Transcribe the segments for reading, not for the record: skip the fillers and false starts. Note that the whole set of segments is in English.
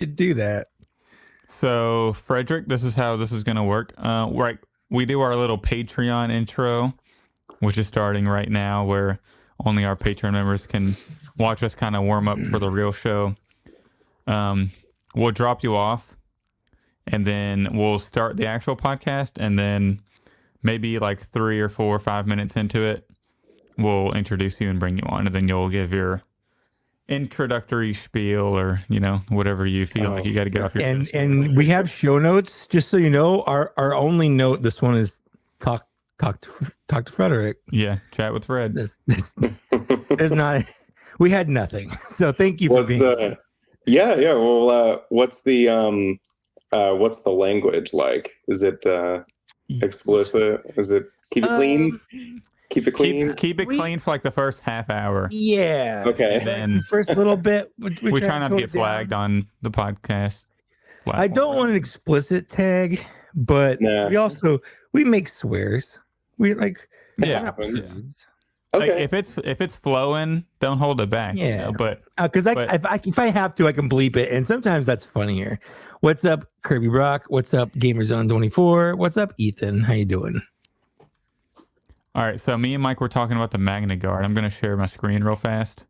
should do that. So, Fredrick, this is how this is going to work. Right, we do our little Patreon intro, which is starting right now, where only our Patreon members can watch us kind of warm up for the real show. We'll drop you off, and then we'll start the actual podcast, and then maybe like 3 or 4 or 5 minutes into it, we'll introduce you and bring you on, and then you'll give your introductory spiel, or whatever you feel like you got to get off your chest. And we have show notes, just so you know. Our only note, this one is talk to Fredrick. Yeah, chat with Fred. There's not. We had nothing, so thank you for being here. Yeah. Well, what's the language like? Is it explicit? Is it keep it clean? Keep it clean. Keep it clean for like the first half hour. Yeah. Okay. And then first little bit. we try not to get flagged on the podcast platform. I don't want an explicit tag, but we make swears. We like. Yeah. Happens. Okay. Like if it's flowing, don't hold it back. Yeah. But because if I have to, I can bleep it, and sometimes that's funnier. What's up, Kirby Brock? What's up, GamerZone24? What's up, Ethan? How you doing? All right, so me and Mike were talking about the Magnet Guard. I'm going to share my screen real fast.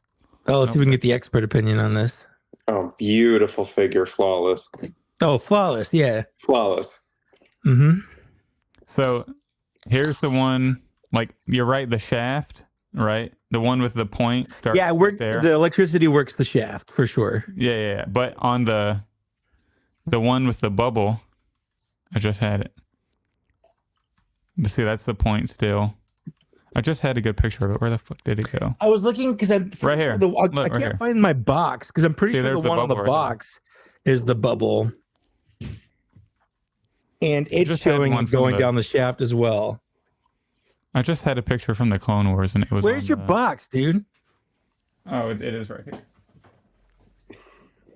Oh, let's see if we can get the expert opinion on this. Oh, beautiful figure, flawless. Oh, flawless, yeah. Flawless. Mm-hmm. So here's the one, like, you're right, the shaft, right? The one with the point starts there. The electricity works the shaft, for sure. Yeah. But on the one with the bubble, I just had it. See, that's the point still. I just had a good picture of it. Where the fuck did it go? I was looking because right here. I can't find my box because I'm pretty sure the one on the box is the bubble, and it's showing going down the shaft as well. I just had a picture from the Clone Wars, and it was. Where's your box, dude? Oh, it is right here.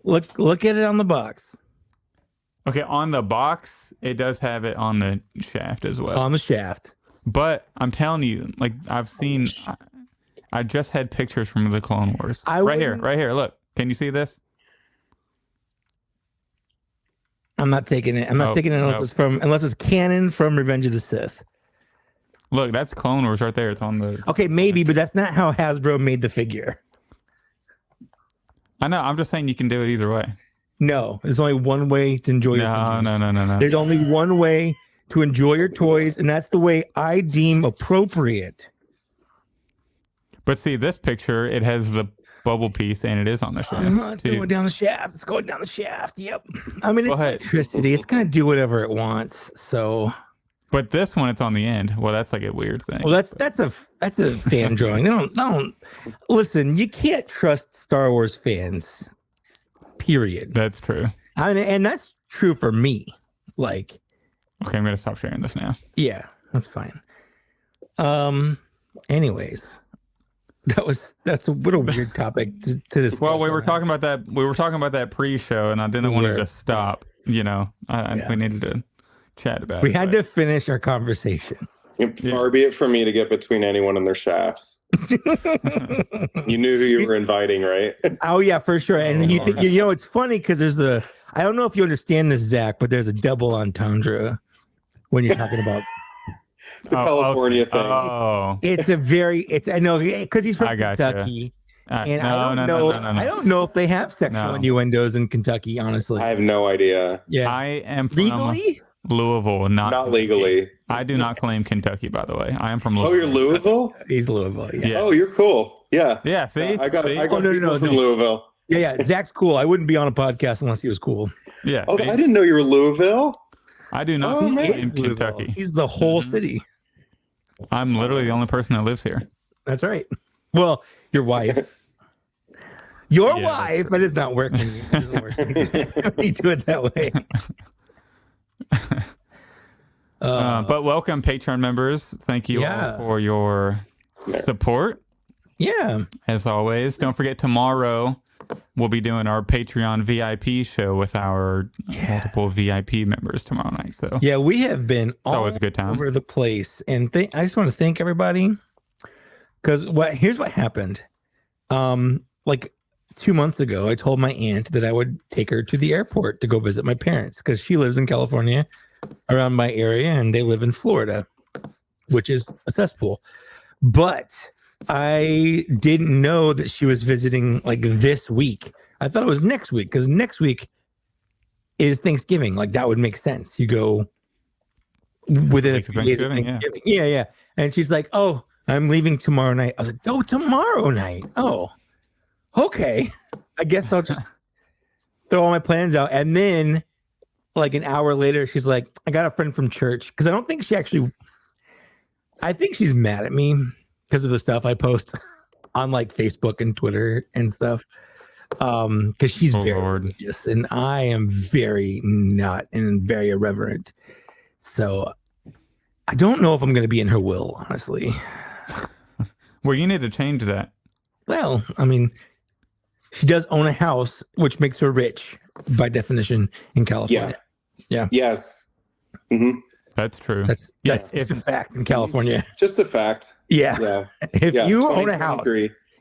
Look at it on the box. Okay, on the box, it does have it on the shaft as well. On the shaft. But I'm telling you, like, I just had pictures from the Clone Wars. Right here. Look, can you see this? I'm not taking it. I'm not taking it unless it's canon from Revenge of the Sith. Look, that's Clone Wars right there. It's on the. Okay, maybe, but that's not how Hasbro made the figure. I know. I'm just saying you can do it either way. No, there's only one way to enjoy your figures. No. There's only one way to enjoy your toys, and that's the way I deem appropriate. But see, this picture, it has the bubble piece, and it is on the shaft. It's going down the shaft. It's going down the shaft. Yep. I mean, it's electricity. It's going to do whatever it wants. So. But this one, it's on the end. Well, that's like a weird thing. Well, that's a fan drawing. They don't listen. You can't trust Star Wars fans. Period. That's true. And that's true for me. Like. Okay, I'm gonna stop sharing this now. Yeah, that's fine. Anyways, that's what a weird topic to discuss. Well, we were talking about that. We were talking about that pre-show, and I didn't want to just stop. We needed to chat about it. We had to finish our conversation. Far be it from me to get between anyone and their shafts. You knew who you were inviting, right? Oh yeah, for sure. And it's funny because I don't know if you understand this, Zach, but there's a double entendre when you're talking about. It's a California thing. Oh, I know because he's from Kentucky. And I don't know if they have sexual innuendos in Kentucky. Honestly, I have no idea. Yeah, I am from legally Louisville, not legally. I do not claim Kentucky, by the way. I am from Louisville. Oh, you're Louisville? He's Louisville. Yeah. Oh, you're cool. Yeah. Yeah. See, I got people from Louisville. Yeah. Zach's cool. I wouldn't be on a podcast unless he was cool. Yeah. Oh, I didn't know you were Louisville. I do not claim Kentucky. He's the whole city. I'm literally the only person that lives here. That's right. Well, your wife. Your wife, that is not working. It doesn't work. You do it that way. But welcome, Patreon members. Thank you all for your support. Yeah. As always, don't forget tomorrow we'll be doing our Patreon VIP show with our multiple VIP members tomorrow night. So yeah, we have been always a good time over the place, and I just want to thank everybody because here's what happened. Like 2 months ago, I told my aunt that I would take her to the airport to go visit my parents because she lives in California around my area and they live in Florida, which is a cesspool. But I didn't know that she was visiting like this week. I thought it was next week because next week is Thanksgiving. Like that would make sense. You go within a few days of Thanksgiving. Yeah. And she's like, "Oh, I'm leaving tomorrow night." I was like, "Oh, tomorrow night? Oh, okay. I guess I'll just throw all my plans out." And then like an hour later, she's like, "I got a friend from church." Because I don't think she actually, I think she's mad at me because of the stuff I post on like Facebook and Twitter and stuff. Because she's very religious and I am very not and very irreverent. So I don't know if I'm going to be in her will, honestly. Well, you need to change that. Well, I mean, she does own a house, which makes her rich by definition in California. Yeah. Yes. Mm-hmm. That's true. It's a fact in California. Just a fact. Yeah. If you own a house,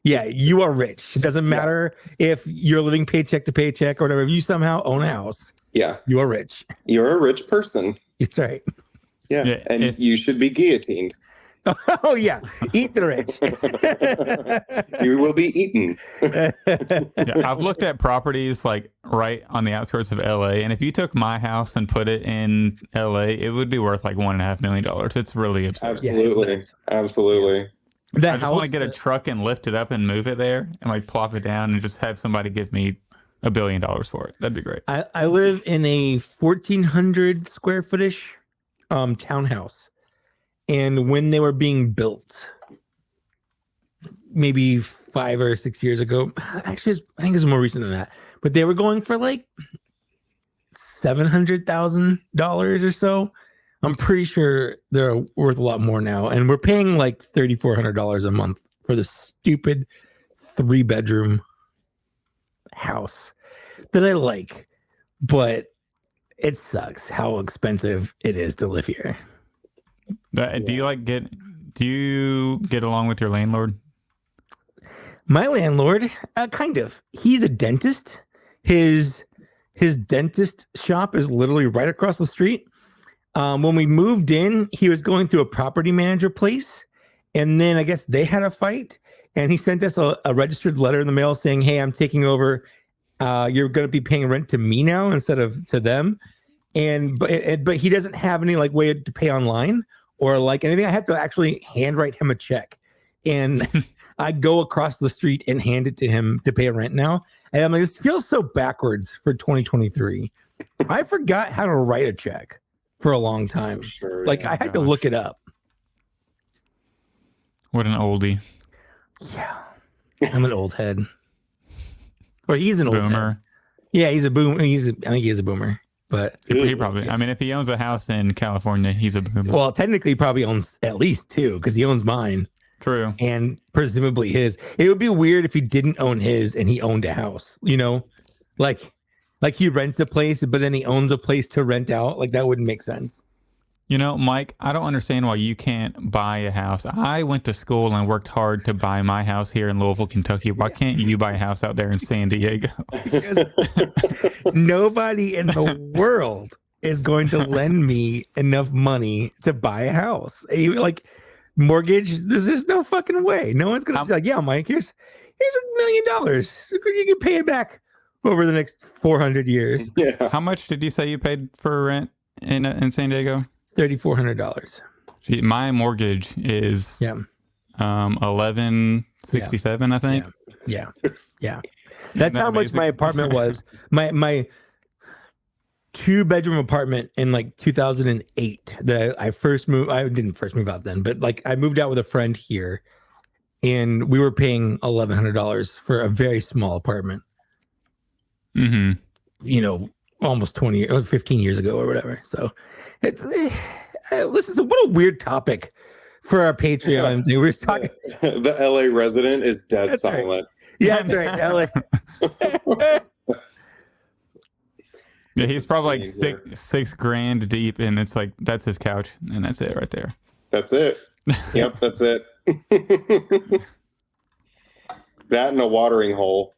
you are rich. It doesn't matter if you're living paycheck to paycheck or whatever. If you somehow own a house, you are rich. You're a rich person. It's right. Yeah. And you should be guillotined. Oh, yeah. Eat the rich. You will be eaten. I've looked at properties like right on the outskirts of LA. And if you took my house and put it in LA, it would be worth like $1.5 million. It's really absurd. Absolutely. Absolutely. I just want to get a truck and lift it up and move it there and like plop it down and just have somebody give me $1 billion for it. That'd be great. I live in a 1,400 square footish townhouse. And when they were being built, maybe 5 or 6 years ago, actually, I think it's more recent than that, but they were going for like $700,000 or so. I'm pretty sure they're worth a lot more now. And we're paying like $3,400 a month for the stupid 3-bedroom house that I like, but it sucks how expensive it is to live here. Do you get along with your landlord? My landlord, kind of. He's a dentist. His dentist shop is literally right across the street. When we moved in, he was going through a property manager place, and then I guess they had a fight, and he sent us a registered letter in the mail saying, "Hey, I'm taking over. You're going to be paying rent to me now instead of to them." But he doesn't have any like way to pay online or like anything. I have to actually handwrite him a check, and I go across the street and hand it to him to pay rent now. And I'm like, this feels so backwards for 2023. I forgot how to write a check for a long time. Sure, like I had to look it up. What an oldie. Yeah, I'm an old head. Or he's an boomer. Old head. Yeah, he's a boomer. I think he is a boomer. But he probably, I mean, if he owns a house in California, he's a boomer. Well, technically, he probably owns at least 2 because he owns mine. True. And presumably his. It would be weird if he didn't own his and he owned a house, like he rents a place, but then he owns a place to rent out. Like that wouldn't make sense. Mike, I don't understand why you can't buy a house. I went to school and worked hard to buy my house here in Louisville, Kentucky. Why can't you buy a house out there in San Diego? Nobody in the world is going to lend me enough money to buy a house. Like mortgage, there's just no fucking way. No one's going to be like, "Yeah, Mike, here's $1 million. You can pay it back over the next 400 years." Yeah. How much did you say you paid for rent in San Diego? $3,400. Gee, my mortgage is $1,167, I think. Yeah. That's how much my apartment was. My 2-bedroom apartment in like 2008 that I first moved. I didn't first move out then, but like I moved out with a friend here, and we were paying $1,100 for a very small apartment. Mm-hmm. Almost 20 or 15 years ago or whatever. So listen, what a weird topic for our Patreon. We were talking. The LA resident is dead silent. Right. Yeah, that's right. LA. Yeah, he's probably like six grand deep, and it's like that's his couch, and that's it right there. That's it. Yep, that's it. That and a watering hole.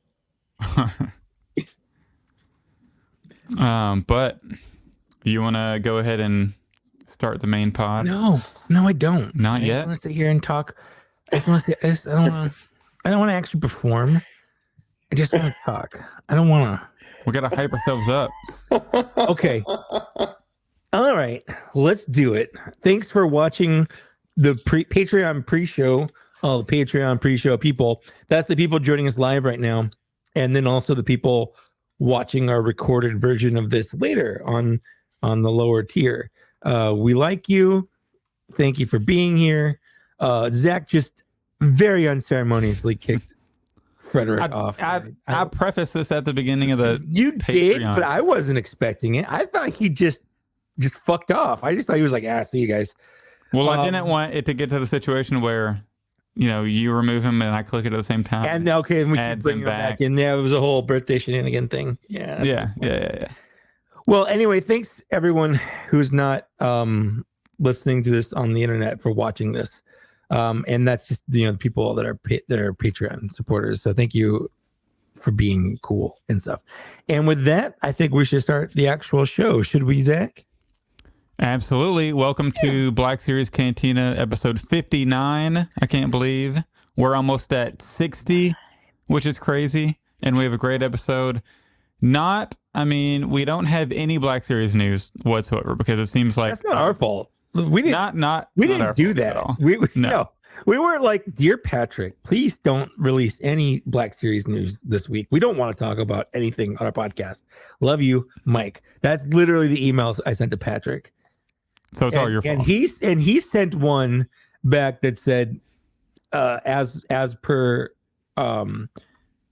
But you want to go ahead and start the main pod? No, I don't. Not I yet. just want to sit here and talk. I just want to say, I don't want to actually perform. I just want to talk. I don't want to. We got to hype ourselves up. Okay. All right. Let's do it. Thanks for watching the Patreon pre-show. Oh, the Patreon pre-show people. That's the people joining us live right now. And then also the people watching our recorded version of this later on the lower tier. We like you. Thank you for being here. Zach just very unceremoniously kicked Fredrick off. I prefaced this at the beginning of the You did, Patreon. but I wasn't expecting it. I thought he just fucked off. I just thought he was like, see you guys. Well, I didn't want it to get to the situation where, you remove him and I click it at the same time. And okay, and we can adds bring him him back back. in. Yeah, it was a whole birthday shenanigan thing. Yeah. Yeah. Well, anyway, thanks everyone who's not listening to this on the internet for watching this. And that's just the people that are Patreon supporters. So thank you for being cool and stuff. And with that, I think we should start the actual show. Should we, Zach? Absolutely. Welcome to Black Series Cantina, episode 59. I can't believe we're almost at 60, which is crazy. And we have a great episode. We don't have any Black Series news whatsoever because it seems like That's not our fault. We didn't. We didn't do that. No. We were like, dear Patrick, please don't release any Black Series news this week. We don't want to talk about anything on our podcast. Love you, Mike. That's literally the emails I sent to Patrick. So it's all your fault. And he sent one back that said, as per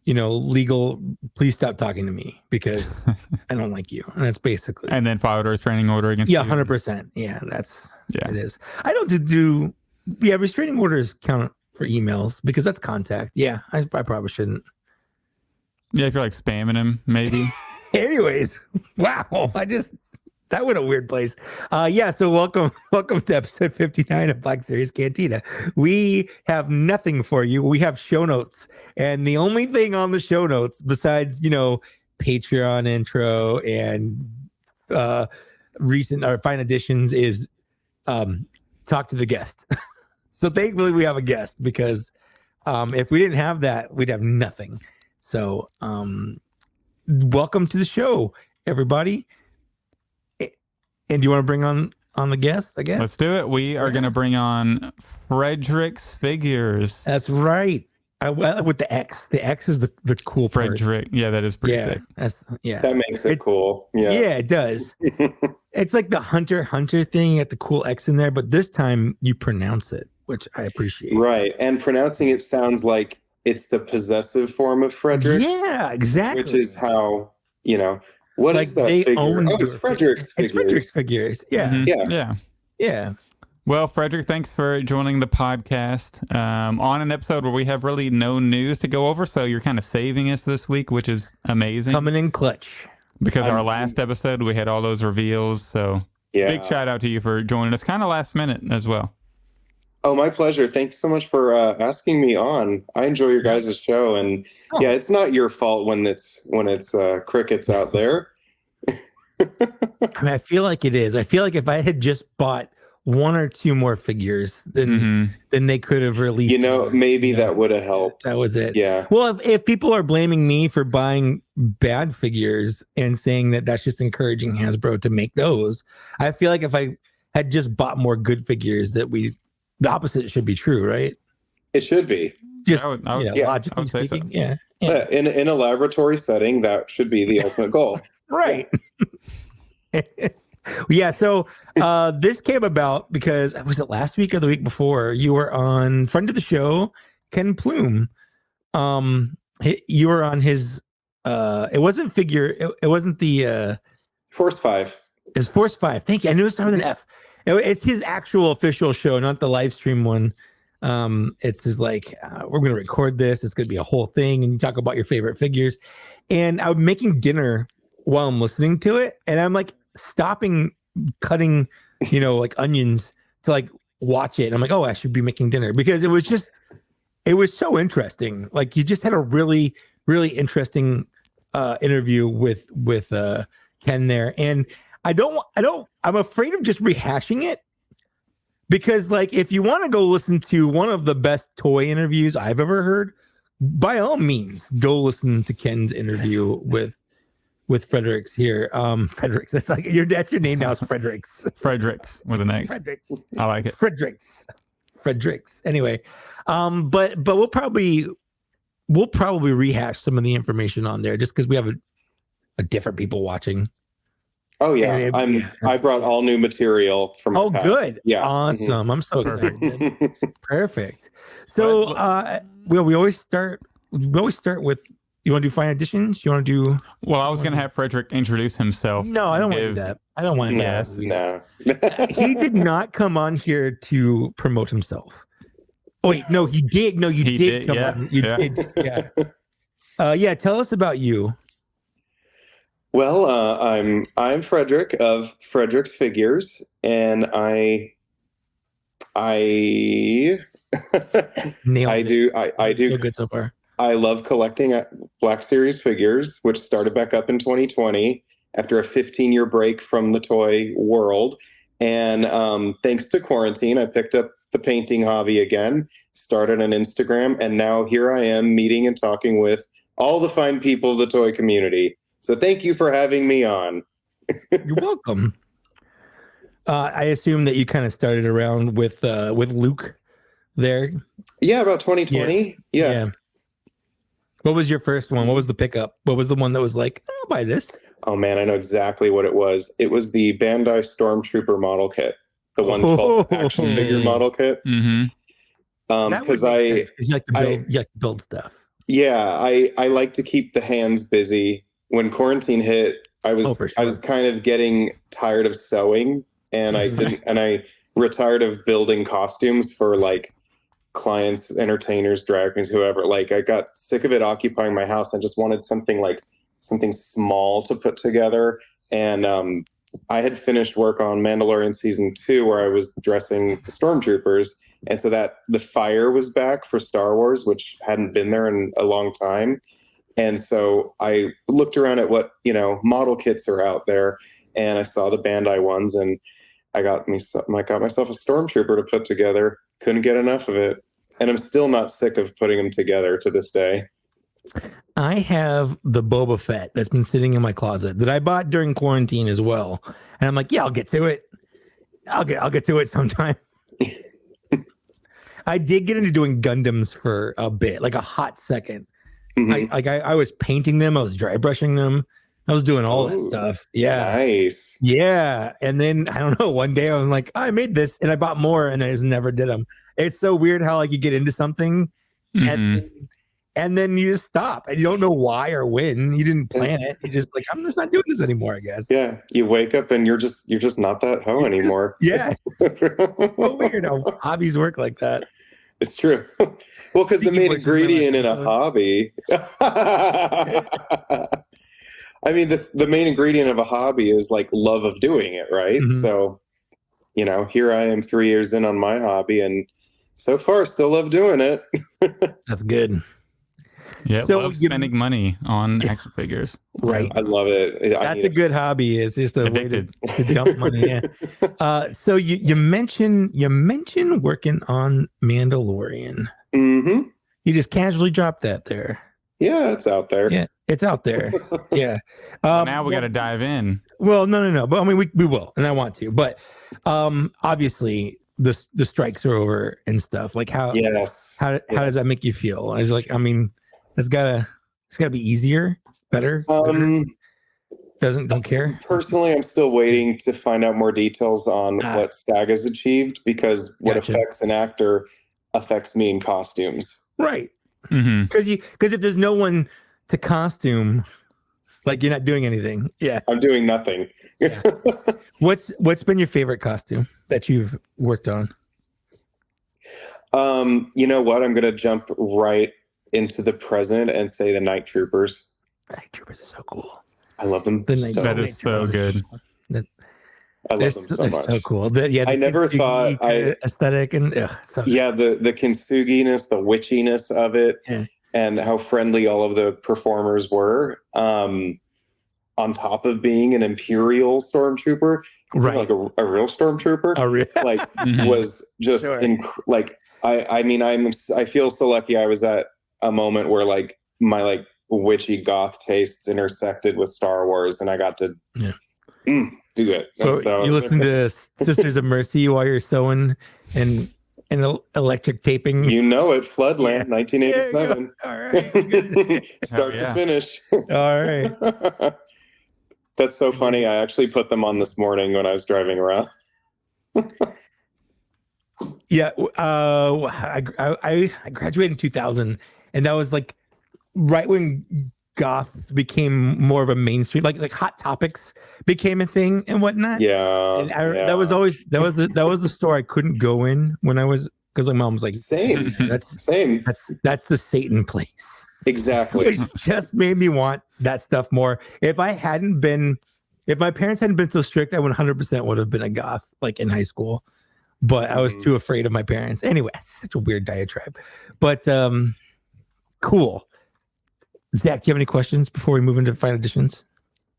legal, please stop talking to me because I don't like you. And that's basically. And then filed a restraining order against you. 100%. Yeah, it is. I don't do. Yeah, restraining orders count for emails because that's contact. Yeah, I probably shouldn't. Yeah, if you're like spamming him, maybe. Anyways, wow, that went a weird place. So welcome to episode 59 of Black Series Cantina. We have nothing for you. We have show notes, and the only thing on the show notes besides Patreon intro and recent or fine additions is talk to the guest. So thankfully we have a guest because if we didn't have that, we'd have nothing. So welcome to the show, everybody. And do you want to bring on the guest, I guess? Let's do it. We are going to bring on FredriXFigures. That's right. With the X. The X is the cool part. Fredrick. Yeah, that is pretty sick. That makes it cool. Yeah, it does. It's like the Hunter thing at the cool X in there, but this time you pronounce it, which I appreciate. Right. And pronouncing it sounds like it's the possessive form of Fredrick. Yeah, exactly. Which is how, what is that figure? It's FredriXFigures. It's FredriXFigures. Yeah. Mm-hmm. Yeah. Well, Fredrick, thanks for joining the podcast on an episode where we have really no news to go over. So you're kind of saving us this week, which is amazing. Coming in clutch. Because our last episode, we had all those reveals. So big shout out to you for joining us kind of last minute as well. Oh, my pleasure. Thanks so much for asking me on. I enjoy your guys' show. And it's not your fault when it's crickets out there. I feel like it is. I feel like if I had just bought one or two more figures, then they could have released. Maybe that would have helped. That was it. Yeah. Well, if people are blaming me for buying bad figures and saying that that's just encouraging Hasbro to make those, I feel like if I had just bought more good figures, the opposite should be true, right? It should be. Just logically speaking, so. Yeah. In a laboratory setting, that should be the ultimate goal. Right. Yeah. So this came about because was it last week or the week before? You were on friend of the show, Ken Plume. You were on his. It wasn't figure. It wasn't the Force 5. It's Force 5. Thank you. I knew it started with an F. It's his actual official show, not the live stream one. It's his we're going to record this. It's going to be a whole thing, and you talk about your favorite figures. And I'm making dinner while I'm listening to it, and I'm like stopping cutting, like onions to watch it. And I'm like, oh, I should be making dinner because it was so interesting. Like you just had a really, really interesting interview with Ken there, and I'm afraid of just rehashing it, because like if you want to go listen to one of the best toy interviews I've ever heard, by all means go listen to Ken's interview with Fredrick's here. Fredrick's, that's your name now, is Fredrick's. Fredrick's with an X. Fredrick's. I like it. Fredrick's. Anyway, but we'll probably rehash some of the information on there just because we have a different people watching. Oh yeah, I brought all new material from. Oh, past. good. Yeah, awesome. I'm so excited. Perfect. So we always start with. You want to do fine additions? You want to do? Well, I was going to have Fredrick introduce himself. No, I don't want to do that. I don't want to. Yes. No. He did not come on here to promote himself. Oh, wait, no, he did. No, you did come on. You did. Yeah. Yeah. Tell us about you. Well, I'm Fredrick of FredriXFigures, and I Nailed do so good so far. I love collecting Black Series figures, which started back up in 2020 after a 15-year break from the toy world. And thanks to quarantine, I picked up the painting hobby again, started an Instagram, and now here I am meeting and talking with all the fine people of the toy community. So thank you for having me on. You're welcome. I assume that you kind of started around with Luke there. Yeah, about 2020. Yeah. What was your first one? What was the pickup? What was the one that was like, I'll buy this? Oh man, I know exactly what it was. It was the Bandai Stormtrooper model kit, the 1/12 action figure model kit. Mm-hmm. Because you like to build stuff. Yeah, I like to keep the hands busy. When quarantine hit, I was kind of getting tired of sewing, and I retired of building costumes for like clients, entertainers, drag queens, whoever. Like I got sick of it occupying my house. I just wanted something small to put together. And I had finished work on Mandalorian season 2, where I was dressing the stormtroopers, and so that the fire was back for Star Wars, which hadn't been there in a long time. And so I looked around at what model kits are out there, and I saw the Bandai ones, and I got myself a stormtrooper to put together. Couldn't get enough of it. And I'm still not sick of putting them together to this day. I have the Boba Fett that's been sitting in my closet that I bought during quarantine as well. And I'm like, yeah, I'll get to it. I'll get to it sometime. I did get into doing Gundams for a bit, like a hot second. Mm-hmm. I was painting them. I was dry brushing them. I was doing all that stuff. Yeah. Nice. Yeah. And then I don't know, one day I'm like, I made this and I bought more, and I just never did them. It's so weird how like you get into something and then you just stop and you don't know why or when. You didn't plan it. You just like, I'm just not doing this anymore, I guess. Yeah. You wake up and you're just not that hoe anymore. Yeah. So weird how hobbies work like that. It's true. Well, because the main ingredient in a hobby I mean, the main ingredient of a hobby is like love of doing it, right? Mm-hmm. So, here I am 3 years in on my hobby, and so far still love doing it. That's good. Yeah, so love spending money on action figures. Right. I love it. That's a good hobby. It's just a way to dump money. Yeah. So you mentioned working on Mandalorian. Mm-hmm. You just casually dropped that there. Yeah, it's out there. Yeah, it's out there. Yeah. Now we got to dive in. Well, no. But I mean, we will, and I want to. But obviously, the strikes are over and stuff. Like how does that make you feel? It's like, I mean, it's gotta be easier, better. Don't care. Personally, I'm still waiting to find out more details on what SAG has achieved, because what affects an actor affects me in costumes. Right. Because if there's no one to costume, like you're not doing anything. Yeah, I'm doing nothing. Yeah. What's been your favorite costume that you've worked on? You know what? I'm gonna jump right into the present and say the Night Troopers. Night Troopers are so cool. I love them. That is so good. I love them so much. So cool. I never thought aesthetic and the kintsugi-ness, the witchiness of it, and how friendly all of the performers were. on top of being an Imperial stormtrooper, Right. like a real stormtrooper, like was just like I feel so lucky. I was at a moment where like my like witchy goth tastes intersected with Star Wars, and I got to do it. So you listen to Sisters of Mercy while you're sewing and electric taping. You know it, Floodland, 1987. All right, start to finish. All right. That's so funny. I actually put them on this morning when I was driving around. Yeah, I graduated in 2000, and that was like right when goth became more of a mainstream, like Hot Topics became a thing and whatnot. Yeah, and that was always that was the store I couldn't go in when I was, because my mom was like, same. That's the Satan place. Exactly. It just made me want that stuff more. If my parents hadn't been so strict, I 100% would have been a goth like in high school. But I was too afraid of my parents. Anyway, it's such a weird diatribe. But cool. Zach, do you have any questions before we move into final editions?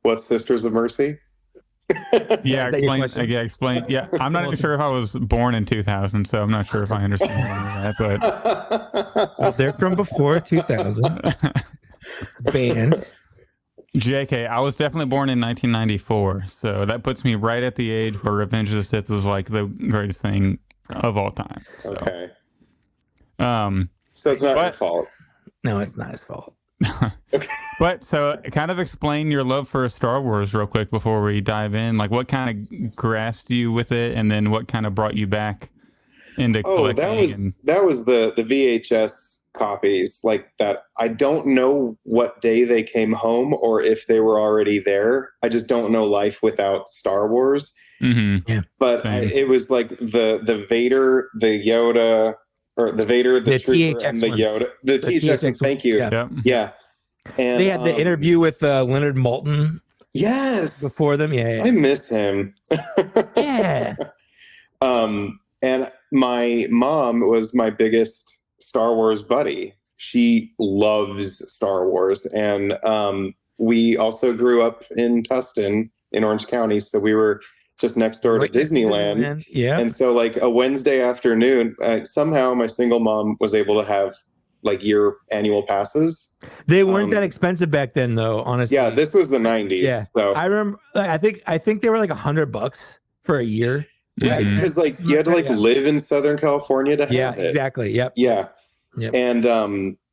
What's Sisters of Mercy? Yeah, explain. Yeah, I'm not even sure if I was born in 2000, so I'm not sure if I understand that. But they're from before 2000. Band. JK, I was definitely born in 1994, so that puts me right at the age where Revenge of the Sith was like the greatest thing of all time. So. Okay. So it's not your fault. No, it's not his fault. Okay. But so kind of explain your love for Star Wars real quick before we dive in. Like what kind of grasped you with it, and then what kind of brought you back into collecting? That was the VHS copies like that. I don't know what day they came home or if they were already there. I just don't know life without Star Wars. Mm-hmm. Yeah, but it was like the Vader, the Yoda, or the Vader, the Trooper, THX and the Yoda, the THX. Thank you. Yeah. And they had the interview with Leonard Maltin. Yes, before them. Yeah. I miss him. Yeah. And my mom was my biggest Star Wars buddy. She loves Star Wars, and we also grew up in Tustin in Orange County, so we were just next door to Disneyland. Yeah. And so like a Wednesday afternoon, somehow my single mom was able to have like year annual passes. They weren't that expensive back then, though. Honestly, yeah, this was the 90s. Yeah, so I remember. I think they were like $100 for a year. Right, because like you had to like live in Southern California to have it. Exactly. Yep. Yeah. Yep.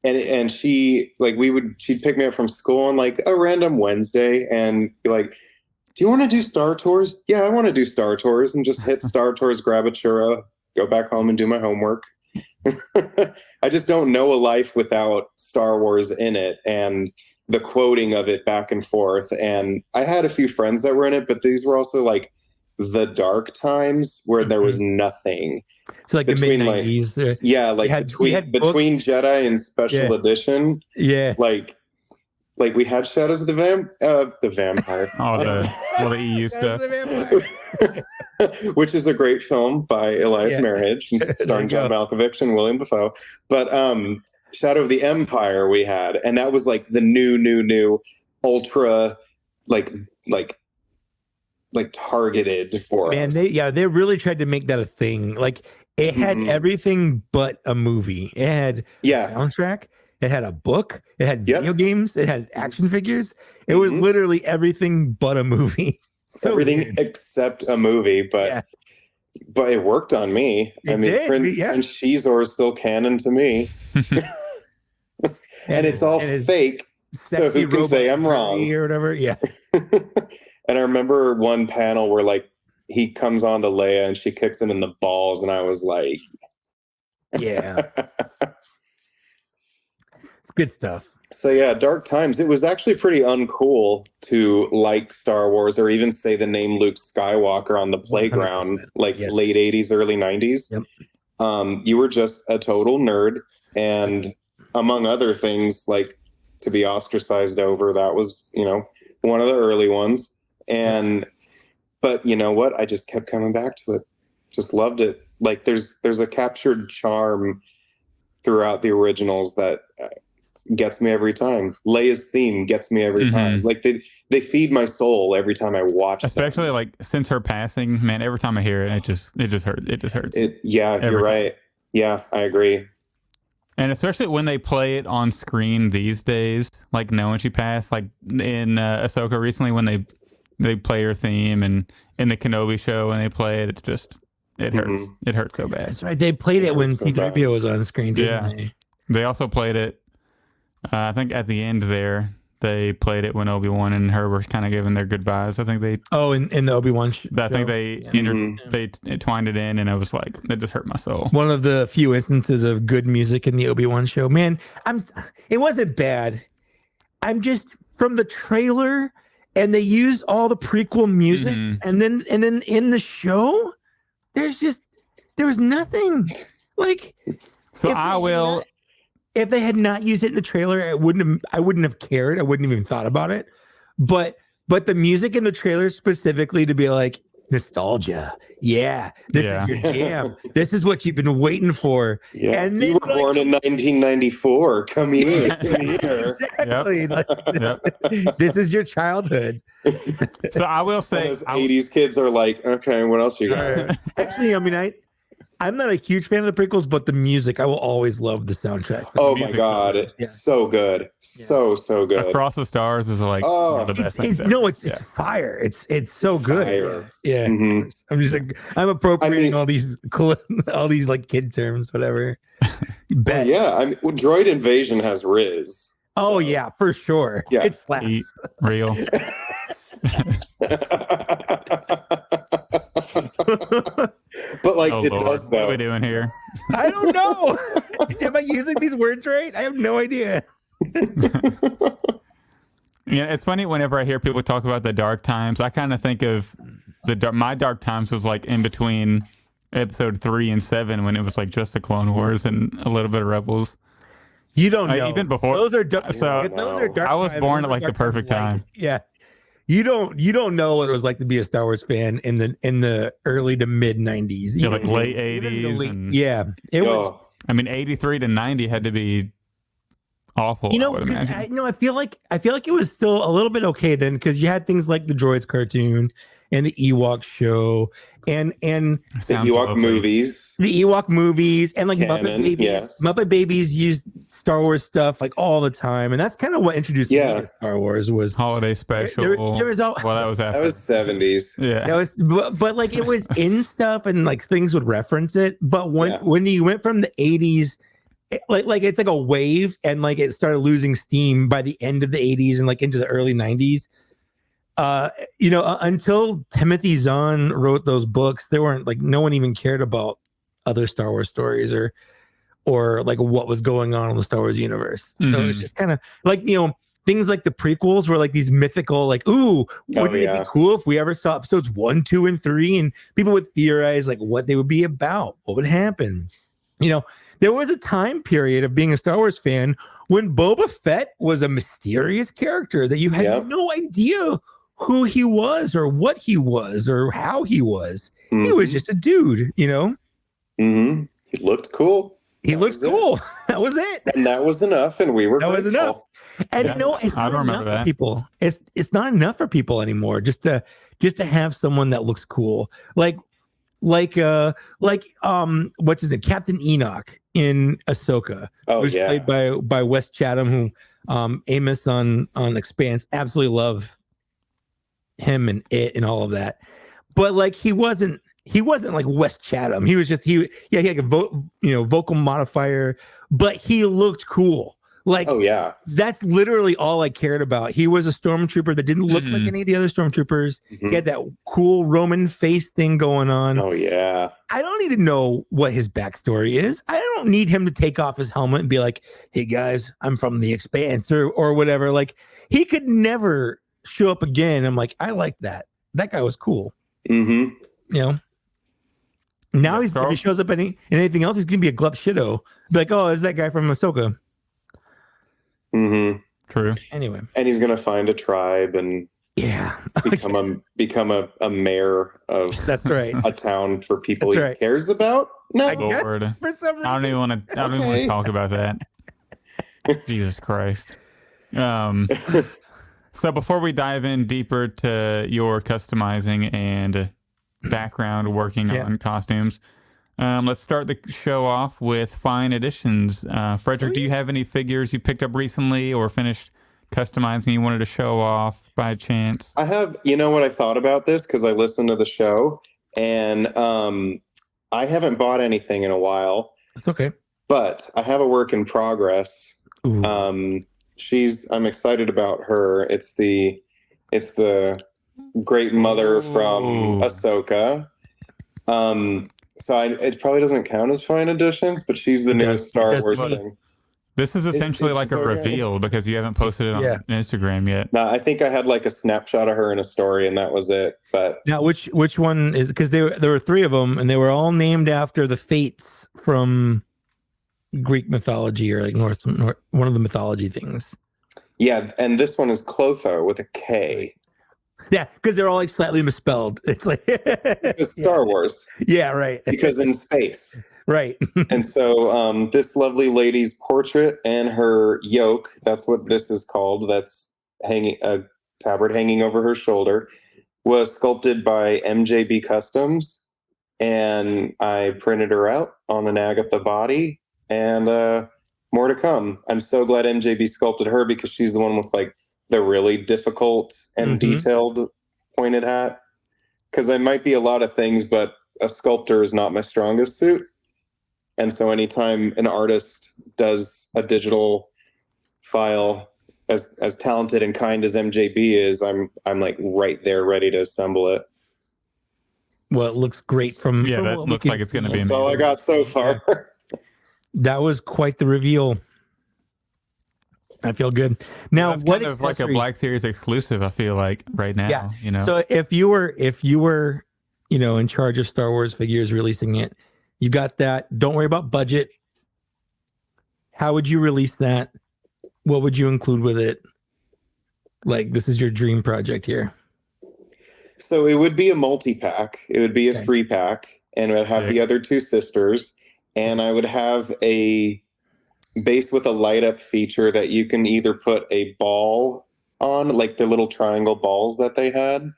And she like she'd pick me up from school on like a random Wednesday and be like, "Do you want to do Star Tours?" "Yeah, I want to do Star Tours," and just hit Star Tours, grab a churro, go back home and do my homework. I just don't know a life without Star Wars in it and the quoting of it back and forth. And I had a few friends that were in it, but these were also like the dark times where there was nothing. So like between the mid-90s. Between Jedi and Special Edition. Yeah. Like we had Shadows of the Vampire. Oh, the EU stuff. Which is a great film by Elias Merhige, starring John Malkovich and William Dafoe. But Shadow of the Empire we had, and that was like the new ultra like targeted for us. They really tried to make that a thing. Like it had everything but a movie. It had a soundtrack. It had a book. It had video games. It had action figures. It was literally everything but a movie. So everything weird. Except a movie, but it worked on me. Prince Shizor is still canon to me. and it's all fake. So who can say I'm wrong? Or whatever. Yeah. And I remember one panel where like he comes on to Leia and she kicks him in the balls, and I was like, yeah. It's good stuff. So yeah, dark times. It was actually pretty uncool to like Star Wars or even say the name Luke Skywalker on the playground, like late 80s, early 90s. Yep. You were just a total nerd, and among other things, like to be ostracized over, that was, one of the early ones. But you know what? I just kept coming back to it. Just loved it. Like there's a captured charm throughout the originals that gets me every time. Leia's theme gets me every time. Like they feed my soul every time I watch especially them. like since her passing, man, every time I hear it, it just hurts. You're right. Yeah, I agree. And especially when they play it on screen these days, like knowing she passed, like in Ahsoka recently when they play her theme, and in the Kenobi show when they play it, it's just it hurts. It hurts so bad. That's right. They played it when C-3PO was on screen, didn't they? They also played it. I think at the end there, they played it when Obi-Wan and her were kind of giving their goodbyes. I think they. Oh, in the Obi-Wan show. I think they they twined it in, and it was like it just hurt my soul. One of the few instances of good music in the Obi-Wan show. Man, it wasn't bad. I'm just from the trailer, and they used all the prequel music, and then in the show, there was nothing. Like, so if they had not used it in the trailer, I wouldn't have cared. I wouldn't have even thought about it. But the music in the trailer specifically to be like nostalgia. Yeah, this is your jam. This is what you've been waiting for. Yeah, and you were born in 1994. Come here. Exactly. Yep. This is your childhood. So I will say, those 80s kids are like, okay, what else you got? Actually, I mean, I'm not a huge fan of the prequels, but the music, I will always love the soundtrack. Oh my God. It's so good. So good. Across the Stars is like one of the best things ever. It's fire. It's so good. Fire. Yeah. I'm just like, I'm appropriating all these like kid terms, whatever. Well, yeah. I mean, Droid Invasion has Riz. Oh yeah, for sure. Yeah. It slaps. Real. But like it Lord. does though. What are we doing here? I don't know. Am I using these words right? I have no idea. Yeah, it's funny whenever I hear people talk about the dark times, I kind of think of my dark times was like in between episode 3 and 7 when it was like just the Clone Wars and a little bit of Rebels. You don't know. Even before those are dark. So those are dark. I was born at like the perfect time. Yeah. You don't know what it was like to be a Star Wars fan in the early to mid 90s. Yeah, like late 80s. Yeah. It was. I mean, 83 to 90 had to be awful. You know, I feel like it was still a little bit okay then because you had things like the Droids cartoon and the Ewok show and the Ewok movies and like Canon, Muppet Babies. Yes. Muppet Babies used Star Wars stuff like all the time, and that's kind of what introduced me to Star Wars was holiday special. There was all, well, that was after. That was 70s. Yeah, that was, but like it was in stuff and like things would reference it. But when you went from the 80s. Like it's like a wave, and like it started losing steam by the end of the 80s and like into the early 90s. Until Timothy Zahn wrote those books, there weren't like no one even cared about other Star Wars stories or like what was going on in the Star Wars universe. So it's just kind of like things like the prequels were like these mythical, like, ooh, wouldn't it be cool if we ever saw episodes 1, 2, and 3, and people would theorize like what they would be about, what would happen. There was a time period of being a Star Wars fan when Boba Fett was a mysterious character that you had no idea who he was or what he was or how he was. He was just a dude, He looked cool. He looked cool. That was it. And that was enough. And we were was enough. And it's I not don't enough remember for people. It's not enough for people anymore just to have someone that looks cool. Like what's his name? Captain Enoch in Ahsoka, who's played by Wes Chatham, who Amos on Expanse. Absolutely love him and it and all of that. But like he wasn't like Wes Chatham. He was just he had a vocal modifier, but he looked cool. Like, that's literally all I cared about. He was a stormtrooper that didn't look like any of the other stormtroopers. He had that cool Roman face thing going on. Oh, yeah. I don't need to know what his backstory is. I don't need him to take off his helmet and be like, hey, guys, I'm from the Expanse or whatever. Like, he could never show up again. I'm like, I like that. That guy was cool. Now if he shows up in anything else, he's going to be a glup shitto. Be like, oh, is that guy from Ahsoka? True. Anyway, and he's gonna find a tribe and become a mayor of that's right a town for people he cares about. No, Lord. For some reason. I don't even want to talk about that. Jesus Christ. So before we dive in deeper to your customizing and background working on costumes, let's start the show off with fine additions. Fredrick, do you have any figures you picked up recently or finished customizing you wanted to show off by chance? I have, you know what, I thought about this because I listened to the show, and I haven't bought anything in a while. That's okay. But I have a work in progress. Ooh. I'm excited about her. It's the great mother from Ahsoka. So it probably doesn't count as fine additions, but she's the newest Star Wars thing. This is essentially like a reveal because you haven't posted it on Instagram yet. No, I think I had like a snapshot of her in a story, and that was it. But now, which one is? Because there were 3 of them, and they were all named after the fates from Greek mythology or like North one of the mythology things. Yeah, and this one is Clotho with a K. Yeah, because they're all like slightly misspelled. It's like it's Star Wars. Yeah, right. Because in space. Right. And so this lovely lady's portrait and her yoke, that's what this is called, that's hanging a tabard hanging over her shoulder, was sculpted by MJB Customs, and I printed her out on an Agatha body, and more to come. I'm so glad MJB sculpted her because she's the one with like the really difficult and detailed pointed hat, because I might be a lot of things, but a sculptor is not my strongest suit. And so anytime an artist does a digital file as talented and kind as MJB is, I'm like right there ready to assemble it. Well, it looks great from that looks like it's going to be amazing. That's all I got so far. That was quite the reveal. I feel good. Now, that's what kind of like a Black Series exclusive, I feel like right now. Yeah. You know. So if you were, in charge of Star Wars figures releasing it, you got that. Don't worry about budget. How would you release that? What would you include with it? Like, this is your dream project here. So it would be a multi-pack. It would be a 3-pack, and it would have the other 2 sisters. And I would have a base with a light up feature that you can either put a ball on, like the little triangle balls that they had,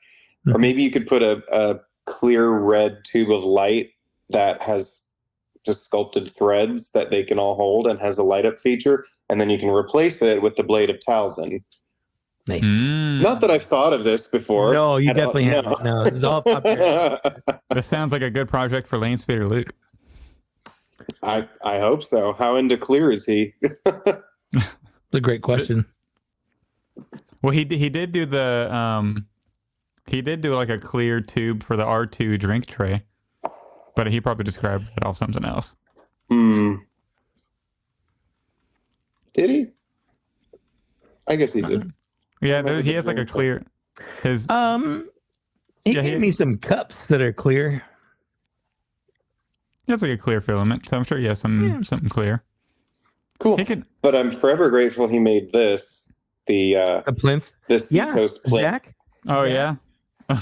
or maybe you could put a clear red tube of light that has just sculpted threads that they can all hold and has a light up feature. And then you can replace it with the blade of Talzin. Nice. Not that I've thought of this before. No, you definitely haven't. No, it's all popular. This sounds like a good project for Lane Speeder Luke. I hope so. How into clear is he? It's a great question. Well, he did do the he did do like a clear tube for the R2 drink tray, but he probably just grabbed it off something else. Did he? I guess he did. Yeah, he has like a clear. His he gave me some cups that are clear. That's like a clear filament, so I'm sure he has something clear. Cool. But I'm forever grateful he made this. The plinth. The Cetos plinth. Zach? Oh yeah.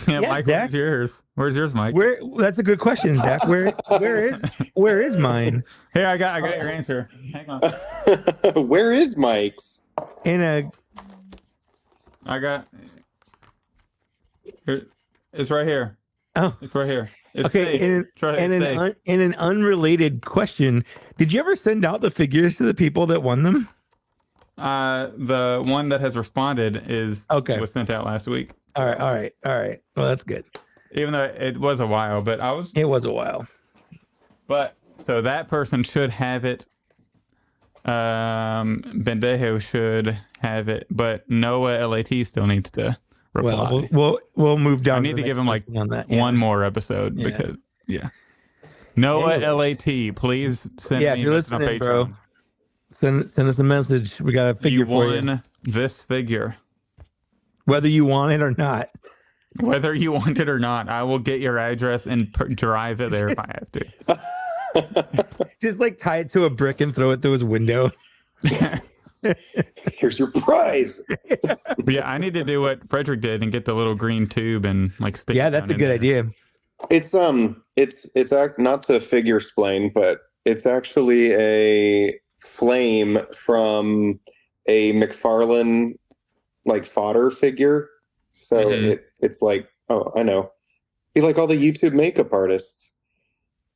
Yeah, Mike, Zach? where's yours? Where's yours, Mike? That's a good question, Zach. Where is mine? Here, I got your answer. Hang on. Where is Mike's? It's right here. Oh, it's right here. It's okay. In an unrelated question, did you ever send out the figures to the people that won them? The one that has responded was sent out last week. All right. Well, that's good. Even though it was a while, but it was a while. But so that person should have it. Bendejo should have it, but Noah LAT still needs to reply. Well, we'll move down. I need to give him like one more episode because Noah LAT, please send me if you're listening, bro. Send us a message. We got a figure for you. You won this figure. Whether you want it or not. Whether you want it or not, I will get your address and drive it there if I have to. Just like tie it to a brick and throw it through his window. Here's your prize. But yeah, I need to do what Fredrick did and get the little green tube and like stick. Yeah, that's a good idea. It's not to figure explain, but it's actually flame from a McFarlane like fodder figure. So it's like, oh, I know. Be like all the YouTube makeup artists.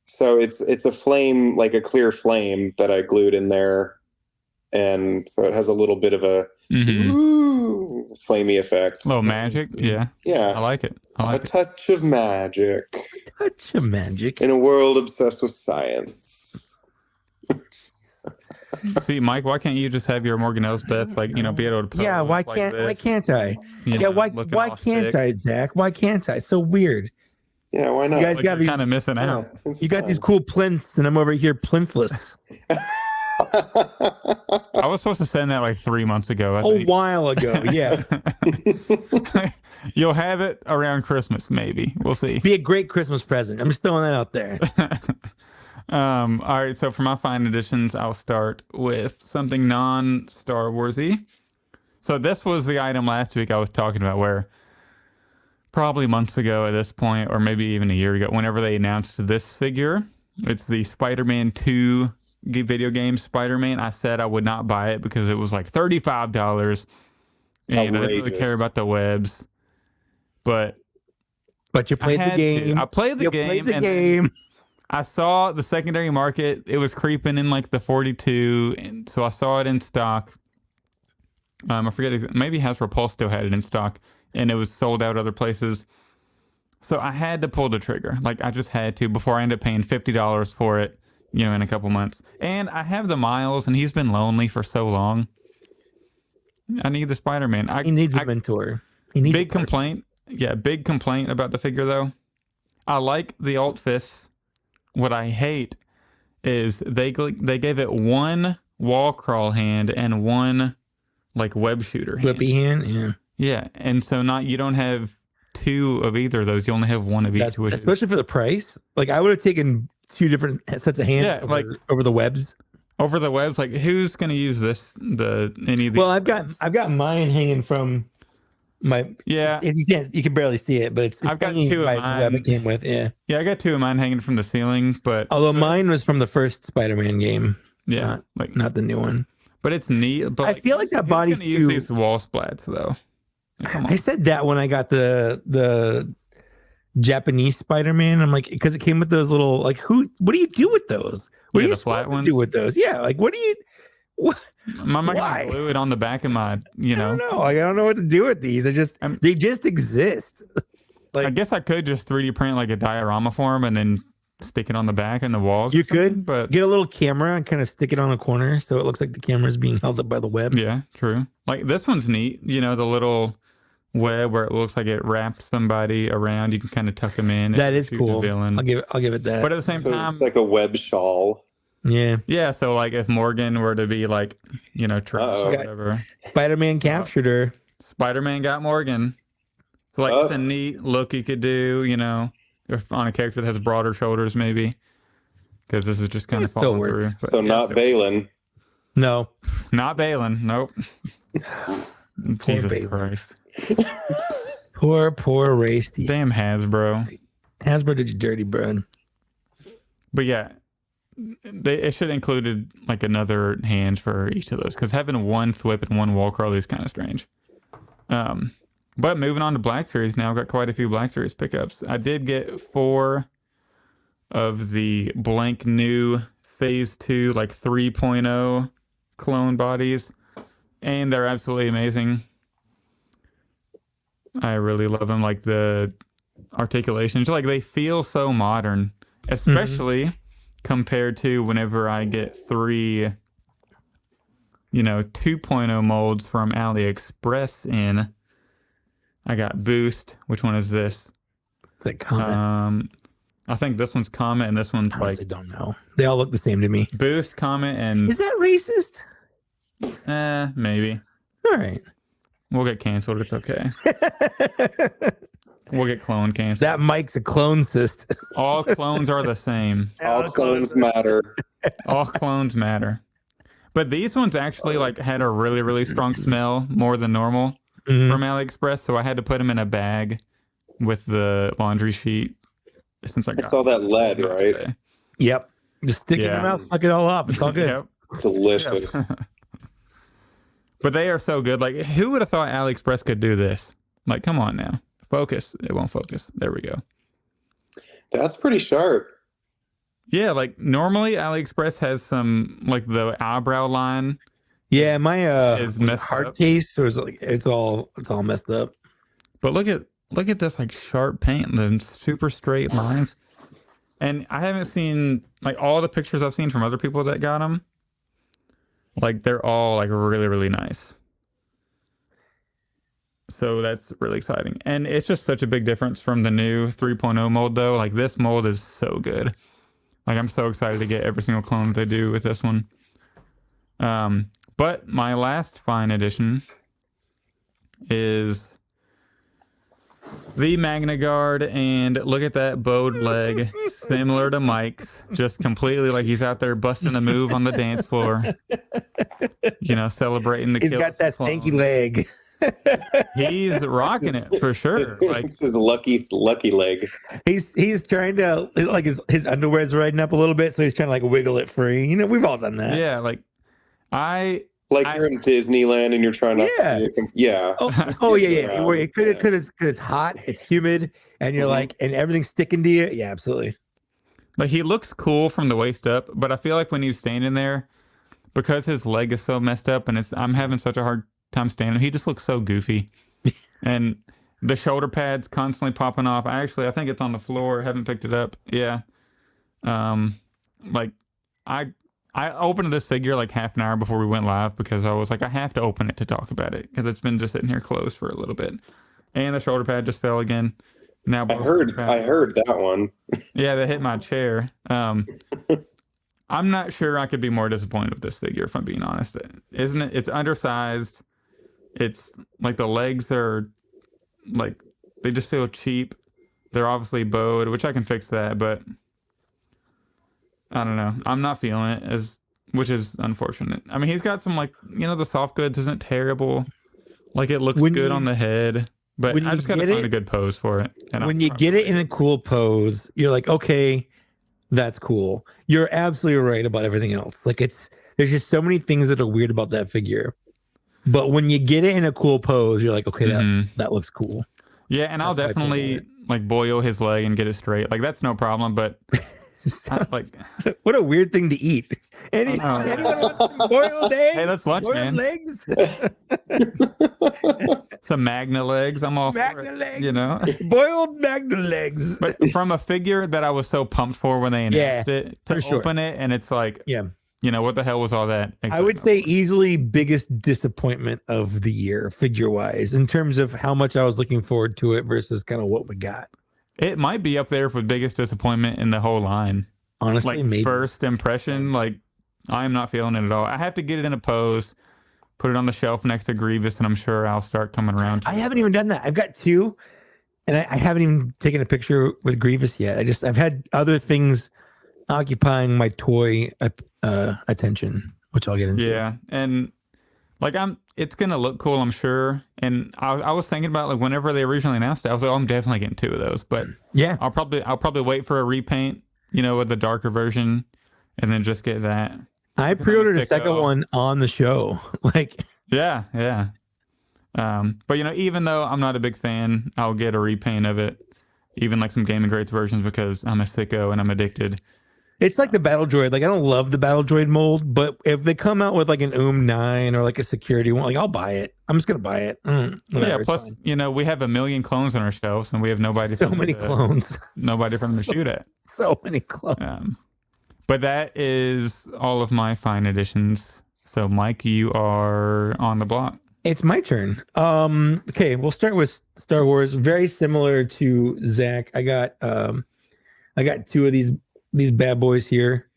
So it's a flame, like a clear flame that I glued in there. And so it has a little bit of a flamey effect. A little magic. Yeah. Yeah. I like it. A touch of magic. Touch of magic. In a world obsessed with science. See, Mike, why can't you just have your Morgan Elsbeth, like, be able to pose why like can't this, why can't I? Why can't I, Zach? Why can't I? So weird. Yeah, why not? You guys got kind of missing out. You got these cool plinths, and I'm over here plinthless. I was supposed to send that like 3 months ago. A while ago, yeah. You'll have it around Christmas, maybe. We'll see. Be a great Christmas present. I'm just throwing that out there. All right, so for my fine editions, I'll start with something non-Star Warsy. So this was the item last week I was talking about, where probably months ago at this point, or maybe even a year ago, whenever they announced this figure, it's the Spider-Man 2 video game Spider-Man. I said I would not buy it because it was like $35, and I didn't really care about the webs. But you played the game. I played the game. I saw the secondary market. It was creeping in like the 42, and so I saw it in stock. I forget, maybe Hasbro Pulse still had it in stock, and it was sold out other places. So I had to pull the trigger. Like, I just had to before I ended up paying $50 for it, in a couple months. And I have the Miles, and he's been lonely for so long. I need the Spider-Man. He needs a mentor. He needs big complaint. Yeah, big complaint about the figure, though. I like the alt fists. What I hate is they gave it one wall crawl hand and one like web shooter hand. Whippy hand, yeah. Yeah, and so you don't have two of either of those. You only have one of each. Especially for the price. Like, I would have taken two different sets of hands over the webs. Over the webs, like, who's going to use any of these? Well, I've got mine hanging from my, you can barely see it, but I've got two of mine. Web it came with, yeah, I got two of mine hanging from the ceiling, but although mine was from the first Spider-Man game, not the new one. But it's neat. But I feel like that body's too. Use these wall splats though. I said that when I got the Japanese Spider-Man. I'm like, because it came with those little what do you do with those? What are you supposed to do with those? Yeah, like what do you? What? My mic glue it on the back of my, I don't know. Like, I don't know what to do with these. They just exist. Like, I guess I could just 3D print like a diorama for them and then stick it on the back and the walls. You could, but get a little camera and kind of stick it on a corner so it looks like the camera is being held up by the web. Yeah, true. Like this one's neat. The little web where it looks like it wraps somebody around. You can kind of tuck them in. That is cool. I'll give it that. But at the same time, it's like a web shawl. Yeah. Yeah. So like if Morgan were to be like, trash or whatever. Spider-Man captured her. Spider-Man got Morgan. So like it's a neat look you could do, if on a character that has broader shoulders maybe. Because this is just kind of falling through. But so not Balin. No. Not Balin. Nope. Jesus Christ. Poor Ray Steve. Damn Hasbro. Hasbro did you dirty, bro. But yeah. It should have included like another hand for each of those, because having one thwip and one wall crawl is kind of strange. But moving on to Black Series now, I've got quite a few Black Series pickups. I did get 4 of the blank new Phase 2 like 3.0 clone bodies, and they're absolutely amazing. I really love them. Like the articulations, like they feel so modern, especially compared to whenever I get 3, 2.0 molds from AliExpress in. I got Boost. Which one is this? It's like Comet. I think this one's Comet and this one's I don't know. They all look the same to me. Boost, Comet, and... Is that racist? Maybe. All right. We'll get canceled. It's okay. We'll get clone canceled. That Mike's a clone cyst. All clones are the same. All clones matter. All clones matter. But these ones actually like had a really, really strong smell, more than normal, from AliExpress. So I had to put them in a bag with the laundry sheet. Since I got all that lead, right? Today. Yep. Just stick it in your mouth, suck it all up. It's all good. Yep. delicious. But they are so good. Like, who would have thought AliExpress could do this? Like, come on now. Focus. It won't focus. There we go. That's pretty sharp. Yeah, like normally AliExpress has some like the eyebrow line. Yeah, my is was it messed hard up. case, or is it like it's all messed up? But look at this like sharp paint, the super straight lines. And I haven't seen like all the pictures I've seen from other people that got them. Like they're all like really, really nice. So that's really exciting. And it's just such a big difference from the new 3.0 mold though. Like this mold is so good. Like I'm so excited to get every single clone that they do with this one. But my last fine addition is the Magna Guard, and look at that bowed leg, similar to Mike's, just completely like he's out there busting a move on the dance floor, you know, celebrating the He's kills. got that stanky leg. He's rocking it for sure. Like It's his lucky leg. He's trying to like his underwear's riding up a little bit, so he's trying to like wiggle it free. You know, we've all done that. yeah, like You're in Disneyland and you're trying not to see it. Yeah. Oh yeah. Where it could it's hot, it's humid, and you're like, and everything's sticking to you. Yeah, absolutely. Like he looks cool from the waist up, but I feel like when he's standing there, because his leg is so messed up and I'm having such a hard time standing, he just looks so goofy. And the shoulder pads constantly popping off. I think it's on the floor. I haven't picked it up. Yeah. Like I opened this figure like half an hour before we went live because I was like, I have to open it to talk about it because it's been just sitting here closed for a little bit. And the shoulder pad just fell again. Now I heard that one. Yeah, that hit my chair. I'm not sure I could be more disappointed with this figure, if I'm being honest. Isn't it? It's undersized. It's like the legs are like, they just feel cheap. They're obviously bowed, which I can fix that, but I don't know. I'm not feeling it, which is unfortunate. I mean, he's got some like, you know, the soft goods isn't terrible. Like it looks good on the head, but I just got to find a good pose for it. And when you get it in a cool pose, you're like, okay, that's cool. You're absolutely right about everything else. Like there's just so many things that are weird about that figure. But when you get it in a cool pose, you're like, okay, that looks cool. Yeah, and I'll definitely like boil his leg and get it straight. Like that's no problem, but like what a weird thing to eat. Anyone wants some boiled eggs? Hey, that's lunch, man. Legs? Some Magna legs. I'm all for it, legs. you know? Boiled Magna legs. But from a figure that I was so pumped for when they announced it, to open it and it's like, you know, what the hell was all that? I would say easily biggest disappointment of the year, figure-wise, in terms of how much I was looking forward to it versus kind of what we got. It might be up there for biggest disappointment in the whole line. Honestly, like maybe. First impression, like I'm not feeling it at all. I have to get it in a pose, put it on the shelf next to Grievous, and I'm sure I'll start coming around to I haven't even done that. I've got two, and I haven't even taken a picture with Grievous yet. I've had other things occupying my toy attention, which I'll get into. Yeah, and like it's gonna look cool, I'm sure. And I was thinking about like whenever they originally announced it, I was like, oh, I'm definitely getting two of those. But yeah, I'll probably wait for a repaint, you know, with the darker version, and then just get that. I pre-ordered a second one on the show. Like, yeah. But you know, even though I'm not a big fan, I'll get a repaint of it, even like some Gaming Greats versions because I'm a sicko and I'm addicted. It's like the Battle Droid. Like, I don't love the Battle Droid mold, but if they come out with like an 9 or like a security one, like I'll buy it. I'm just gonna buy it. Yeah. Plus, you know, we have 1 million clones on our shelves, and we have nobody. So many clones. Nobody for them to shoot at. So many clones. But that is all of my fine additions. So, Mike, you are on the block. It's my turn. Okay, we'll start with Star Wars. Very similar to Zach. I got two of these bad boys here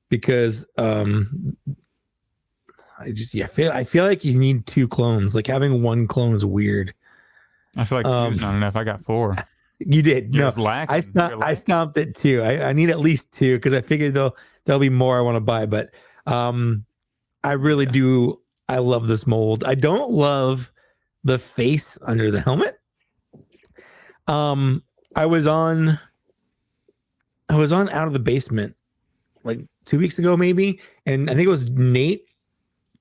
because I feel like you need 2 clones. Like having 1 clone is weird. I feel like 2's not enough. I got 4. You did. You're no, lacking. I stomped it too. I need at least 2 because I figured there'll be more I want to buy. But I really do. I love this mold. I don't love the face under the helmet. I was on Out of the Basement like 2 weeks ago, maybe. And I think it was Nate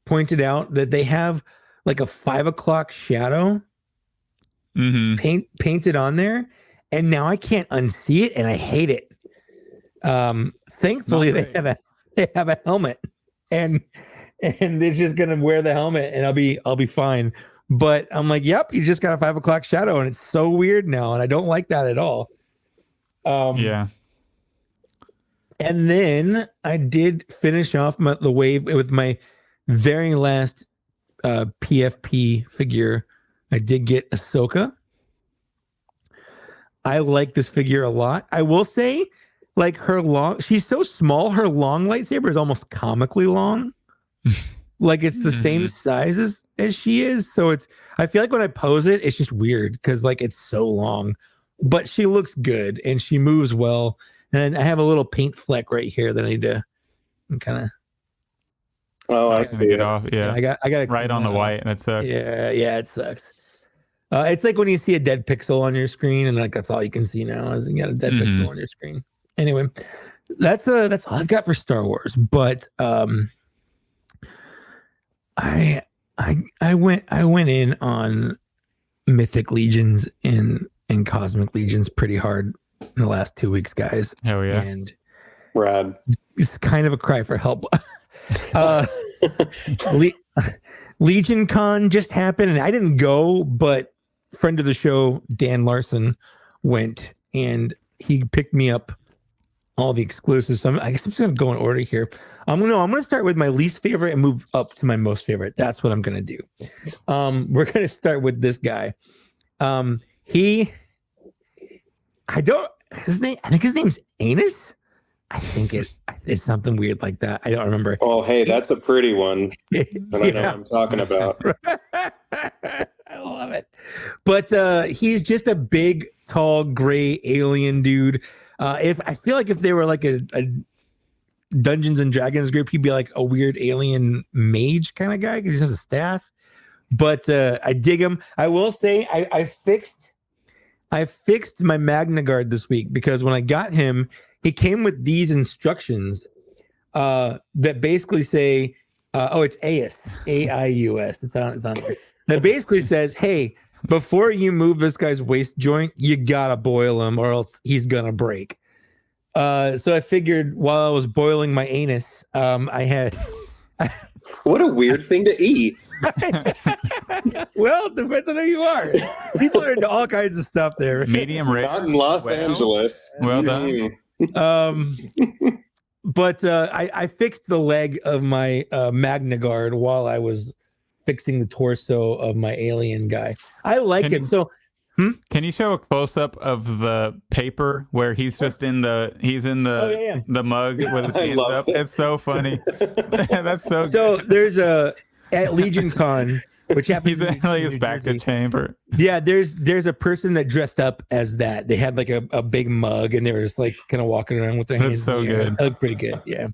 pointed out that they have like a 5 o'clock shadow painted on there. And now I can't unsee it and I hate it. Thankfully they have a helmet and they're just going to wear the helmet and I'll be fine. But I'm like, yep, you just got a 5 o'clock shadow and it's so weird now. And I don't like that at all. Yeah. And then I did finish off the wave with my very last PFP figure. I did get Ahsoka. I like this figure a lot. I will say, like, she's so small, her long lightsaber is almost comically long. Like it's the same size as she is. So I feel like when I pose it, it's just weird because like it's so long. But she looks good and she moves well. And I have a little paint fleck right here that I need to kind of. Oh, I see. Get off. Yeah, I got it right on the white, and it sucks. Yeah, it sucks. It's like when you see a dead pixel on your screen, and like that's all you can see now is you got a dead pixel on your screen. Anyway, that's all I've got for Star Wars. But I went in on Mythic Legions and Cosmic Legions pretty hard in the last 2 weeks, guys. Hell yeah. And rad. It's kind of a cry for help. Legion Con just happened and I didn't go, but friend of the show, Dan Larson, went and he picked me up all the exclusives. So I guess I'm just gonna go in order here. I'm gonna start with my least favorite and move up to my most favorite. That's what I'm gonna do. We're gonna start with this guy. I think his name's Anus. I think it's something weird like that. I don't remember. Oh, hey, that's a pretty one. And I know what I'm talking about. I love it. But he's just a big, tall, gray alien dude. I feel like if they were like a Dungeons and Dragons group, he'd be like a weird alien mage kind of guy because he has a staff. But I dig him. I will say I fixed my Magna Guard this week because when I got him, he came with these instructions that basically say, it's AIUS, AIUS. It's on there. That basically says, hey, before you move this guy's waist joint, you gotta boil him or else he's gonna break. So I figured while I was boiling my anus, what a weird thing to eat. Well, depends on who you are. People are into all kinds of stuff there. Medium rare. Not in Los Angeles. Well done. But I fixed the leg of my Magna Guard while I was fixing the torso of my alien guy. I like him. So can you show a close up of the paper where he's just in the the mug with his hands up? It's so funny. That's so good. So there's at Legion Con, which happens he's in like his backup chamber. Yeah, there's a person that dressed up as that. They had like a big mug and they were just like kind of walking around with their hands. That's so good. That looked pretty good. Yeah.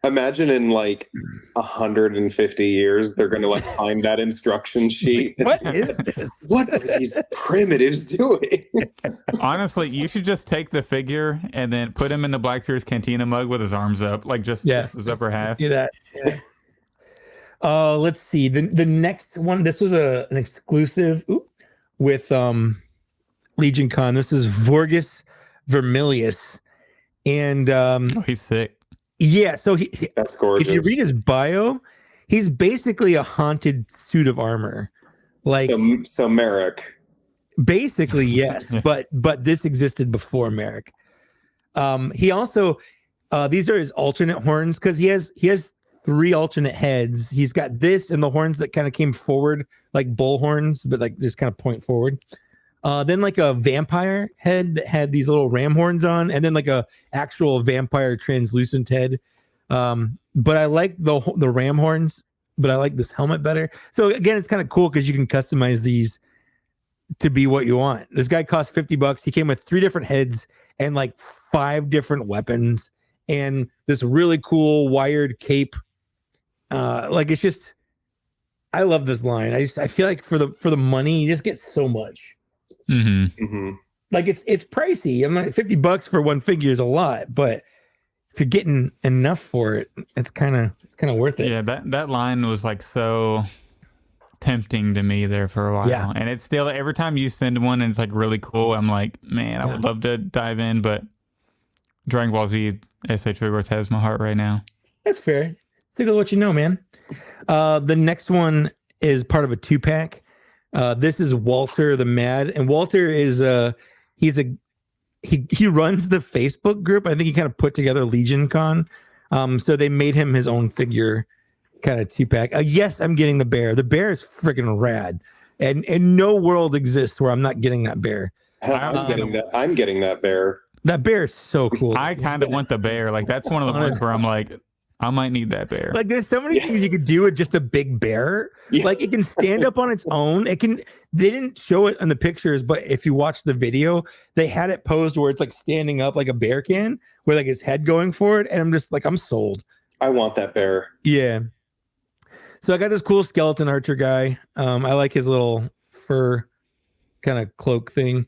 Imagine in like 150 years, they're going to like find that instruction sheet. What is this? What are these primitives doing? Honestly, you should just take the figure and then put him in the Black Series Cantina mug with his arms up, like just his upper half. Do that. Yeah. Let's see. The next one. This was an exclusive with Legion Con. This is Vorgus Vermilius, and he's sick. Yeah, so that's gorgeous. If you read his bio, he's basically a haunted suit of armor. Like so Merrick. Basically, yes, but this existed before Merrick. He also these are his alternate horns because he has 3 alternate heads. He's got this and the horns that kind of came forward like bull horns, but like this kind of point forward. Then like a vampire head that had these little ram horns on, and then like a actual vampire translucent head. But I like the ram horns, but I like this helmet better. So again, it's kind of cool because you can customize these to be what you want. This guy cost $50. He came with 3 different heads and like 5 different weapons and this really cool wired cape. Like it's just, I love this line. I feel like for the money, you just get so much. Mm-hmm. Mm-hmm. Like it's pricey. I'm like $50 for one figure is a lot, but if you're getting enough for it, it's kind of worth it. Yeah, that line was like so tempting to me there for a while. Yeah. And it's still, every time you send one and it's like really cool, I'm like, man, I would love to dive in, but Dragon Ball Z FredriXFigures has my heart right now. That's fair. Stick with what you know, man. The next one is part of a 2-pack. This is Walter the Mad, and Walter is he runs the Facebook group. I think he kind of put together Legion Con. So they made him his own figure, kind of 2-pack. Yes, I'm getting the bear. The bear is freaking rad, and no world exists where I'm not getting that bear. I'm getting that bear. That bear is so cool. I kind of want the bear. Like, that's one of the ones where I'm like, I might need that bear. Like, there's so many things you could do with just a big bear. Yeah. Like, it can stand up on its own. They didn't show it in the pictures, but if you watch the video, they had it posed where it's like standing up like a bear can, with like his head going forward. And I'm just like, I'm sold. I want that bear. Yeah. So I got this cool skeleton archer guy. I like his little fur kind of cloak thing.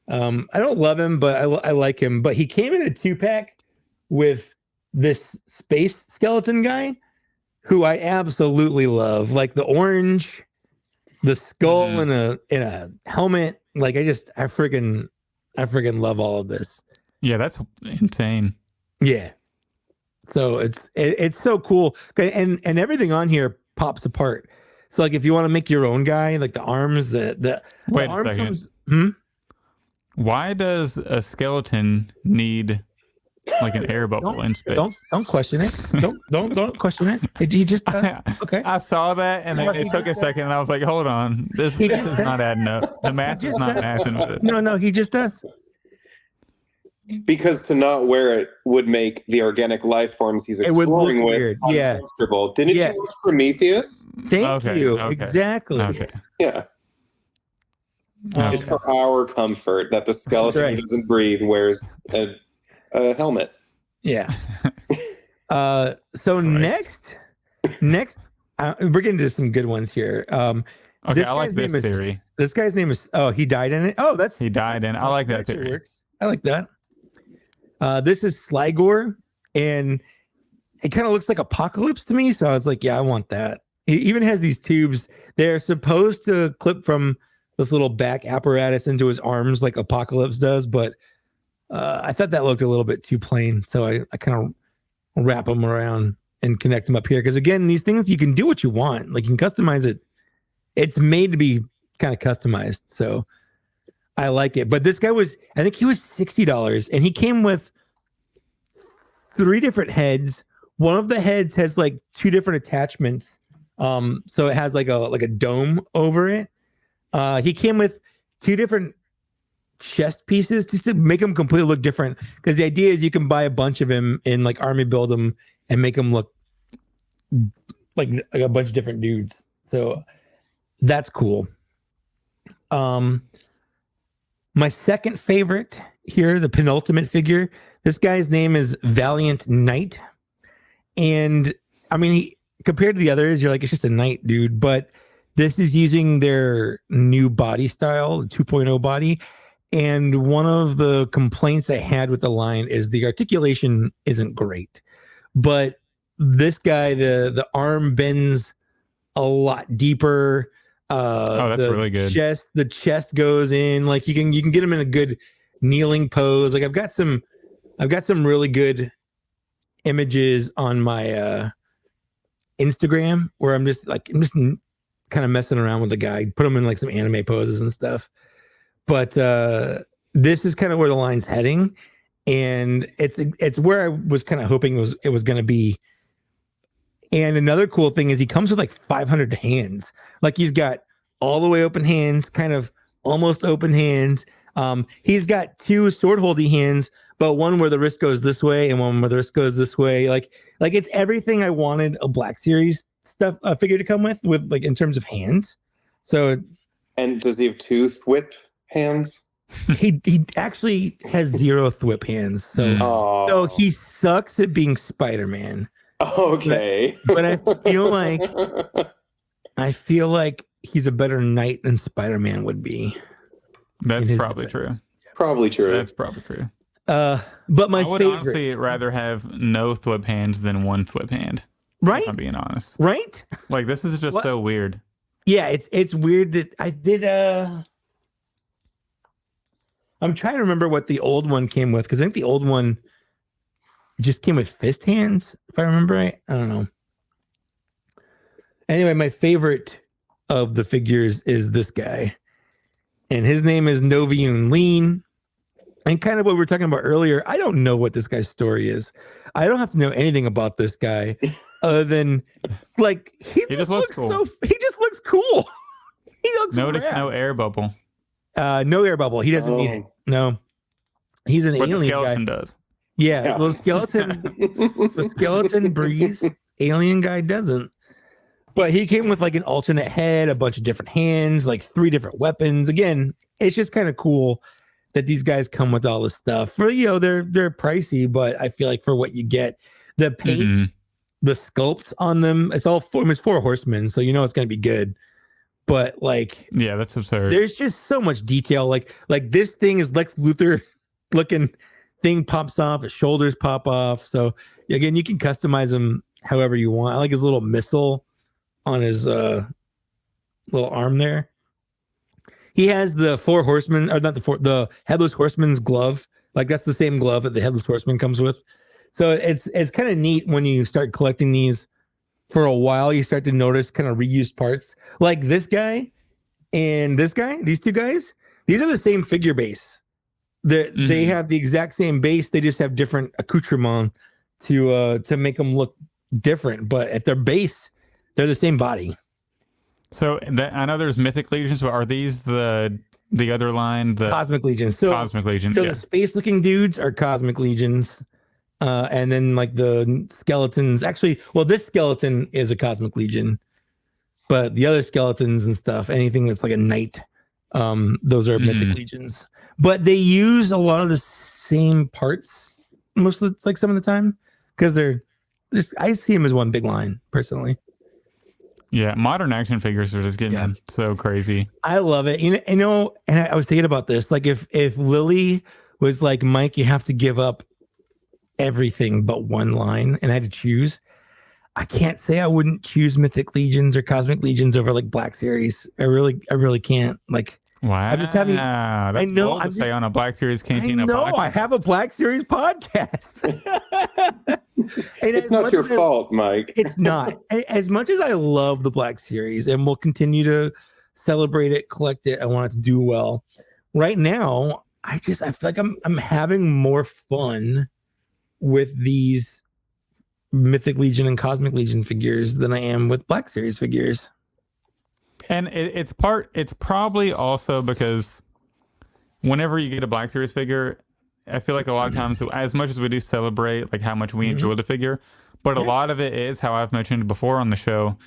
I don't love him, but I like him. But he came in a 2-pack with this space skeleton guy who I absolutely love. Like the orange, the skull in a helmet. Like I freaking love all of this. Yeah, that's insane. Yeah. So it's so cool. And everything on here pops apart. So like if you want to make your own guy, like the arms, the arm a second. comes. Why does a skeleton need like an air bubble in space? Don't question it. Don't question it. He just does. Okay. I saw that, and then it took a second, and I was like, "Hold on, this is not adding up. The math is not matching with it." No, he just does. Because to not wear it would make the organic life forms he's exploring with uncomfortable. Didn't you watch Prometheus? Thank you. Okay. Exactly. Okay. Yeah. It's for our comfort that the skeleton who doesn't breathe wears a helmet. Yeah. So next, we're getting to some good ones here. Okay, I like this theory. This guy's name is. Oh, he died in it. Oh, he died in. I like that theory. Works. I like that. This is Sligor, and it kind of looks like Apocalypse to me. So I was like, yeah, I want that. It even has these tubes. They're supposed to clip from this little back apparatus into his arms like Apocalypse does, but I thought that looked a little bit too plain. So I kind of wrap them around and connect them up here. Because again, these things, you can do what you want. Like you can customize it. It's made to be kind of customized. So I like it. But this guy I think he was $60, and he came with 3 different heads. One of the heads has like 2 different attachments. So it has like a dome over it. He came with 2 different chest pieces just to make him completely look different. Because the idea is you can buy a bunch of him and like army build him and make him look like a bunch of different dudes. So that's cool. My second favorite here, the penultimate figure. This guy's name is Valiant Knight. And I mean, compared to the others, you're like, it's just a knight, dude. But this is using their new body style, the 2.0 body. And one of the complaints I had with the line is the articulation isn't great. But this guy, the arm bends a lot deeper. That's really good. The chest goes in. Like you can get him in a good kneeling pose. Like I've got some really good images on my Instagram where I'm just kind of messing around with the guy, put him in like some anime poses and stuff. But this is kind of where the line's heading, and it's where I was kind of hoping it was going to be. And another cool thing is he comes with like 500 hands. Like he's got all the way open hands, kind of almost open hands. He's got 2 sword holding hands, but one where the wrist goes this way and one where the wrist goes this way. Like it's everything I wanted a Black Series stuff figure to come with like in terms of hands. So, and does he have 2 thwip hands? He actually has 0 thwip hands. So he sucks at being Spider-Man. Okay. But I feel like he's a better knight than Spider-Man would be. That's probably true. Probably true. That's probably true. But my I would favorite, honestly rather have no thwip hands than one thwip hand. right? If I'm being honest. Right? Like, this is just so weird. Yeah, it's weird that I did. I'm trying to remember what the old one came with, because I think the old one just came with fist hands, if I remember right. I don't know. Anyway, my favorite of the figures is this guy, and his name is Noviun Lean. And kind of what we were talking about earlier, I don't know what this guy's story is. I don't have to know anything about this guy other than, like, he just looks cool. He just looks cool. He looks Notice rad. no air bubble. No air bubble. He doesn't need it. No. He's an alien guy. But the skeleton does. Yeah, the skeleton breeze. Alien guy doesn't. But he came with like an alternate head, a bunch of different hands, like 3 different weapons. Again, it's just kind of cool that these guys come with all this stuff. For, you know, they're pricey, but I feel like for what you get, the paint, the sculpt on them, it's 4 horsemen, so you know it's gonna be good. But like, yeah, that's absurd. There's just so much detail. Like this thing is Lex Luthor looking thing pops off, his shoulders pop off. So again, you can customize him however you want. I like his little missile on his little arm there. He has the 4 horsemen, or not the headless horseman's glove. Like that's the same glove that the headless horseman comes with. So it's kind of neat when you start collecting these for a while. You start to notice kind of reused parts. Like this guy and this guy, these 2 guys, these are the same figure base. They have the exact same base. They just have different accoutrement to make them look different. But at their base, they're the same body. So I know there's Mythic Legions, but are these the other line? The Cosmic Legions. So Cosmic Legion. So the space looking dudes are Cosmic Legions. And then like the skeletons, actually, well, this skeleton is a Cosmic Legion, but the other skeletons and stuff, anything that's like a knight, those are Mythic Legions. But they use a lot of the same parts most of the, like some of the time, because I see them as one big line personally. Yeah, modern action figures are just getting so crazy. I love it. You know, and I was thinking about this. Like if Lily was like, Mike, you have to give up everything but one line, and I had to choose, I can't say I wouldn't choose Mythic Legions or Cosmic Legions over like Black Series. I really can't. Like, wow, I'm just having. That's I know. bold to say on a Black Series Cantina. I know. Podcast. I have a Black Series podcast. It's not your fault, Mike. It's not. As much as I love the Black Series and will continue to celebrate it, collect it, I want it to do well. Right now, I feel like I'm having more fun with these Mythic Legion and Cosmic Legion figures than I am with Black Series figures. And it's probably also because whenever you get a Black Series figure, I feel like a lot of times, as much as we do celebrate like how much we enjoy the figure, but a lot of it is, how I've mentioned before on the show,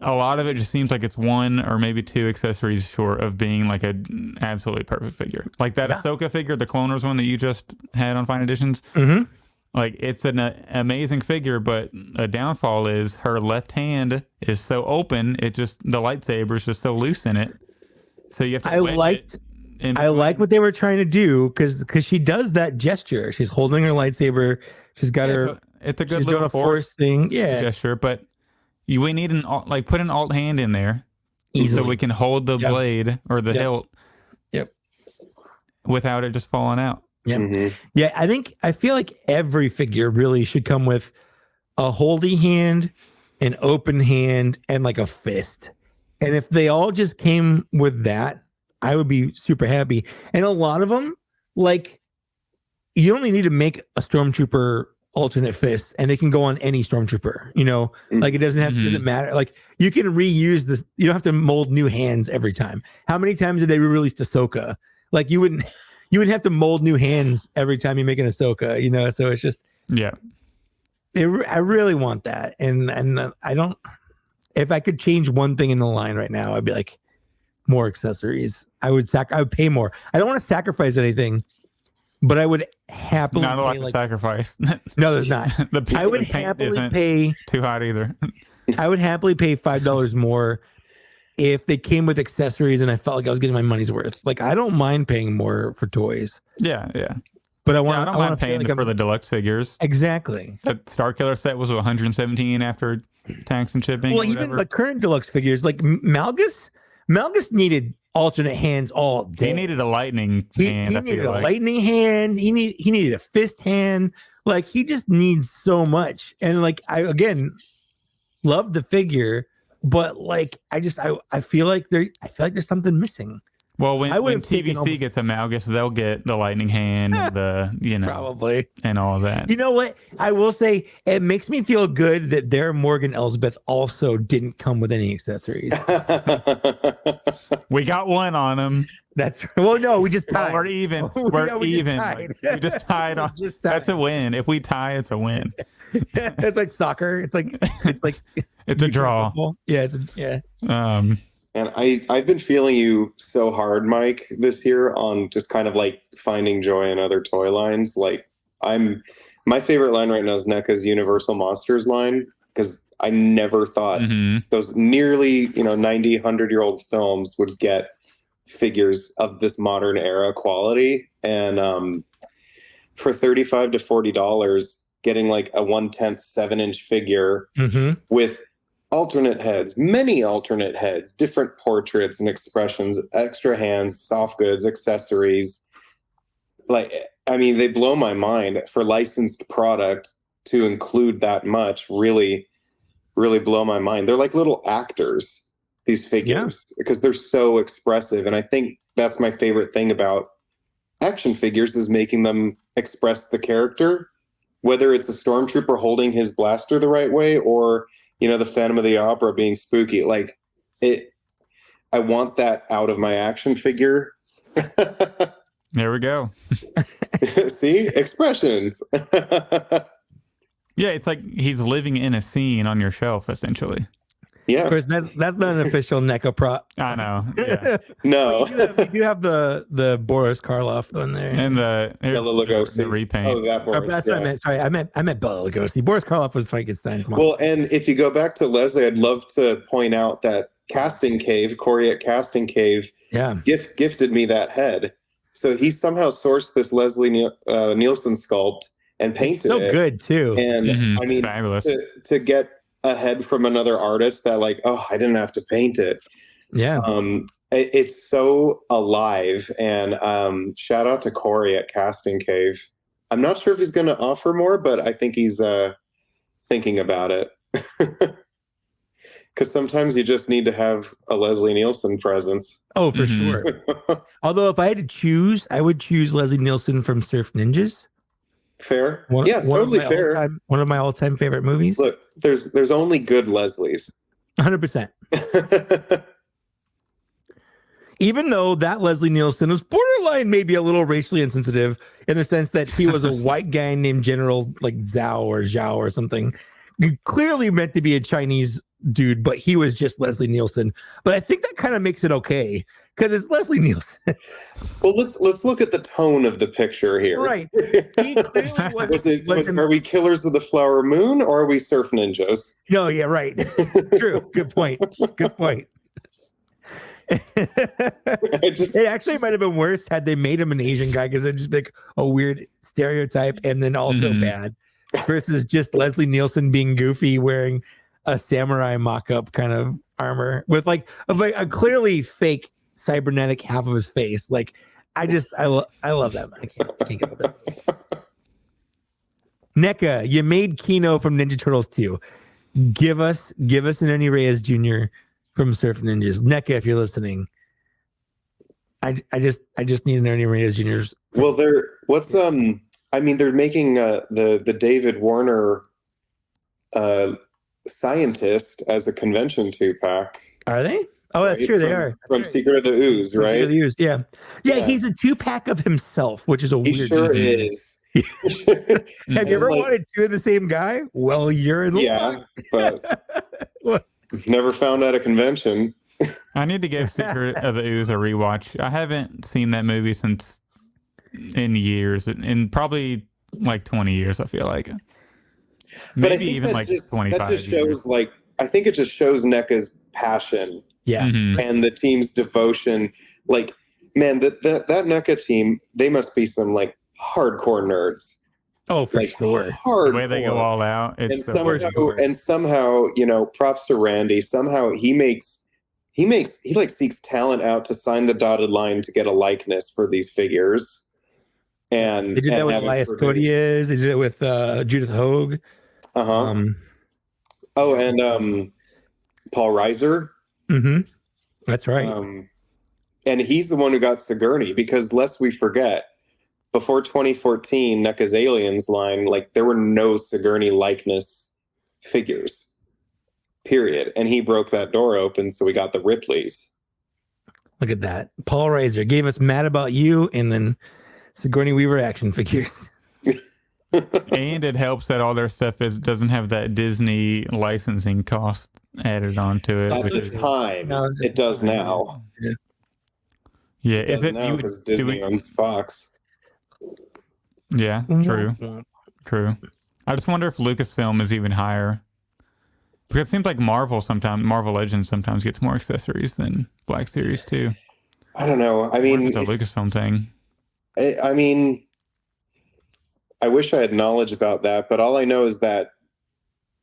a lot of it just seems like it's 1 or maybe 2 accessories short of being like an absolutely perfect figure. Like that Ahsoka figure, the Clone Wars one that you just had on Fine Editions. Like, it's an amazing figure, but a downfall is her left hand is so open. The lightsaber is just so loose in it. So you have to I like what they were trying to do, because she does that gesture. She's holding her lightsaber. She's got her. It's a good little force thing. Yeah, gesture. But we need put an alt hand in there easily, so we can hold the blade or the hilt. Without it just falling out. Yeah, I feel like every figure really should come with a holdy hand, an open hand, and like a fist. And if they all just came with that, I would be super happy. And a lot of them, like, you only need to make a Stormtrooper alternate fist, and they can go on any Stormtrooper, you know, like it doesn't matter. Like, you can reuse this. You don't have to mold new hands every time. How many times did they re-release Ahsoka? Like, you wouldn't have to mold new hands every time you make an Ahsoka, you know? So it's just, I really want that. And I don't, if I could change one thing in the line right now, I'd be like, more accessories. I would pay more. I don't want to sacrifice anything, but I would happily. Not a lot to sacrifice. No, there's not. I would happily pay too hot either. I would happily pay $5 more if they came with accessories and I felt like I was getting my money's worth. Like, I don't mind paying more for toys. Yeah. But I I don't mind paying for the deluxe figures. Exactly. That Starkiller set was $117 after tax and shipping. Well, even the current deluxe figures, like Malgus needed alternate hands all day. He needed a lightning hand. He needed a lightning hand. He needed a fist hand. Like, he just needs so much. And like, I again love the figure, but like, I feel like there's something missing. Well, when TVC gets a Malgus, they'll get the lightning hand, probably, and all of that. You know what? I will say it makes me feel good that their Morgan Elsbeth also didn't come with any accessories. We got one on them. That's well, no, we just tied. We're even. We're even. We just tied on. That's a win. If we tie, it's a win. It's like soccer. It's like it's a draw. Yeah, And I've been feeling you so hard, Mike, this year on just kind of like finding joy in other toy lines. Like my favorite line right now is NECA's Universal Monsters line, because I never thought those nearly 90, 100-year-old films would get figures of this modern era quality. And for $35 to $40, getting like a 1/10 7-inch figure with alternate heads, many alternate heads, different portraits and expressions, extra hands, soft goods, accessories. Like, I mean, they blow my mind. For licensed product to include that much really, really blow my mind. They're like little actors, these figures, because they're so expressive. And I think that's my favorite thing about action figures, is making them express the character, whether it's a stormtrooper holding his blaster the right way or the Phantom of the Opera being spooky. Like, I want that out of my action figure. There we go. See? Expressions. Yeah, it's like he's living in a scene on your shelf, essentially. Yeah. Of course, that's not an official NECA prop. I know. Yeah. No. You do have the Boris Karloff one there. And the Lugosi repaint. Oh, that Boris. That's what I meant. Sorry, I meant Bela Lugosi. Boris Karloff was Frankenstein's mom. Well, and if you go back to Leslie, I'd love to point out that Casting Cave, Corey at Casting Cave, gifted me that head. So he somehow sourced this Leslie Nielsen sculpt and painted it. So good too. And I mean, fabulous. To get a head from another artist that like, oh, I didn't have to paint it. Yeah. It's so alive. And shout out to Corey at Casting Cave. I'm not sure if he's going to offer more, but I think he's thinking about it. Because sometimes you just need to have a Leslie Nielsen presence. Oh, for sure. Although if I had to choose, I would choose Leslie Nielsen from Surf Ninjas. Fair. Totally fair. One of my all-time favorite movies. Look, there's only good Leslies. 100%. Even though that Leslie Nielsen was borderline maybe a little racially insensitive in the sense that he was a white guy named General like Zhao or something. Clearly meant to be a Chinese dude, but he was just Leslie Nielsen. But I think that kind of makes it okay because it's Leslie Nielsen. Well, let's look at the tone of the picture here. Right. He clearly are we Killers of the Flower Moon or are we Surf Ninjas? No, yeah, right. True. Good point. It actually might have been worse had they made him an Asian guy, because it'd just be like a weird stereotype and then also bad, versus just Leslie Nielsen being goofy wearing a samurai mock-up kind of armor with like a clearly fake cybernetic half of his face. Like, I love that. I can't get with it. NECA, you made Kino from Ninja Turtles 2. Give us an Ernie Reyes Jr. from Surf Ninjas. NECA, if you're listening. I just need an Ernie Reyes Jr.'s. Well, they're making the David Warner Scientist as a convention 2-pack. Are they? Oh, that's true. They are. From Secret of the Ooze, right? Secret of the Ooze, yeah. He's a 2-pack of himself, which is a weird. He sure is. Have you ever wanted two of the same guy? Well, you're in luck. But never found at a convention. I need to give Secret of the Ooze a rewatch. I haven't seen that movie in years, in probably like 20 years, I feel like. Maybe even like 25 That just shows years. I think it just shows NECA's passion. Yeah. And the team's devotion. Like, man, that NECA team, they must be some like hardcore nerds. Oh, for sure. Hardcore. The way they go all out. It's and somehow, you know, props to Randy. Somehow he like seeks talent out to sign the dotted line to get a likeness for these figures. And they did that with Elias Codiez. They did it with Judith Hogue. And Paul Reiser. Mm-hmm. That's right. And he's the one who got Sigourney, because lest we forget, before 2014, NECA's Aliens line, like there were no Sigourney likeness figures, period. And he broke that door open, so we got the Ripleys. Look at that. Paul Reiser gave us Mad About You and then Sigourney Weaver action figures. And it helps that all their stuff doesn't have that Disney licensing cost added onto it. At the time, it does now. Yeah, is it now because Disney owns Fox? Yeah, true. I just wonder if Lucasfilm is even higher, because it seems like Marvel Legends sometimes gets more accessories than Black Series too. I don't know. I mean, it's a Lucasfilm thing. I mean, I wish I had knowledge about that, but all I know is that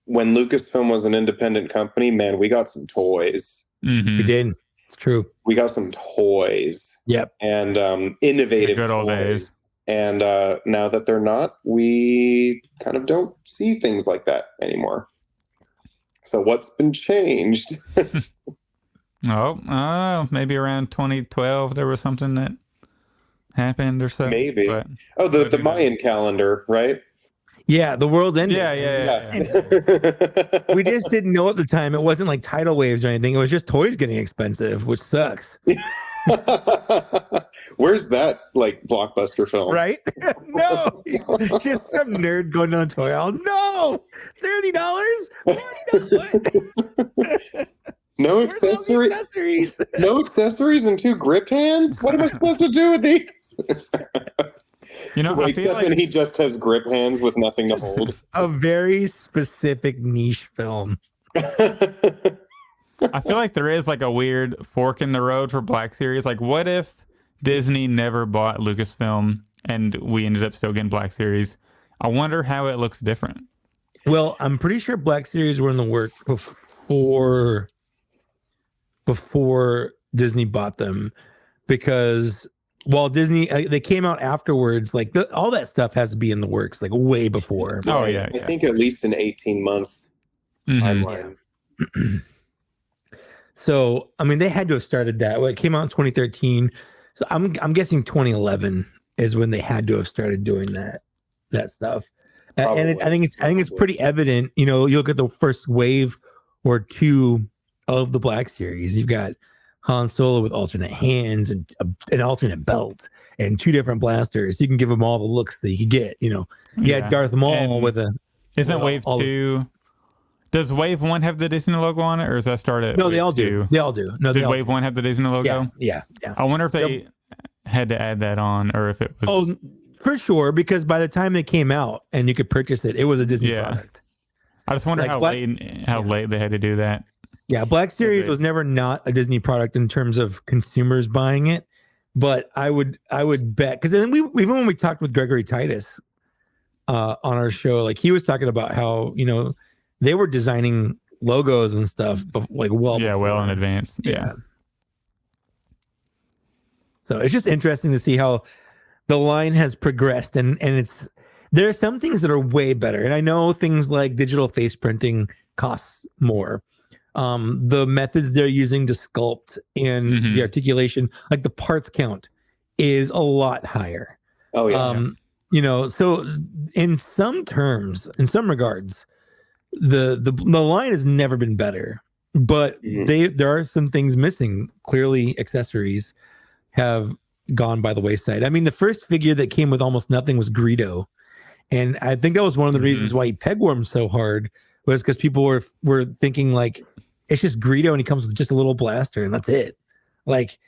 when Lucasfilm was an independent company, man, we got some toys. Mm-hmm. We did. It's true. We got some toys. Yep. And innovative good old days. And now that they're not, we kind of don't see things like that anymore. So what's been changed? Maybe around 2012 there was something that happened or so. Maybe. The Mayan calendar, right? Yeah, the world ended. Yeah. We just didn't know at the time. It wasn't like tidal waves or anything. It was just toys getting expensive, which sucks. Where's that like blockbuster film? Right? No, just some nerd going down a toy aisle. No, $30. No accessories. No accessories and 2 grip hands. What am I supposed to do with these? Except when he just has grip hands with nothing to hold. A very specific niche film. I feel like there is like a weird fork in the road for Black Series. Like, what if Disney never bought Lucasfilm and we ended up still getting Black Series? I wonder how it looks different. Well, I'm pretty sure Black Series were in the work before Disney bought them, because while Disney they came out afterwards, like all that stuff has to be in the works like way before. Oh yeah, I think at least an 18-month timeline. Yeah. So I mean, they had to have started that. Well, it came out in 2013, so I'm guessing 2011 is when they had to have started doing that stuff. And I think it's pretty evident. You know, you look at the first wave or two of the Black Series. You've got Han Solo with alternate hands and an alternate belt and 2 different blasters. You can give them all the looks that you could get. You know, you had Darth Maul with a. Isn't Wave 2? Does Wave 1 have the Disney logo on it, or is that started? No, they all do. They all do. No, did Wave 1 have the Disney logo? Yeah. I wonder if they had to add that on, or if it was. Oh, for sure, because by the time they came out and you could purchase it, it was a Disney product. I just wonder how late they had to do that. Yeah, Black Series was never not a Disney product in terms of consumers buying it, but I would bet, because then even when we talked with Gregory Titus on our show, like he was talking about how they were designing logos and stuff, but like well in advance. Yeah. So it's just interesting to see how the line has progressed, and there are some things that are way better, and I know things like digital face printing costs more. The methods they're using to sculpt and the articulation, like the parts count, is a lot higher. Oh yeah. So in some terms, in some regards, the line has never been better, but there are some things missing. Clearly, accessories have gone by the wayside. I mean, the first figure that came with almost nothing was Greedo, and I think that was one of the reasons why he pegwormed so hard, was because people were thinking like, it's just Greedo and he comes with just a little blaster and that's it. Like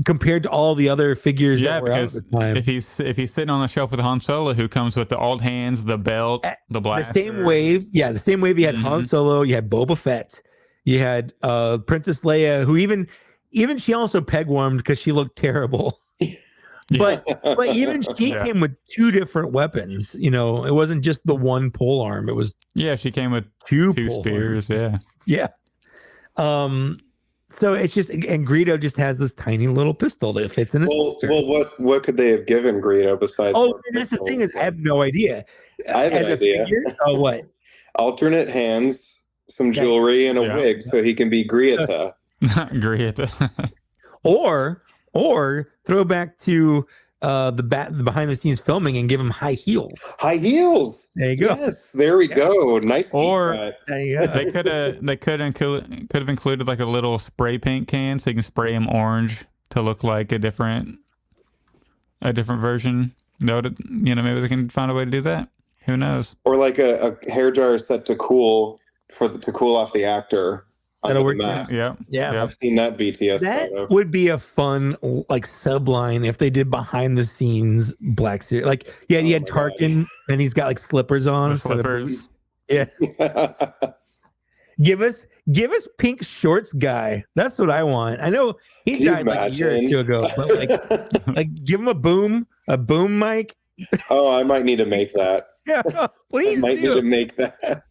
compared to all the other figures that were out at the time. If he's sitting on the shelf with Han Solo, who comes with the old hands, the belt, the blaster. The same wave you had Han Solo, you had Boba Fett, you had Princess Leia, who even she also pegwormed because she looked terrible. But even she Yeah. came with 2 different weapons. You know, it wasn't just the one pole arm. It was she came with 2 two pole spears. arms. Yeah. So it's just, and Greedo just has this tiny little pistol that fits in his holster. Well, what could they have given Greedo besides? Oh, that's the thing is, I have no idea. I have an idea. Figure, what? Alternate hands, some jewelry, and a wig, so he can be Grieta. Grieta. or throw back to the behind the scenes filming and give him high heels. High heels. There you go. Yes, there we go. Nice. Or there you go. they could have included like a little spray paint can so you can spray him orange to look like a different version. Maybe they can find a way to do that. Who knows? Or like a hair dryer set to cool to cool off the actor. That'll work. Yeah. I've seen that BTS that photo. would be a fun like subline if they did behind the scenes Black Series. Like, yeah, he had Tarkin and he's got like slippers on. Slippers. Yeah. Give us pink shorts guy. That's what I want. I know he died like a year or 2 ago, but like give him a boom mic. Oh, I might need to make that. Yeah, please. I might need to make that.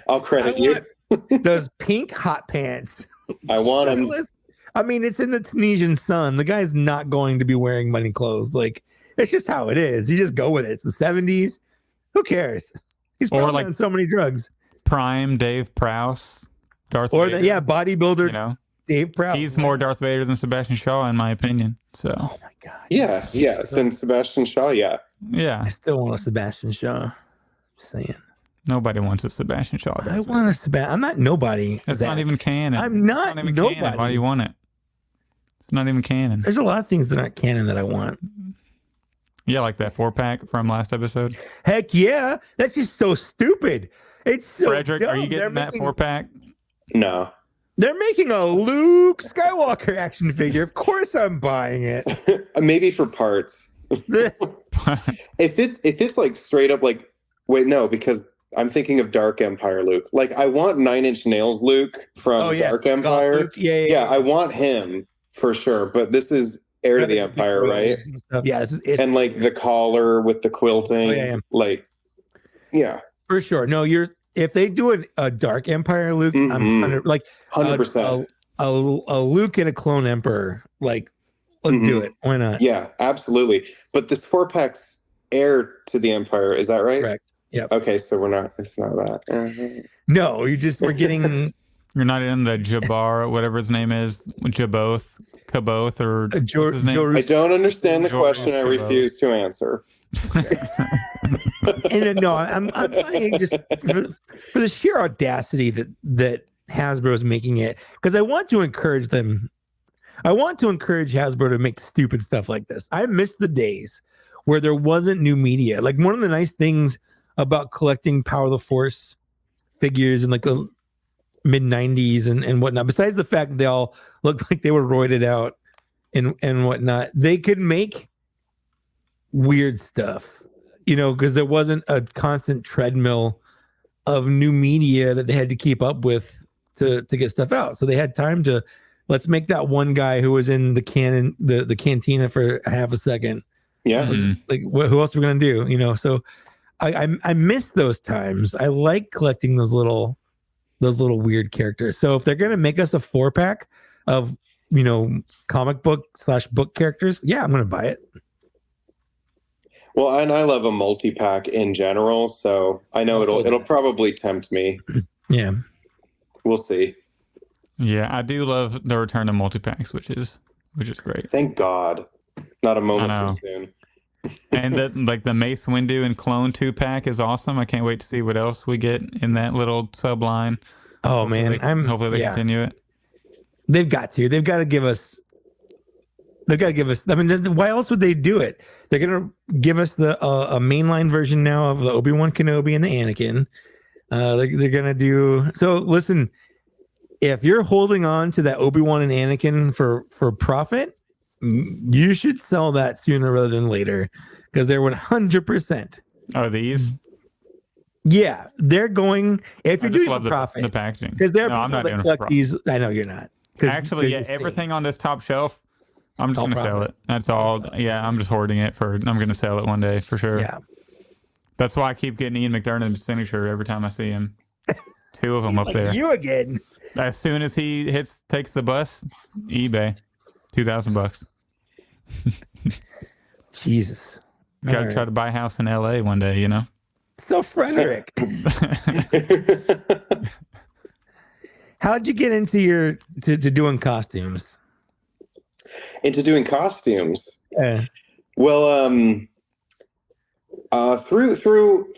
I'll credit you. Those pink hot pants. I want them. I mean, it's in the Tunisian sun. The guy's not going to be wearing money clothes. Like, it's just how it is. You just go with it. It's the 70s. Who cares? He's probably on so many drugs. Prime Dave Prowse, Darth Vader. Bodybuilder. Dave Prowse. He's more Darth Vader than Sebastian Shaw, in my opinion. So. Oh my god. Yeah. Then Sebastian Shaw. Yeah. I still want a Sebastian Shaw. Just saying. Nobody wants a Sebastian Shaw. I want a Sebastian. I'm not nobody. It's not even canon. I'm not nobody. Canon. Why do you want it? It's not even canon. There's a lot of things that aren't canon that I want. Yeah, like that 4-pack from last episode. Heck yeah. That's just so stupid. It's so Fredrick, dumb. are you getting that 4-pack? No. They're making a Luke Skywalker action figure. Of course I'm buying it. Maybe for parts. If it's like straight up like, wait, no, because I'm thinking of Dark Empire Luke. Like, I want 9 Inch Nails Luke from Dark Empire. Luke. Yeah, I want him for sure. But this is Heir to the Empire, right? Yeah, and like the collar with the quilting. Like, yeah, for sure. No, if they do a Dark Empire Luke, I'm 100%. A Luke and a clone Emperor. Like, let's do it. Why not? Yeah, absolutely. But this 4-pack's Heir to the Empire, is that right? Correct. Yeah. Okay, so it's not that. No, we're getting. You're not in the Jabbar, whatever his name is, Kaboth, or what's his name? I don't understand the question. I refuse to answer. And no, I'm saying just for the sheer audacity that Hasbro is making it, because I want to encourage them. I want to encourage Hasbro to make stupid stuff like this. I miss the days where there wasn't new media. Like, one of the nice things about collecting Power of the Force figures in like the mid 90s and whatnot, besides the fact that they all looked like they were roided out and whatnot, they could make weird stuff, because there wasn't a constant treadmill of new media that they had to keep up with to get stuff out. So they had time to, let's make that one guy who was in the cantina for a half a second. Yeah. Like, who else are we going to do? So I miss those times. I like collecting those little weird characters. So if they're going to make us a 4-pack of, comic book /book characters, yeah, I'm going to buy it. Well, and I love a multi-pack in general, so I know it'll probably tempt me. Yeah. We'll see. Yeah, I do love the return to multi-packs, which is great. Thank God. Not a moment too soon. And the Mace Windu and Clone 2-pack is awesome. I can't wait to see what else we get in that little subline. Oh, hopefully hopefully they continue it. They've got to give us. I mean, why else would they do it? They're gonna give us a mainline version now of the Obi-Wan Kenobi and the Anakin. They're gonna do so. Listen, if you're holding on to that Obi-Wan and Anakin for profit, you should sell that sooner rather than later, because they're 100%. Are these? Yeah, they're going. If you're doing the profit, the packaging, because they're I'm not doing collect these. I know you're not. Actually, everything on this top shelf, I'm just going to sell it. That's all. Yeah, I'm just hoarding it I'm going to sell it one day for sure. Yeah. That's why I keep getting Ian McDernand's signature every time I see him. 2 of them up there. You again. As soon as he takes the bus, eBay, $2,000. Jesus. Got to try to buy a house in LA one day, you know? So, Fredrick, how'd you get into to doing costumes? Into doing costumes? Yeah. Well, through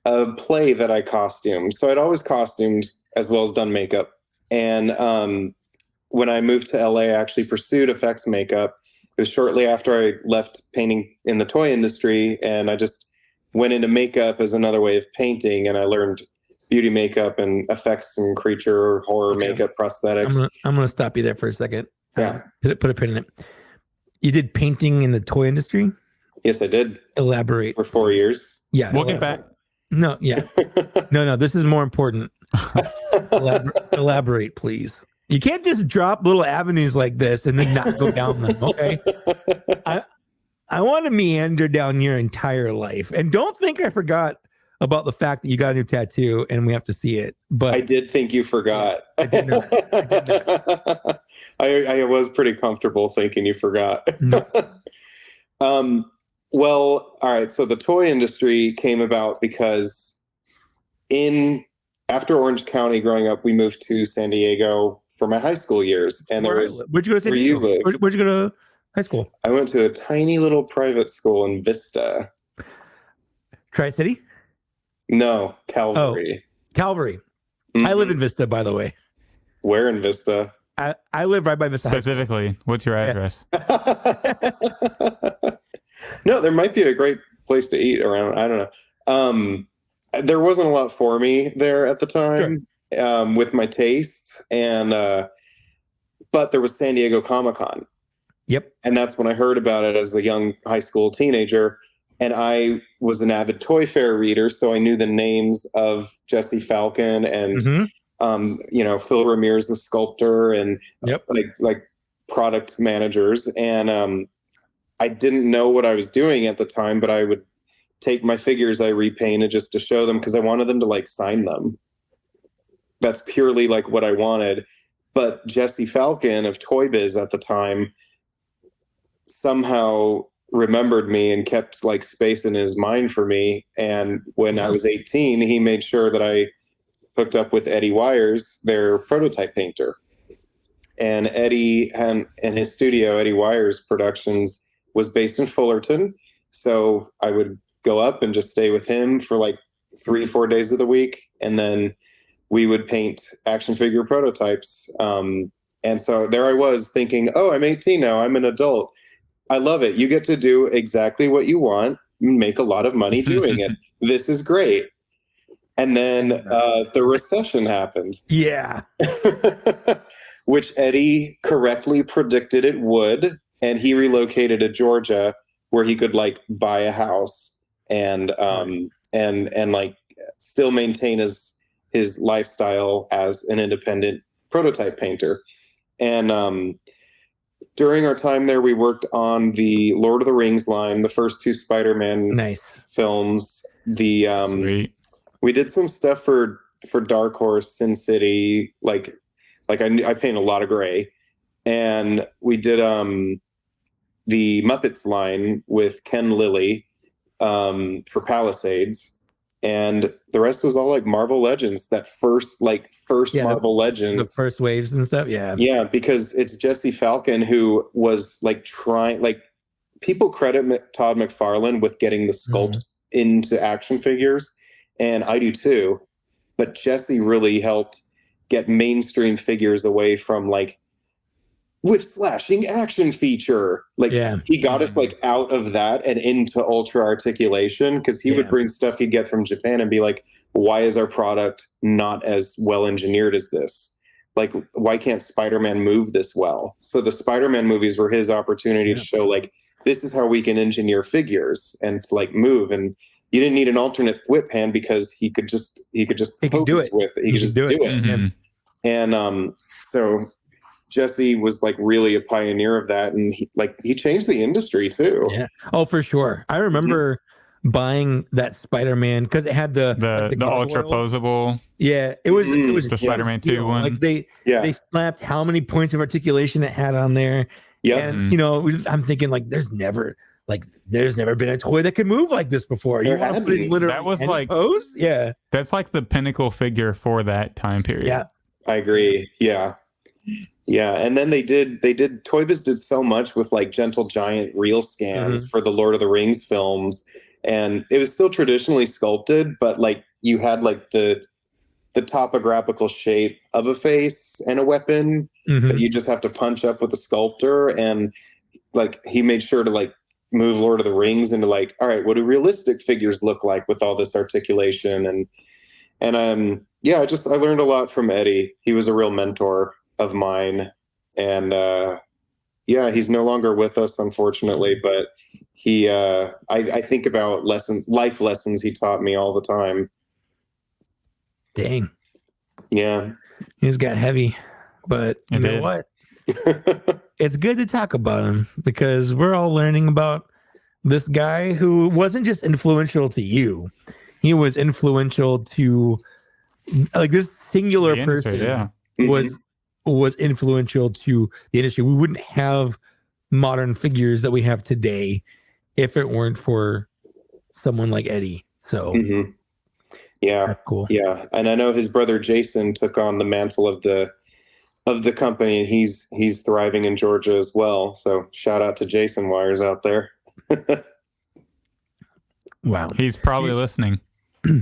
a play that I costumed. So I'd always costumed as well as done makeup. And when I moved to LA, I actually pursued effects makeup. It was shortly after I left painting in the toy industry, and I just went into makeup as another way of painting, and I learned beauty makeup and effects and creature horror makeup prosthetics. I'm gonna stop you there for a second. Yeah. Put a pin in it. You did painting in the toy industry? Yes, I did. Elaborate. For 4 years. Yeah. We'll get back. No, yeah. No, this is more important. Elaborate, please. You can't just drop little avenues like this and then not go down them, okay? I want to meander down your entire life. And don't think I forgot about the fact that you got a new tattoo and we have to see it. But I did think you forgot. I did not. I was pretty comfortable thinking you forgot. No. Well, all right. So the toy industry came about because after Orange County growing up, we moved to San Diego for my high school years. And where'd you go to San Diego? Where'd you go to high school? I went to a tiny little private school in Vista. Tri-City? No, Calvary. Oh, Calvary. Mm-hmm. I live in Vista, by the way. Where in Vista? I live right by Vista. Specifically, what's your address? No, there might be a great place to eat around. I don't know. There wasn't a lot for me there at the time, with my tastes, but there was San Diego Comic-Con. Yep. And that's when I heard about it as a young high school teenager. And I was an avid Toy Fair reader, so I knew the names of Jesse Falcon and Phil Ramirez, the sculptor, and like product managers. And I didn't know what I was doing at the time, but I would take my figures I repainted just to show them because I wanted them to like sign them. That's purely like what I wanted. But Jesse Falcon of Toy Biz at the time somehow remembered me and kept like space in his mind for me. And when I was 18, he made sure that I hooked up with Eddie Wires, their prototype painter. And Eddie and his studio, Eddie Wires Productions, was based in Fullerton. So I would go up and just stay with him for like 3-4 days of the week. And then we would paint action figure prototypes. And so there I was thinking, oh, I'm 18 now. I'm an adult. I love it. You get to do exactly what you want, make a lot of money doing it. This is great. And then the recession happened. Yeah. Which Eddie correctly predicted it would. And he relocated to Georgia where he could like buy a house and like still maintain his lifestyle as an independent prototype painter. And during our time there, we worked on the Lord of the Rings line, the first 2 Spider-Man films. We did some stuff for Dark Horse, Sin City. Like I paint a lot of gray, and we did the Muppets line with Ken Lilly for Palisades. And the rest was all like Marvel Legends, that first Marvel Legends. The first waves and stuff. Yeah. Yeah, because it's Jesse Falcon who was like people credit Todd McFarlane with getting the sculpts into action figures. And I do too. But Jesse really helped get mainstream figures away from like with slashing action feature. Like he got us like out of that and into ultra articulation, because he would bring stuff he'd get from Japan and be like, why is our product not as well engineered as this? Like, why can't Spider-Man move this well? So the Spider-Man movies were his opportunity to show like, this is how we can engineer figures and to like move. And you didn't need an alternate whip hand because he could just do it. He could just do it. Mm-hmm. And so Jesse was like really a pioneer of that, and he changed the industry too. Yeah. Oh, for sure. I remember buying that Spider-Man because it had the ultra posable. Yeah, it was the Spider-Man 2 one. Like they slapped how many points of articulation it had on there. Yeah, and I'm thinking like there's never been a toy that could move like this before. That was like pose? Yeah, that's like the pinnacle figure for that time period. Yeah, I agree. Yeah. And then Toy Biz did so much with like Gentle Giant real scans for the Lord of the Rings films, and it was still traditionally sculpted, but like you had like the topographical shape of a face and a weapon that you just have to punch up with a sculptor. And like he made sure to like move Lord of the Rings into like, all right, what do realistic figures look like with all this articulation? And I learned a lot from Eddie. He was a real mentor of mine. And he's no longer with us, unfortunately, but he I think about life lessons he taught me all the time. Dang. Yeah. He's got heavy, but you know what? It's good to talk about him because we're all learning about this guy who wasn't just influential to you. He was influential to like this singular person was influential to the industry. We wouldn't have modern figures that we have today if it weren't for someone like Eddie. So yeah, that's cool. Yeah. And I know his brother Jason took on the mantle of the company, and he's thriving in Georgia as well. So shout out to Jason Wires out there. Wow. He's probably listening.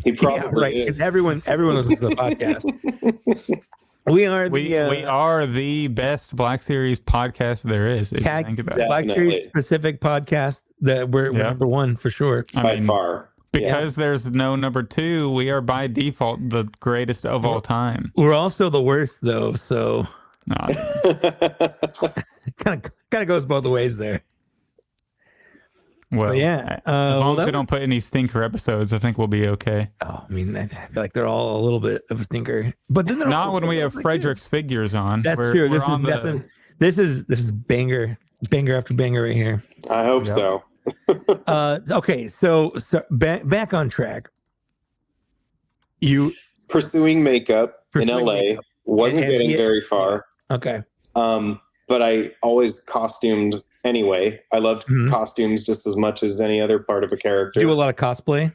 He probably is. Everyone listens to the podcast. We are the best Black Series podcast there is. If you think about it. Black Series specific podcast that we're number one for sure. By far. Because there's no number 2, we are by default the greatest of all time. We're also the worst though, so kind of goes both ways there. Well, yeah. As long as we don't put any stinker episodes, I think we'll be okay. Oh, I mean, I feel like they're all a little bit of a stinker, but then not when we have FredriXFigures on. That's true. This is banger after banger right here. I hope so. Okay, so back on track. You pursuing makeup in LA wasn't getting very far. Okay. But I always costumed anyway. I loved costumes just as much as any other part of a character. Do a lot of cosplay?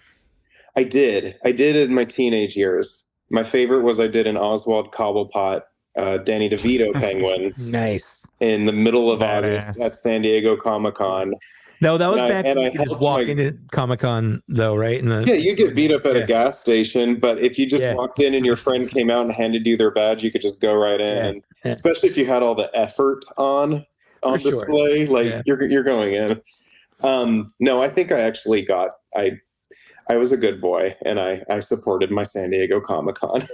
I did in my teenage years. My favorite was I did an Oswald Cobblepot, Danny DeVito penguin. Nice. In the middle of August at San Diego Comic-Con. No, that was back when you just walk into Comic-Con, though, right? You get beat up at a gas station, but if you just walked in and your friend came out and handed you their badge, you could just go right in. Yeah. Especially if you had all the effort on display, you're going in. No, I think I actually I was a good boy, and I supported my San Diego Comic-Con.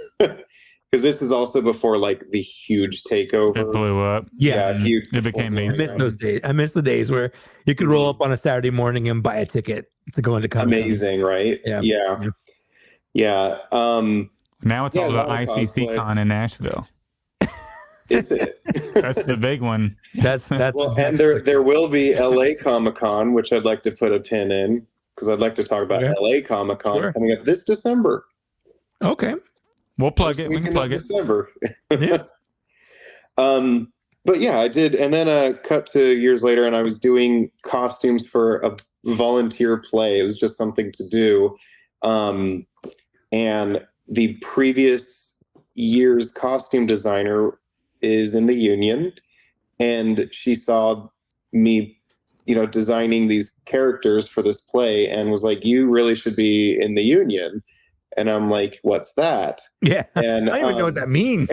Because this is also before like the huge takeover. It blew up. Yeah, it became mainstream. I miss those days. I miss the days where you could roll up on a Saturday morning and buy a ticket to go into Comic-Con. Amazing, right? Yeah. Now it's all about ICC Con in Nashville. Is it? That's the big one. That's well, and there will be LA Comic-Con, which I'd like to put a pin in because I'd like to talk about LA Comic-Con coming up this December. Okay. We'll plug it. We can plug it. December. Yeah. But yeah, I did. And then cut to years later, and I was doing costumes for a volunteer play. It was just something to do. And the previous year's costume designer is in the union, and she saw me, designing these characters for this play and was like, "You really should be in the union." And I'm like, "What's that?" Yeah. And I don't even know what that means.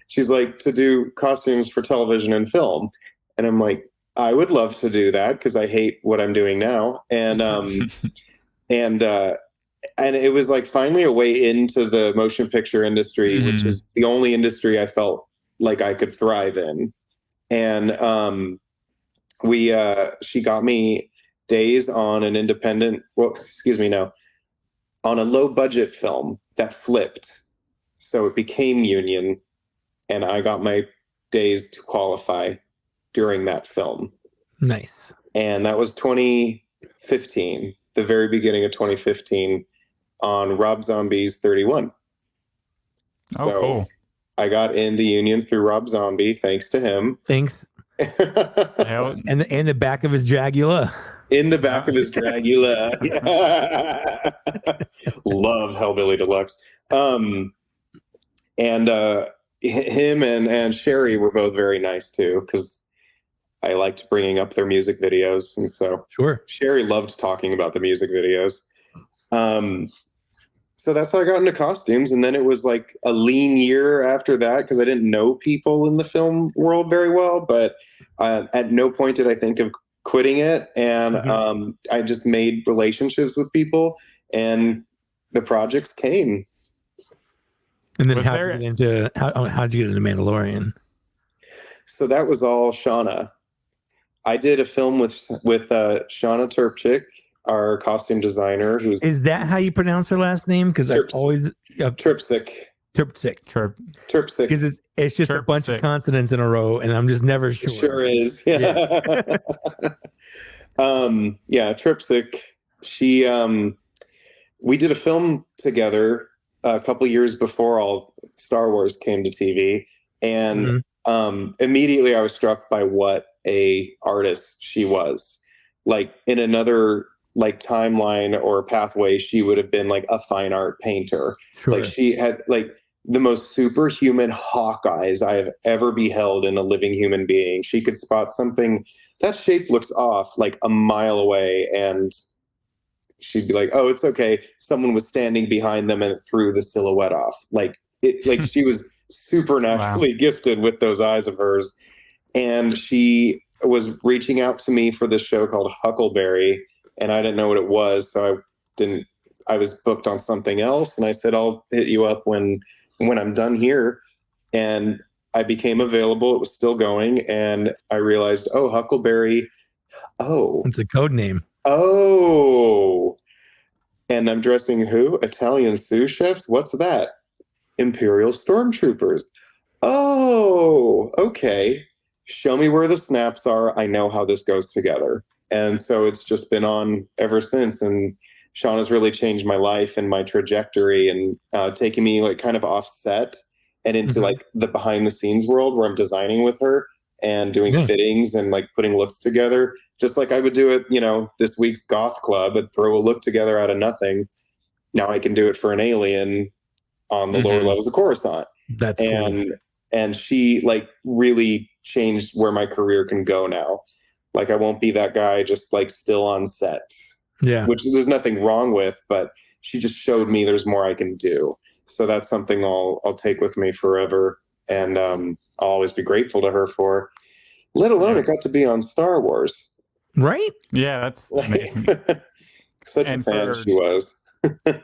She's like, "To do costumes for television and film." And I'm like, "I would love to do that because I hate what I'm doing now." And and it was like finally a way into the motion picture industry, which is the only industry I felt like I could thrive in. And she got me days on an independent, on a low budget film that flipped. So it became union. and I got my days to qualify during that film. Nice. And that was 2015, the very beginning of 2015, on Rob Zombie's 31. So cool. I got in the union through Rob Zombie, thanks to him. Thanks. And the back of his Dragula. In the back of his Dragula. Love Hellbilly Deluxe. And him and Sherry were both very nice too, because I liked bringing up their music videos. And so Sherry loved talking about the music videos. So that's how I got into costumes. And then it was like a lean year after that, because I didn't know people in the film world very well. But at no point did I think of quitting it. And I just made relationships with people, and the projects came. And then how'd you get into Mandalorian? So that was all Shauna. I did a film with Shauna Turpchik, our costume designer. Is that how you pronounce her last name? Because I always Turpchik. Because it's just a bunch of consonants in a row, and I'm just never sure. It sure is. Yeah. Turpchik. She we did a film together a couple years before all Star Wars came to TV, and immediately I was struck by what a artist she was. Like in another like timeline or pathway, she would have been like a fine art painter. Like she had like the most superhuman hawk eyes I have ever beheld in a living human being. She could spot something that shape looks off like a mile away, and she'd be like, "Oh, it's okay. Someone was standing behind them and it threw the silhouette off." Like she was supernaturally gifted with those eyes of hers. And she was reaching out to me for this show called Huckleberry, and I didn't know what it was, so I was booked on something else, and I said, "I'll hit you up when I'm done here." And I became available. It was still going, and I realized, oh, Huckleberry. Oh, it's a code name. Oh, and I'm dressing who? Italian sous chefs? What's that? Imperial stormtroopers. Oh, okay. Show me where the snaps are. I know how this goes together. And so it's just been on ever since. And Shauna's really changed my life and my trajectory, and taking me like kind of offset and into like the behind the scenes world where I'm designing with her and doing fittings and like putting looks together, just like I would do it, this week's goth club. I'd throw a look together out of nothing. Now I can do it for an alien on the lower levels of Coruscant. That's cool. And she like really changed where my career can go now. Like I won't be that guy just like still on set. Yeah. Which there's nothing wrong with, but she just showed me there's more I can do. So that's something I'll take with me forever. And I'll always be grateful to her for, let alone it got to be on Star Wars. Right? Yeah, that's amazing. Such a fan she was.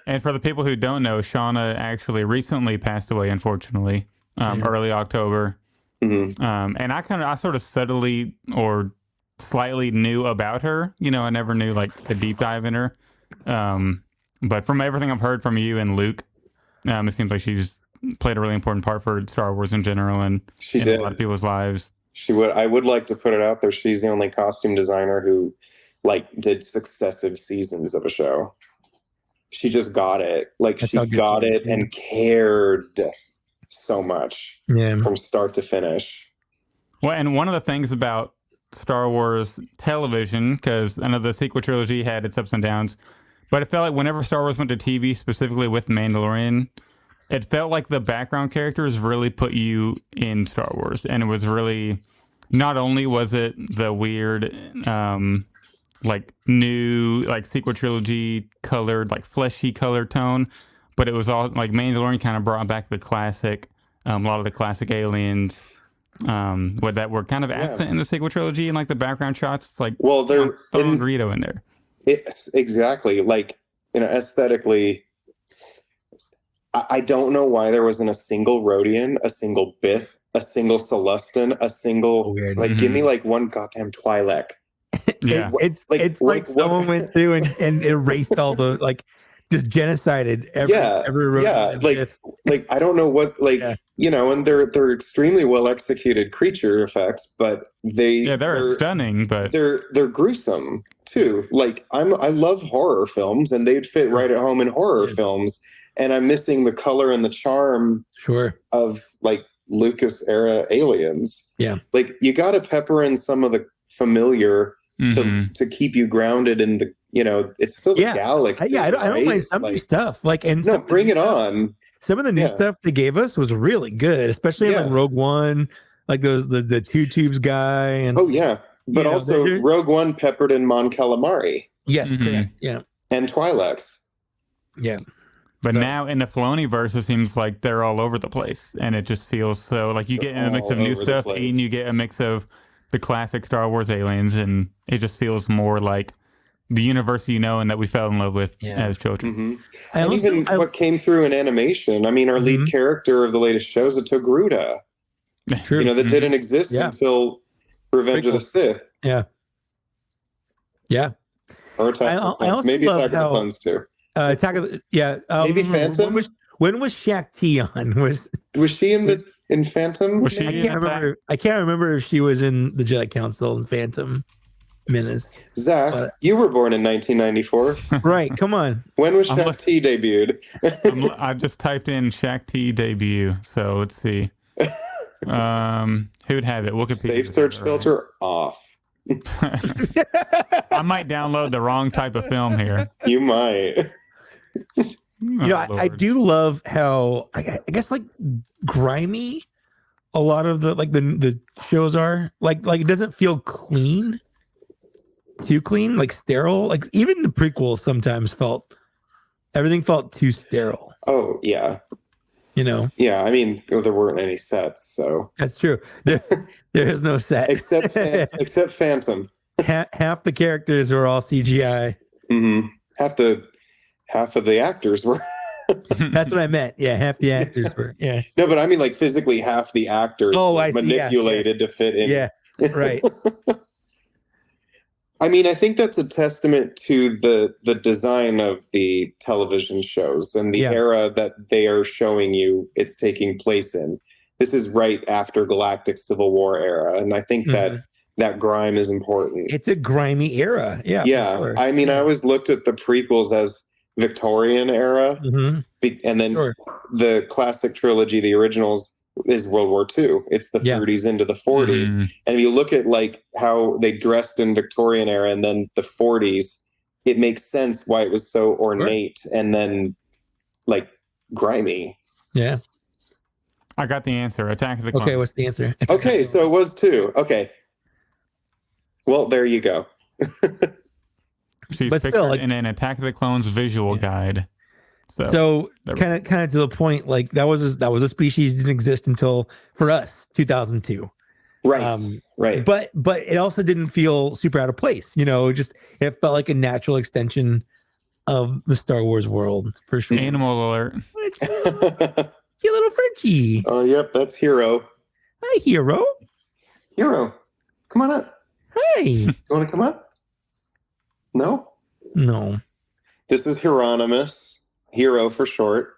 And for the people who don't know, Shauna actually recently passed away, unfortunately, early October. And I sort of subtly or slightly knew about her. I never knew like a deep dive in her. But from everything I've heard from you and Luke, it seems like she's played a really important part for Star Wars in general and in a lot of people's lives. She would. I would like to put it out there. She's the only costume designer who like did successive seasons of a show. She just got it. Like she got it and cared so much from start to finish. Well, and one of the things about Star Wars television, because I know the sequel trilogy had its ups and downs, but it felt like whenever Star Wars went to TV, specifically with Mandalorian, it felt like the background characters really put you in Star Wars. And it was really, not only was it the weird, like new, like sequel trilogy colored, like fleshy color tone, but it was all like Mandalorian kind of brought back the classic, a lot of the classic aliens that were kind of absent in the sequel trilogy and like the background shots. It's like, well, they're throwing Greedo in there. It's exactly like, aesthetically, I don't know why there wasn't a single Rhodian, a single Bith, a single Celestin, a single give me like one goddamn Twi'lek. It's like someone went through and erased all the like just genocided every rodent. Like I don't know what and they're extremely well executed creature effects, but they're stunning, but they're gruesome too. Like I love horror films, and they'd fit right at home in horror films, and I'm missing the color and the charm of like Lucas era aliens. Yeah, like you got to pepper in some of the familiar to keep you grounded in the it's still the galaxy. I don't mind some new stuff bring it on. Some of the new stuff they gave us was really good, especially in like Rogue One, like the two tubes guy, and but also Rogue One peppered in Mon Calamari. Yes, correct. Yeah, and Twi'leks. Yeah. But now in the Filoniverse, it seems like they're all over the place, and it just feels so like you get a mix of new stuff, and you get a mix of the classic Star Wars aliens, and it just feels more like the universe and that we fell in love with as children. And even what came through in animation. I mean, our lead character of the latest shows, it took Ruta. True. That didn't exist until Revenge of the Sith. Yeah. Yeah. Or Attack of the Clones. Maybe Attack of the Clones too. Attack of maybe Phantom. When was Shaq T on? Was she in Phantom? Was she? I can't remember if she was in the Jedi Council in Phantom Menace. Zach, you were born in 1994. Right? Come on. When was Shaq T debuted? I've just typed in Shaq T debut. So let's see. Who'd have it? Wikipedia. Safe search filter off. I might download the wrong type of film here. You might. I do love how I guess like grimy a lot of the shows are like it doesn't feel too clean, like sterile. Like even the prequels sometimes everything felt too sterile. Oh yeah. Yeah, I mean there weren't any sets, so that's true. There is no set except Phantom. Half the characters were all CGI. Half of the actors were. That's what I meant. Yeah, half the actors were. Yeah. No, but I mean, like physically, half the actors were manipulated to fit in. Yeah, right. I mean, I think that's a testament to the design of the television shows and the era that they are showing you it's taking place in. This is right after Galactic Civil War era, and I think that grime is important. It's a grimy era. Yeah. Yeah. Sure. I mean, I always looked at the prequels as Victorian era, and then the classic trilogy, the originals, is World War II. It's the 30s into the 40s. And if you look at like how they dressed in Victorian era and then the 40s, it makes sense why it was so ornate and then like grimy. Yeah. I got the answer. Attack of the Clones. Okay, what's the answer? Okay, so it was 2. Okay. Well, there you go. She's pictured in an Attack of the Clones visual guide. So kind of to the point, like that was a species didn't exist until for us 2002. Right. Right. But it also didn't feel super out of place. It felt like a natural extension of the Star Wars world for sure. Animal alert. You little Frenchie. Oh, yep, that's Hero. Hi, Hero. Hero, come on up. Hi. You want to come up? No. This is Hieronymus. Hero for short.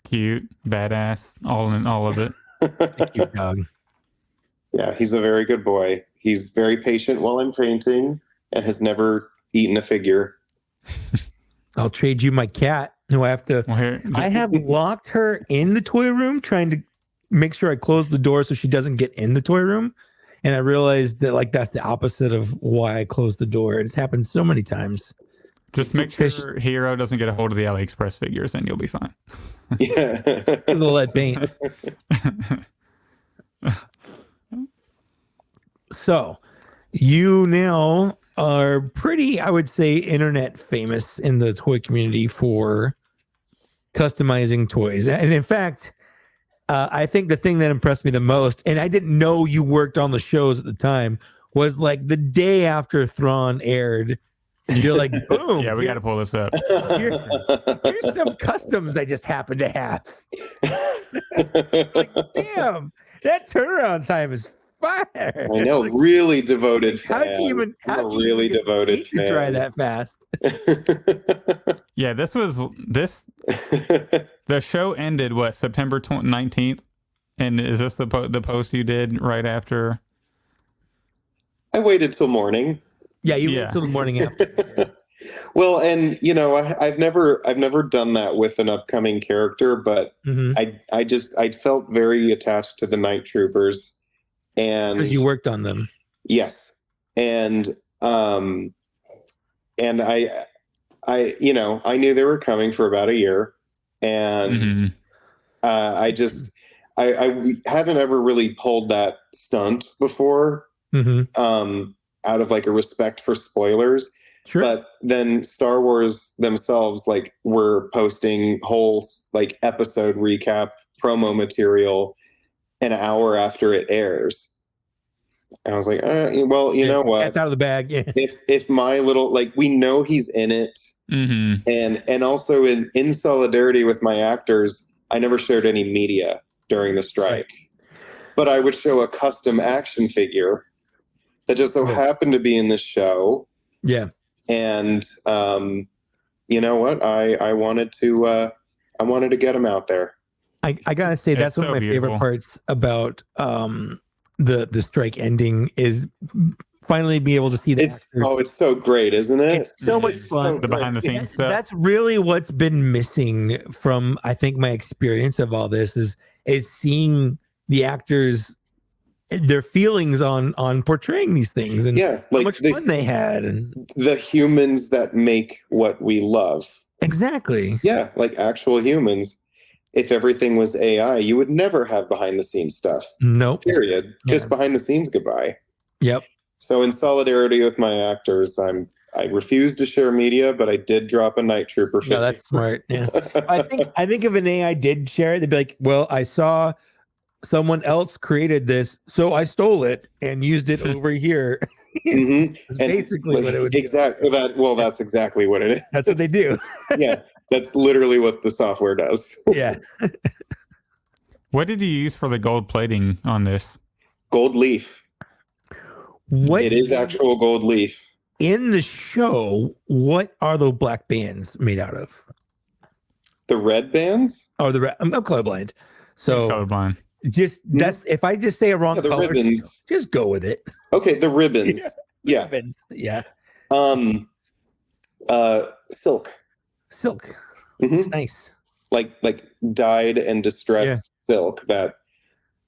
Cute, badass, all of it. A cute dog. Yeah, he's a very good boy. He's very patient while I'm painting and has never eaten a figure. I'll trade you my cat, who I have locked her in the toy room, trying to make sure I close the door so she doesn't get in the toy room. And I realized that that's the opposite of why I closed the door. It's happened so many times. Just make sure Hero doesn't get a hold of the AliExpress figures, and you'll be fine. Yeah, because of lead paint. So, you now are pretty, I would say, internet famous in the toy community for customizing toys. And in fact, I think the thing that impressed me the most, and I didn't know you worked on the shows at the time, was like the day after Thrawn aired. You're like, boom. Yeah, we got to pull this up. Here's some customs I just happen to have. Like, damn, that turnaround time is fire. I know, like, really devoted fan. How do you even devoted fan. Try that fast? Yeah, this. The show ended September 19th, and is this the post you did right after? I waited till morning. Yeah, you waited till the morning after. Well, and I've never done that with an upcoming character, but I felt very attached to the Night Troopers, and because you worked on them. Yes, and I knew they were coming for about a year, and I haven't ever really pulled that stunt before, out of like a respect for spoilers. Sure. But then Star Wars themselves were posting whole episode recap promo material an hour after it airs. And I was like, well, you know what? Cat's out of the bag. Yeah. If my little we know he's in it, and also in solidarity with my actors, I never shared any media during the strike, but I would show a custom action figure that just so happened to be in this show. Yeah. And you know what? I wanted to get him out there. I gotta say that's one of my favorite parts about the strike ending is finally be able to see that. It's so great, isn't it? It's so much fun. The behind the scenes stuff. That's really what's been missing from, I think, my experience of all this is seeing the actors, their feelings on portraying these things, and how much fun they had, and the humans that make what we love. Exactly. Yeah, like actual humans. If everything was AI, you would never have behind the scenes stuff. Nope. Period. Just behind the scenes goodbye. Yep. So in solidarity with my actors, I refused to share media, but I did drop a Night Trooper figure. No, that's smart. Yeah. I think if an AI did share it, they'd be like, well, I saw someone else created this, so I stole it and used it over here. That's basically what it would exactly be. That's exactly what it is. That's what they do. Yeah, that's literally what the software does. Yeah. What did you use for the gold plating on this? Gold leaf. It is actual gold leaf. In the show, what are those black bands made out of? The red bands? Oh, I'm colorblind. So colorblind. That's if I just say a wrong color, ribbons. Just go with it. Okay, the ribbons. Yeah. Ribbons. Yeah. Silk. It's nice. Like dyed and distressed silk that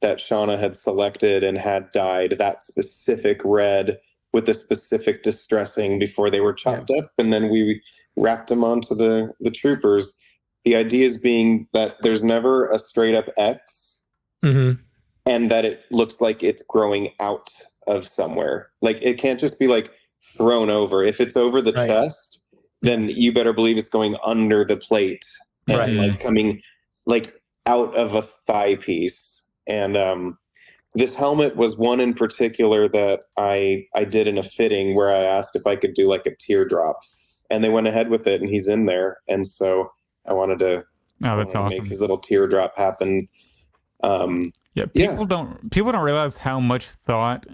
Shauna had selected and had dyed that specific red with the specific distressing before they were chopped up, and then we wrapped them onto the troopers. The idea is being that there's never a straight up X. And that it looks like it's growing out of somewhere. Like it can't just be thrown over. If it's over the chest, then you better believe it's going under the plate and coming out of a thigh piece. And this helmet was one in particular that I did in a fitting where I asked if I could do a teardrop, and they went ahead with it, and he's in there. And so I wanted to make his little teardrop happen. People don't realize how much thought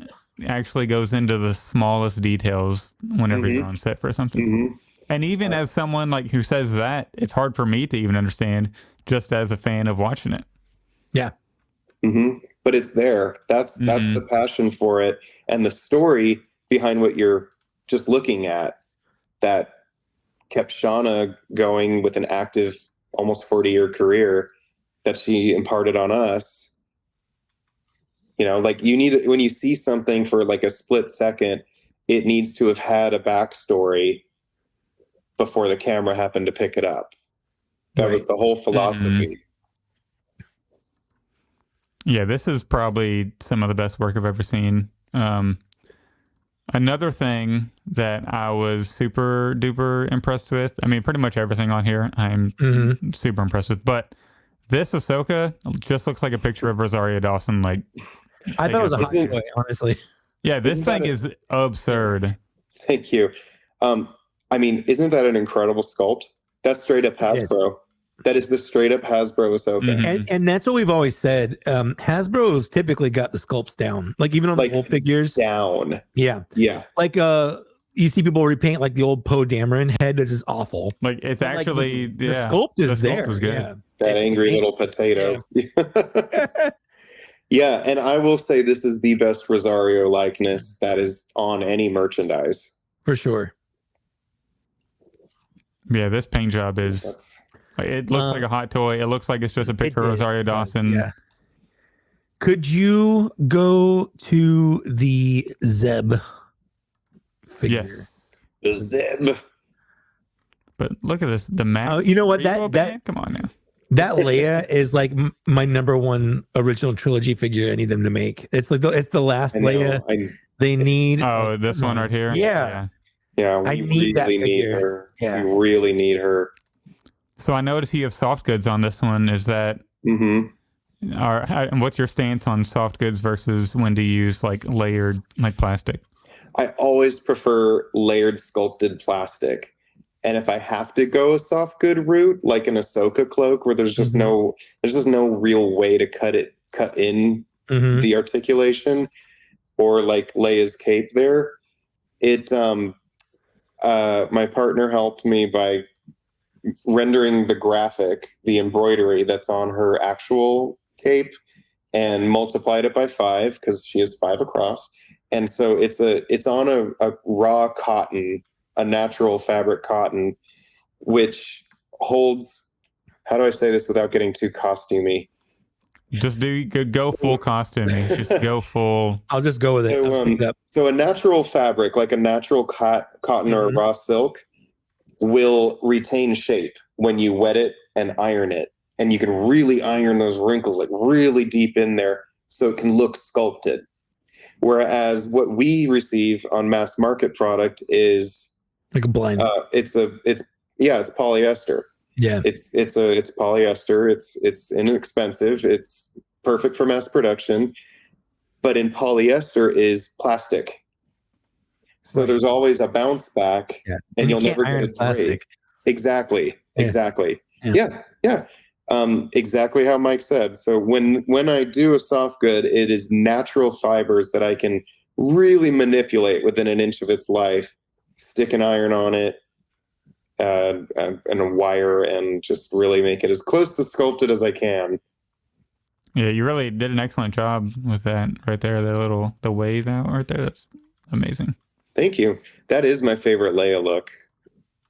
actually goes into the smallest details whenever you're on set for something. And even as someone who says that, it's hard for me to even understand just as a fan of watching it. Yeah. But it's there. That's the passion for it, and the story behind what you're just looking at that kept Shauna going with an active, almost 40-year career that she imparted on us. You need, when you see something for a split second, it needs to have had a backstory before the camera happened to pick it up. That was the whole philosophy. Yeah, this is probably some of the best work I've ever seen. Another thing that I was super duper impressed with, I mean, pretty much everything on here I'm super impressed with, but this Ahsoka just looks like a picture of Rosario Dawson. I thought it was a hot toy, honestly. Yeah, this thing is absurd. Thank you. I mean, isn't that an incredible sculpt? That's straight up Hasbro. That is the straight up Hasbro Ahsoka. And that's what we've always said. Hasbro's typically got the sculpts down. Even on the old figures. Down. Yeah. Yeah. you see people repaint like the old Poe Dameron head. This is awful. Like it's But, actually the sculpt is there. Was good. Yeah. That angry little potato. Yeah, and I will say this is the best Rosario likeness that is on any merchandise. For sure. Yeah, this paint job is... It looks like a hot toy. It looks like it's just a picture of Rosario Dawson. Yeah. Could you go to the Zeb figure? Yes. The Zeb. But look at this. The Max. You know what? That come on now. That Leia is like my number one original trilogy figure I need them to make. It's like it's the last Leia they need. Oh, this one right here. Yeah. I need that figure. Her. Yeah. We really need her. So I noticed you have soft goods on this one. Is that? What's your stance on soft goods versus when to use like layered like plastic? I always prefer layered sculpted plastic. And if I have to go a soft good route, like an Ahsoka cloak, where there's just no real way to cut in the articulation, or like Leia's cape there, my partner helped me by rendering the embroidery that's on her actual cape, and multiplied it by 5 because she is 5 across, and so it's on a raw cotton. A natural fabric cotton, which holds, how do I say this without getting too costumey? Just go full costumey. Just go full. I'll just go with it. So a natural fabric, like a natural cotton or raw silk, will retain shape when you wet it and iron it. And you can really iron those wrinkles like really deep in there so it can look sculpted. Whereas what we receive on mass market product is like a blind. It's polyester. Yeah. It's polyester. It's inexpensive. It's perfect for mass production. But in polyester is plastic. So there's always a bounce back, and you'll never get a plastic. Exactly. Yeah. Exactly how Mike said. So when I do a soft good, it is natural fibers that I can really manipulate within an inch of its life. Stick an iron on it and a wire, and just really make it as close to sculpted as I can. Yeah, you really did an excellent job with that right there. The wave out right there. That's amazing. Thank you. That is my favorite Leia look.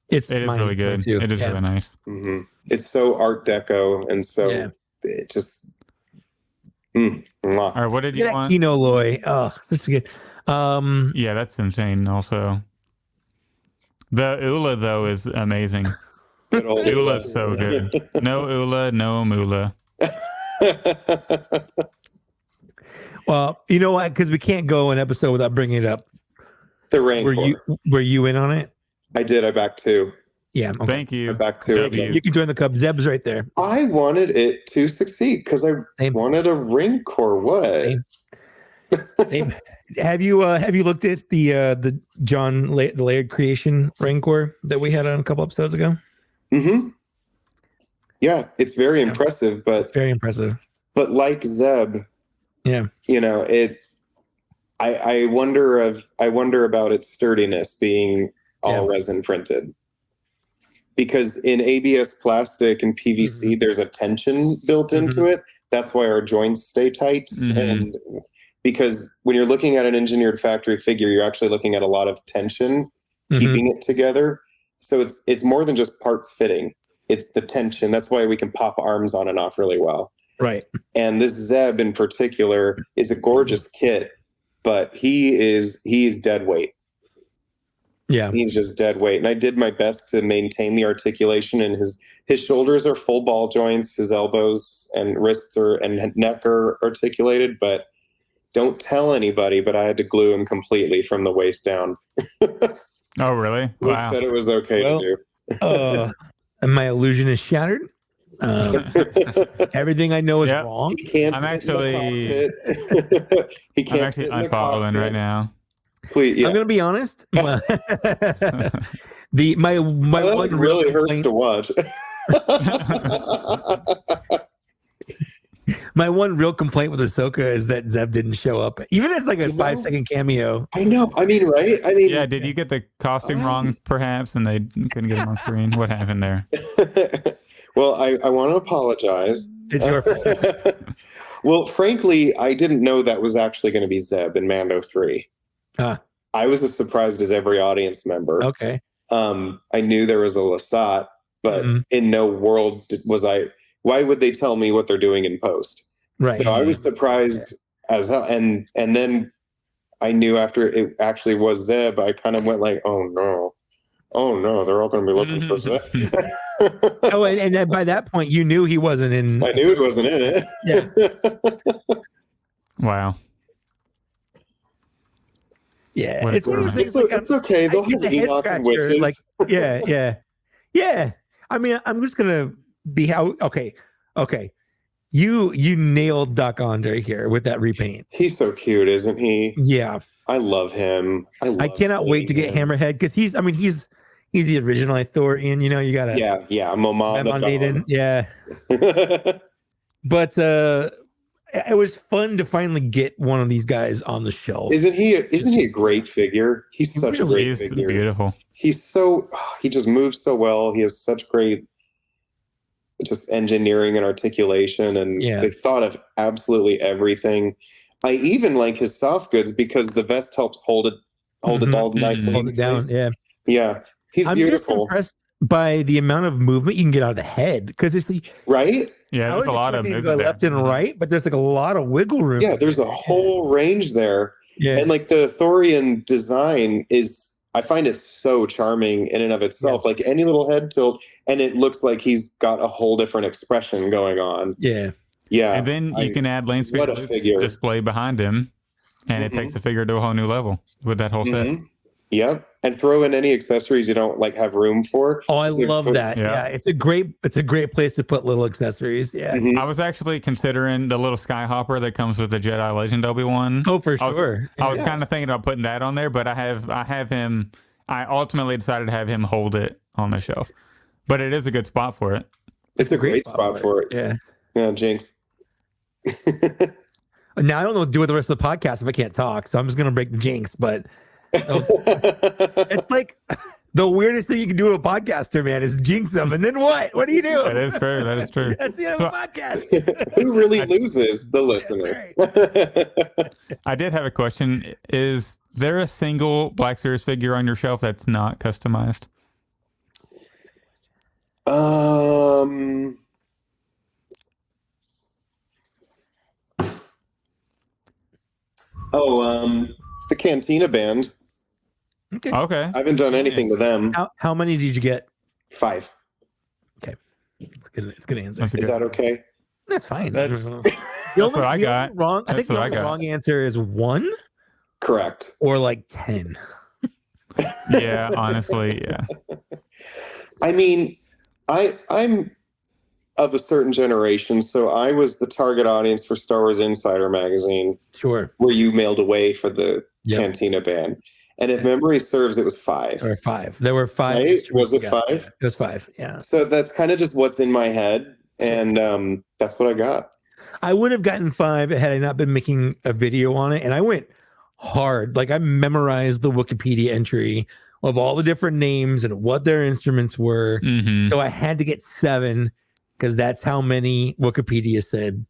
It is really good. Too. It is really nice. Mm-hmm. It's so Art Deco, and so it just. All right, what did you want? Kino Loy. Oh, this is good. Yeah, that's insane. Also. The Ula, though, is amazing. Ula's so good. No Ula, no Mula. Well, you know what? Because we can't go an episode without bringing it up. The Rancor. Were you in on it? I did. I backed 2. Yeah. Okay. Thank you. I backed 2. You can join the Cubs. Zeb's right there. I wanted it to succeed because I wanted a Rancor. What? Same. Have you looked at the the layered creation Rancor that we had on a couple episodes ago? Mm-hmm. Yeah, it's very impressive, but it's very impressive. But like Zeb, I wonder about its sturdiness being all resin printed. Because in ABS plastic and PVC, there's a tension built into it. That's why our joints stay tight. And because when you're looking at an engineered factory figure, you're actually looking at a lot of tension keeping it together. So it's more than just parts fitting. It's the tension. That's why we can pop arms on and off really well. Right. And this Zeb in particular is a gorgeous kit, but he is dead weight. Yeah. He's just dead weight. And I did my best to maintain the articulation, and his shoulders are full ball joints, his elbows and wrists and neck are articulated, but don't tell anybody, but I had to glue him completely from the waist down. Oh, really? Luke said it was okay to do. And my illusion is shattered. Everything I know is wrong. He can't I'm actually unfollowing right now. Please, I'm gonna be honest. My one really hurts to watch. My one real complaint with Ahsoka is that Zeb didn't show up, even as like a 5-second cameo. I know. I mean, right? I mean, Yeah, did you get the costume wrong, perhaps, and they couldn't get him on screen? What happened there? Well, I want to apologize. It's your fault. Well, frankly, I didn't know that was actually going to be Zeb in Mando 3. I was as surprised as every audience member. Okay. I knew there was a Lasat, but in no world was I. Why would they tell me what they're doing in post? Right. So I was surprised as hell. And then I knew after it actually was Zeb, I kind of went like, oh no, they're all going to be looking for Zeb. Oh, and then by that point, you knew he wasn't in. I knew he wasn't in it. Yeah. Wow. Yeah, What it's one of those things. Like, it's okay. They'll have Enoch and witches. Like, yeah. I mean, I'm just gonna be how. Okay. You nailed Doc Andre here with that repaint. He's so cute, isn't he? Yeah, I love him. I cannot wait to get Hammerhead because he's the original Ithorian. You know, you gotta Momon. Yeah. But it was fun to finally get one of these guys on the shelf. Isn't he a great figure? He's such a great figure. Beautiful. He just moves so well. He has such great just engineering and articulation, and they thought of absolutely everything. I even like his soft goods because the vest helps hold it all nicely. Hold it down. Yeah. He's I'm beautiful. just impressed by the amount of movement you can get out of the head because it's like, right. Yeah, there's a lot of movement go left and right, but there's like a lot of wiggle room. Yeah, there's a whole range there. Yeah, and like the Thorian design I find it so charming in and of itself. Like any little head tilt, and it looks like he's got a whole different expression going on. Yeah. And then you can add lane speed display behind him, and it takes the figure to a whole new level with that whole set. Yep. And throw in any accessories you don't like have room for. Oh, I love that. Yeah. It's a great place to put little accessories. Yeah. I was actually considering the little skyhopper that comes with the Jedi Legend Obi-Wan. Oh, for sure. I was kind of thinking about putting that on there, but I have him. I ultimately decided to have him hold it on the shelf. But it is a good spot for it. It's a great spot for it. Yeah. Yeah, Jinx. Now I don't know what to do with the rest of the podcast if I can't talk, so I'm just gonna break the jinx, but it's like the weirdest thing you can do to a podcaster, man, is jinx them. And then what? What do you do? That is true. That's the end of the podcast. Who really loses? The listener. I did have a question. Is there a single Black Series figure on your shelf that's not customized? The Cantina band. Okay. I haven't done anything to them. How many did you get? 5. Okay. It's a good answer. Is that okay? That's fine. That's what I got. I think the wrong answer is 1. Correct. Or like 10. Yeah, honestly, yeah. I mean, I'm of a certain generation, so I was the target audience for Star Wars Insider magazine. Sure. Where you mailed away for the Cantina band. And if memory serves, it was 5. Or 5. There were 5. Right? Was it 5? It was 5, yeah. So that's kind of just what's in my head. And that's what I got. I would have gotten 5 had I not been making a video on it. And I went hard. Like I memorized the Wikipedia entry of all the different names and what their instruments were. So I had to get 7 because that's how many Wikipedia said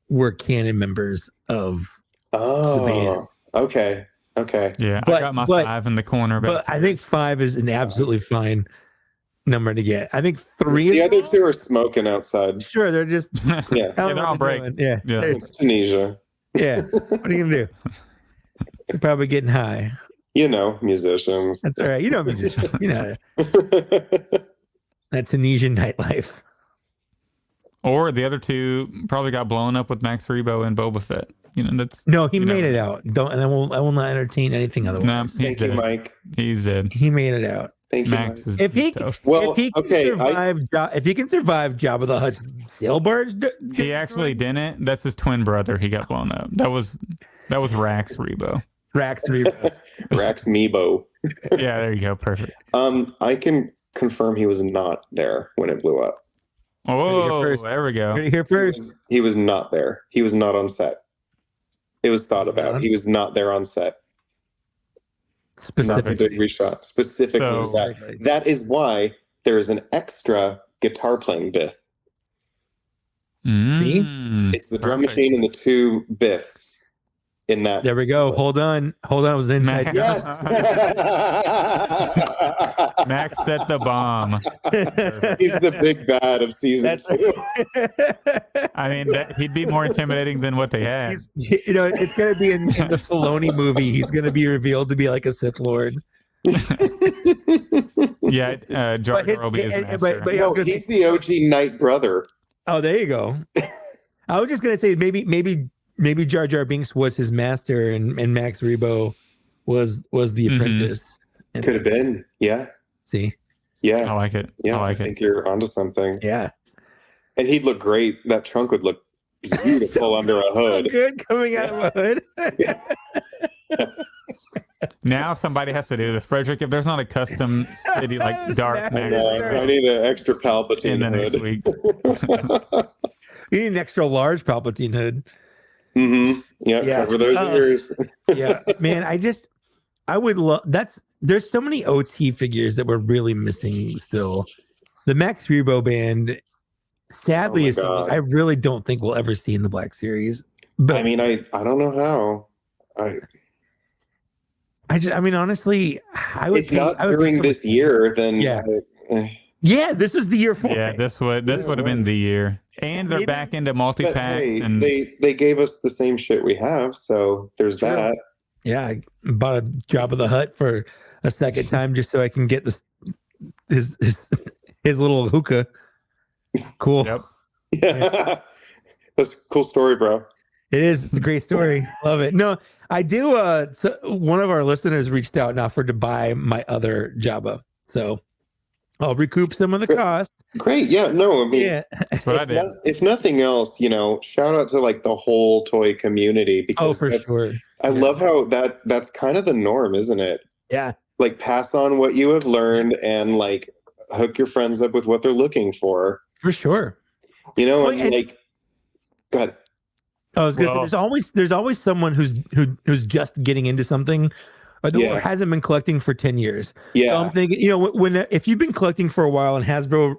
were canon members of the band. Okay. Yeah, I got my 5 in the corner. But I think 5 is an absolutely fine number to get. I think 3 the other 2 are smoking outside. Sure, they're just they're on break. Yeah. It's Tunisia. Yeah. What are you gonna do? You're probably getting high. You know, musicians. That's all right. You know musicians. You know that Tunisian nightlife. Or the other 2 probably got blown up with Max Rebo and Boba Fett. You know, that's he made it out. I will not entertain anything otherwise. No, Thank you, Mike. He's dead. He made it out. Thank Max you, Mike. If he can survive Jabba the Hutt's sail barge, he actually didn't. That's his twin brother. He got blown up. That was Rax Rebo. Rax Rebo. Rax Mebo. Yeah, there you go. Perfect. I can confirm he was not there when it blew up. Oh, there we go. Right here first. He was not there. He was not on set. It was thought about. He was not there on set. Specifically. We shot specifically that. That is why there is an extra guitar playing bith. See? It's the drum machine and the 2 biths in that. There we go. Hold on. I was inside. Yes. Max set the bomb. He's the big bad of season 2. I mean, he'd be more intimidating than what they had. It's going to be in the Filoni movie. He's going to be revealed to be like a Sith Lord. Yeah, Jar Jar will be his master. But he's the OG Knight brother. Oh, there you go. I was just going to say maybe Jar Jar Binks was his master and Max Rebo was the apprentice. Could have been. Yeah. See? Yeah. I like it. Yeah, I think you're onto something. Yeah. And he'd look great. That trunk would look beautiful under a hood. So good coming out of a hood. Now somebody has to do the Fredrick. If there's not a custom city like Dark Max, I need an extra Palpatine in the hood. next week. You need an extra large Palpatine hood. Mm-hmm. Yeah, cover those ears. Yeah, man. I would love. There's so many OT figures that we're really missing still. The Max Rebo band, sadly, is something I really don't think we'll ever see in the Black Series. But I mean, I don't know how. I mean, honestly, I would. If not during this year, then yeah, this was the year for. Yeah, this would have been the year. And they're back into multi-packs. Hey, and they gave us the same shit we have, so there's that. Yeah, I bought a Jabba the Hutt for a second time just so I can get his little hookah. Cool. Yep. Yeah. That's a cool story, bro. It is. It's a great story. Love it. No, I do. So one of our listeners reached out and offered to buy my other Jabba, so I'll recoup some of the cost. Great. Yeah. No, I mean, that's what I did. If nothing else, shout out to like the whole toy community because sure. I love how that's kind of the norm, isn't it? Yeah. Like pass on what you have learned and like hook your friends up with what they're looking for. For sure. Go ahead. I was gonna say there's always someone who's just getting into something or hasn't been collecting for 10 years. Yeah. So I'm thinking, if you've been collecting for a while and Hasbro,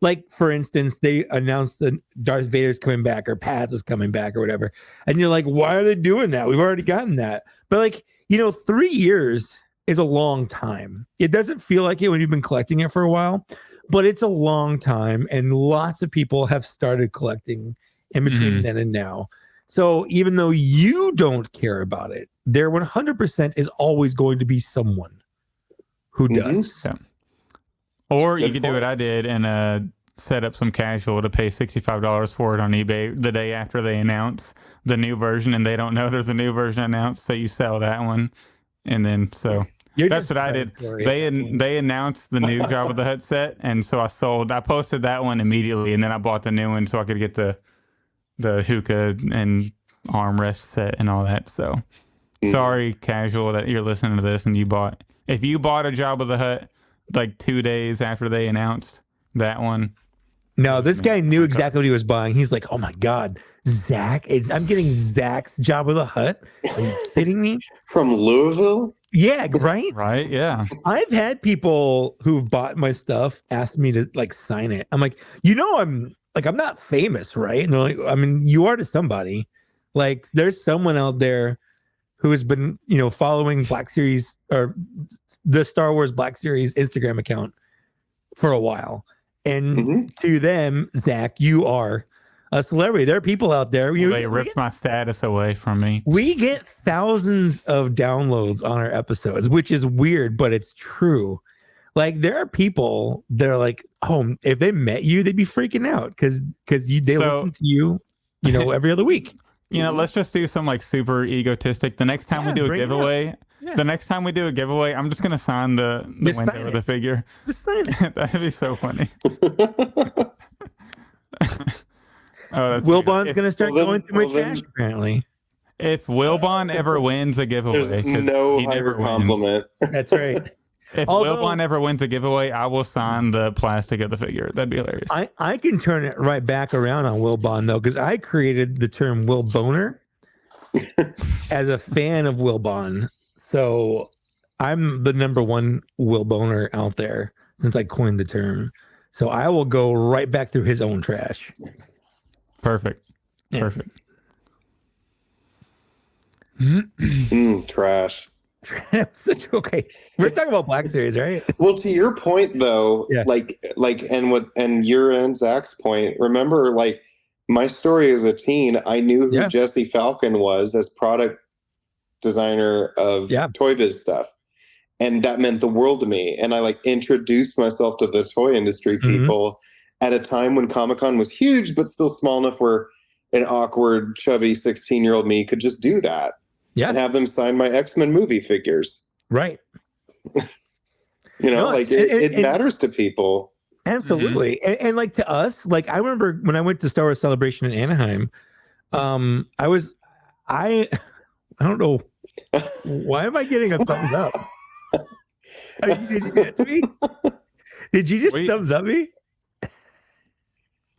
like for instance, they announced that Darth Vader's coming back or Paz is coming back or whatever. And you're like, why are they doing that? We've already gotten that. But 3 years is a long time. It doesn't feel like it when you've been collecting it for a while, but it's a long time. And lots of people have started collecting in between then and now. So even though you don't care about it, there 100% is always going to be someone who does. Yeah. Or you could do what I did and set up some casual to pay $65 for it on eBay the day after they announce the new version, and they don't know there's a new version announced, so you sell that one, and then that's what I did. They announced the new Jabba the Hutt set, and so I posted that one immediately, and then I bought the new one so I could get the hookah and armrest set and all that. So sorry, casual, that you're listening to this and if you bought a Jabba the Hutt like 2 days after they announced that one. No, this guy knew exactly what he was buying. He's like, oh my God, Zach, I'm getting Zach's Jabba the Hutt. Are you kidding me? From Louisville? Yeah, right? Right, yeah. I've had people who've bought my stuff ask me to sign it. I'm like, I'm not famous, right? And they're like, I mean, you are to somebody. Like, there's someone out there who has been, following Black Series or the Star Wars Black Series Instagram account for a while. And to them, Zach, you are a celebrity. There are people out there. They ripped my status away from me. We get thousands of downloads on our episodes, which is weird, but it's true. Like, there are people that are like, oh, if they met you, they'd be freaking out because they listen to you, every other week. Let's just do some super egotistic. The next time we do a giveaway, I'm just gonna sign the window of the figure. Just sign it. That'd be so funny. Wilbon's gonna start going through my trash apparently. If Wilbon ever wins a giveaway, there's no he higher never compliment. That's right. If Wilbon ever wins a giveaway, I will sign the plastic of the figure. That'd be hilarious. I can turn it right back around on Wilbon though, because I created the term Will Boner as a fan of Wilbon. So I'm the number one Will Boner out there since I coined the term. So I will go right back through his own trash. Perfect. Yeah. Perfect. Trash. Okay. We're talking about Black Series, right? Well, to your point though, and your and Zach's point, remember, like, my story as a teen, I knew who Jesse Falcon was as product designer of Toy Biz stuff. And that meant the world to me. And I like introduced myself to the toy industry people at a time when Comic-Con was huge, but still small enough where an awkward, chubby 16-year-old me could just do that. Yeah. And have them sign my X-Men movie figures. Right. It matters to people. Absolutely. And like to us, like I remember when I went to Star Wars Celebration in Anaheim, I don't know. Why am I getting a thumbs up? Did you get to me? Did you just thumbs up me?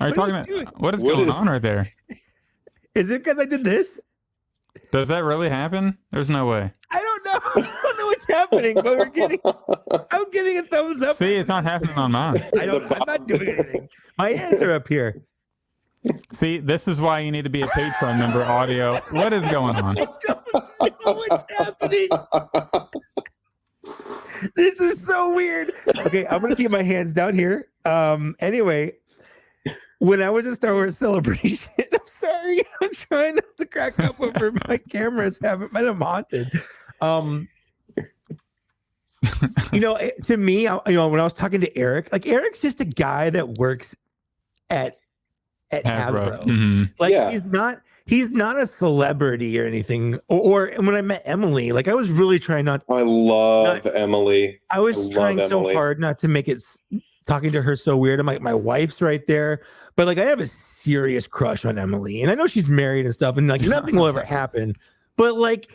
Are you talking about what is going on right there? Is it because I did this? Does that really happen? There's no way. I don't know. I don't know what's happening, but I'm getting a thumbs up. See, it's not happening on mine. I'm not doing anything. My hands are up here. See, this is why you need to be a Patreon member, audio. What is going on? I don't know what's happening. This is so weird. Okay, I'm going to keep my hands down here. Anyway, when I was at Star Wars Celebration, I'm sorry, I'm trying not to crack up over my cameras haven't been haunted. To me, when I was talking to Eric, like Eric's just a guy that works at Hasbro. Mm-hmm. Like he's not a celebrity or anything. Or when I met Emily, like I was really trying not. I love Emily. I was trying so hard not to make it. Talking to her so weird. I'm like, my wife's right there, but like I have a serious crush on Emily, and I know she's married and stuff, and like nothing will ever happen. But like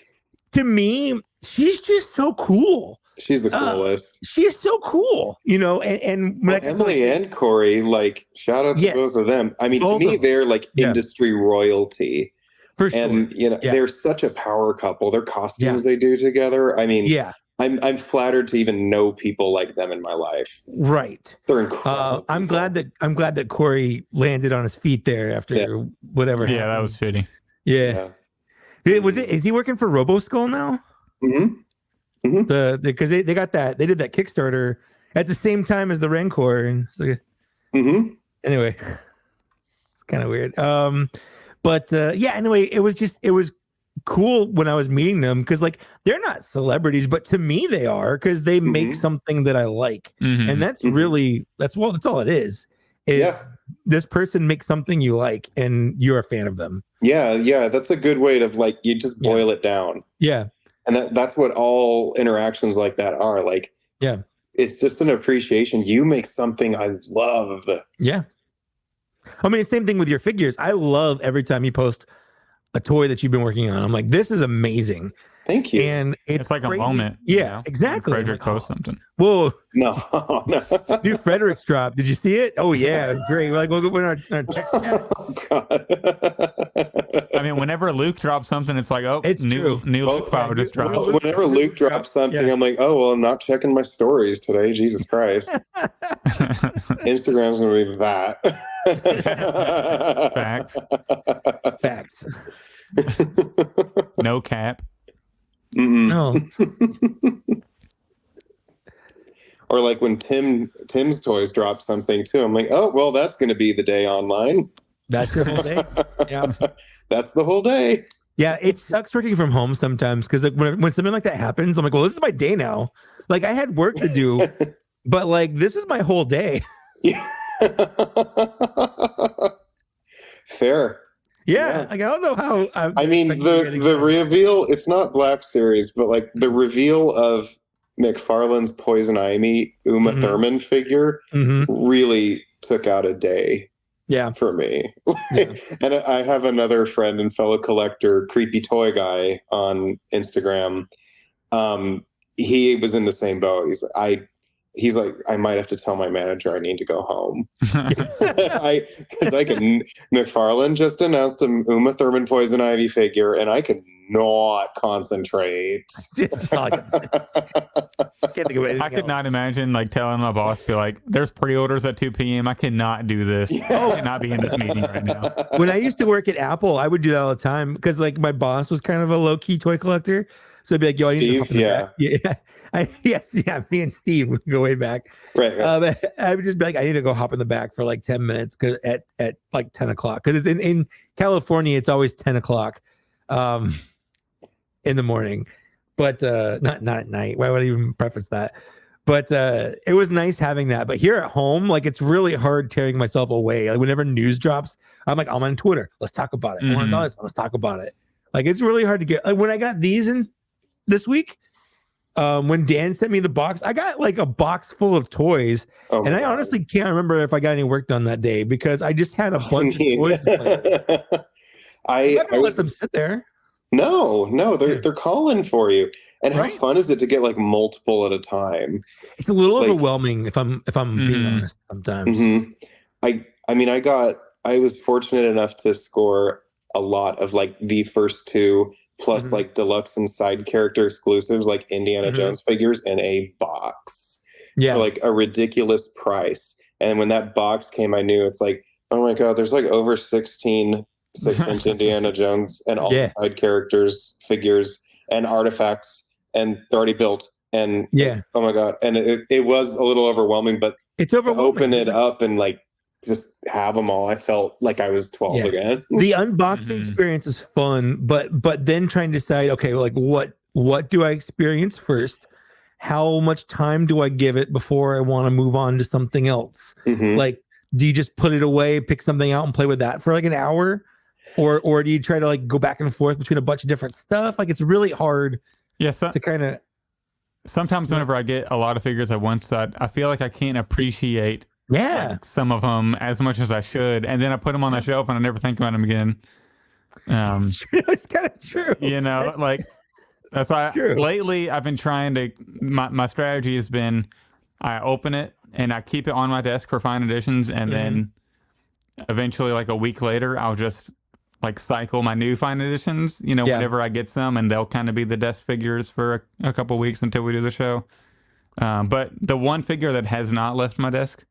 to me, she's just so cool. She's the coolest. She is so cool, and when Emily and Corey, like shout out to both of them. I mean, to me, they're like industry royalty. For sure. And they're such a power couple. Their costumes they do together. I mean, I'm flattered to even know people like them in my life. Right. They're incredible. I'm glad that Corey landed on his feet there after whatever. Yeah, that was shitty. Yeah. Is he working for RoboSkull now? Mm-hmm. Mm-hmm. Because they got that, they did that Kickstarter at the same time as the Rancor, and so, anyway, it's kind of weird. Anyway, it was cool when I was meeting them because like they're not celebrities, but to me they are because they make something that I like, and that's really that's all it is. This person makes something you like and you're a fan of them. Yeah, that's a good way to like you just boil it down. Yeah, and that's what all interactions like that are like. Yeah, it's just an appreciation. You make something I love. Yeah, I mean, the same thing with your figures. I love every time you post a toy that you've been working on. I'm like, this is amazing. Thank you. And it's like crazy. A moment. Yeah, exactly. Fredrick post something. Whoa. No. New Fredrick's drop. Did you see it? Oh yeah, it's great. Like we're our text chat. Oh, God. I mean, whenever Luke drops something, it's like, it's new Luke file just dropped. Whenever Luke drops something, I'm like, oh well, I'm not checking my stories today. Jesus Christ. Instagram's gonna be that. Facts. No cap. No. Or like when Tim's Toys drop something too, I'm like, oh well, that's going to be the day online. That's your whole day. Yeah, that's the whole day. Yeah, it sucks working from home sometimes because like when something like that happens, I'm like, well, this is my day now. Like I had work to do, but like this is my whole day. Yeah. Fair. Yeah, like I don't know how. I mean, the reveal. It's not Black Series, but like the reveal of McFarlane's Poison Ivy Uma Thurman figure really took out a day. Yeah, for me. And I have another friend and fellow collector, Creepy Toy Guy, on Instagram. he was in the same boat. He's like, I might have to tell my manager I need to go home. Because I can. McFarlane just announced a Uma Thurman Poison Ivy figure, and I could not concentrate. I could not imagine like telling my boss, be like, "There's pre-orders at 2 p.m. I cannot do this. I cannot be in this meeting right now." When I used to work at Apple, I would do that all the time because like my boss was kind of a low key toy collector, so I'd be like, "Yo, I need to hop in the back." Yeah. Me and Steve would go way back. Right. I would just be like, I need to go hop in the back for like 10 minutes because at like 10 o'clock because it's in California, it's always 10 o'clock in the morning, but not at night. Why would I even preface that? But it was nice having that. But here at home, like it's really hard tearing myself away. Like whenever news drops, I'm like, I'm on Twitter. Let's talk about it. I want to know this. Let's talk about it. Like it's really hard to get. Like when I got these in this week. When Dan sent me the box, I got like a box full of toys, and I honestly can't remember if I got any work done that day because I just had a bunch of toys to play with. I let them sit there. No, they're calling for you. And how fun is it to get like multiple at a time? It's a little overwhelming if I'm being honest sometimes. I was fortunate enough to score a lot of like the first two plus like deluxe and side character exclusives like Indiana Jones figures in a box for like a ridiculous price. And when that box came, I knew it's like, oh my God, there's like over 16 6-inch Indiana Jones and all the side characters, figures and artifacts, and they're already built. And oh my God. And it was a little overwhelming, but it's overwhelming. To open it up and like just have them all, I felt like I was 12 again. The unboxing experience is fun, but then trying to decide, okay, like what do I experience first? How much time do I give it before I want to move on to something else? Like, do you just put it away, pick something out and play with that for like an hour? Or do you try to like go back and forth between a bunch of different stuff? Like it's really hard to kind of. Sometimes whenever I get a lot of figures at once, I feel like I can't appreciate like some of them as much as I should, and then I put them on the shelf and I never think about them again. It's kind of true. You know, that's why lately I've been trying to. My strategy has been I open it and I keep it on my desk for fine editions, and then eventually, like a week later, I'll just like cycle my new fine editions. You know, whenever I get some, and they'll kind of be the desk figures for a couple weeks until we do the show. But the one figure that has not left my desk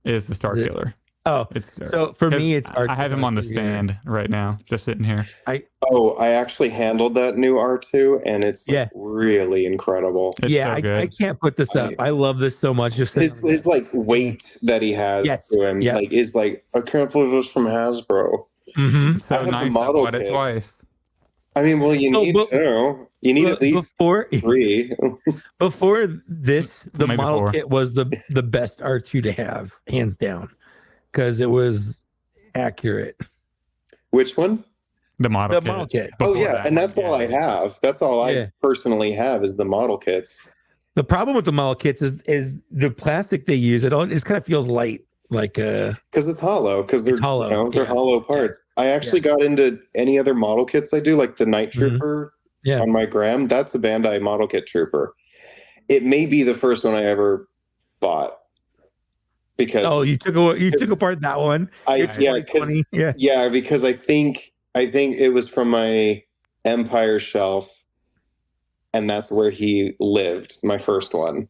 is the Star Killer. So for me, it's I have him on the stand right now, just sitting here. I actually handled that new R2, and it's like really incredible. It's so good. I can't put this up. I love this so much. Just his like weight that he has to him, like is like, I can't believe it was from Hasbro. So nice. I bought it twice. I mean, well, you need to. You need at least 3. Before this, the Maybe model 4. kit was the best R2 to have, hands down, because it was accurate. Which one? The model kit. Oh yeah, and that's all I have. That's all I personally have is the model kits. The problem with the model kits is the plastic they use. It kind of feels light, like because it's hollow. Because they're hollow. You know, they're hollow parts. I actually got into any other model kits I do, like the Night Trooper on my gram. That's a Bandai model kit trooper. It may be the first one I ever bought. Because you took apart that one. Because I think it was from my Empire shelf, and that's where he lived, my first one.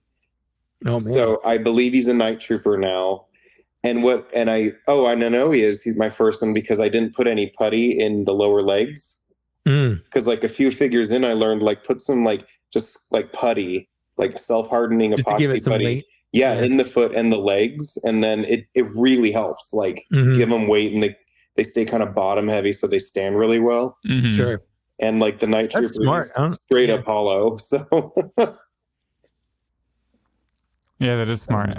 Oh man! So I believe he's a Night Trooper now. And I know he is. He's my first one because I didn't put any putty in the lower legs. Because like a few figures in, I learned like put some like just like putty, like self-hardening epoxy putty. In the foot and the legs, and then it really helps. Like give them weight, and they stay kind of bottom heavy, so they stand really well. Sure. And like the Night Trooper is straight up hollow. So that is smart.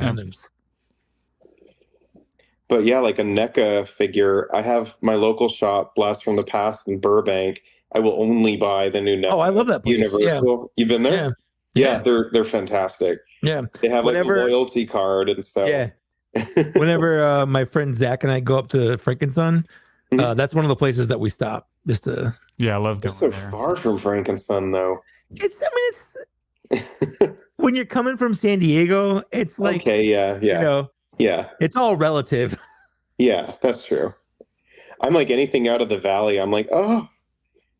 But yeah, like a NECA figure, I have my local shop, Blast from the Past in Burbank. I will only buy the new NECA. Oh, I love that place. Universal. You've been there? Yeah, they're fantastic. Yeah, they have like a loyalty card, and so whenever my friend Zach and I go up to Frankenson, that's one of the places that we stop just to. Yeah, I love going there. It's so far from Frankenson, though. when you're coming from San Diego, it's like, okay, yeah. you know, yeah, it's all relative. Yeah, that's true. I'm like anything out of the valley. I'm like, oh,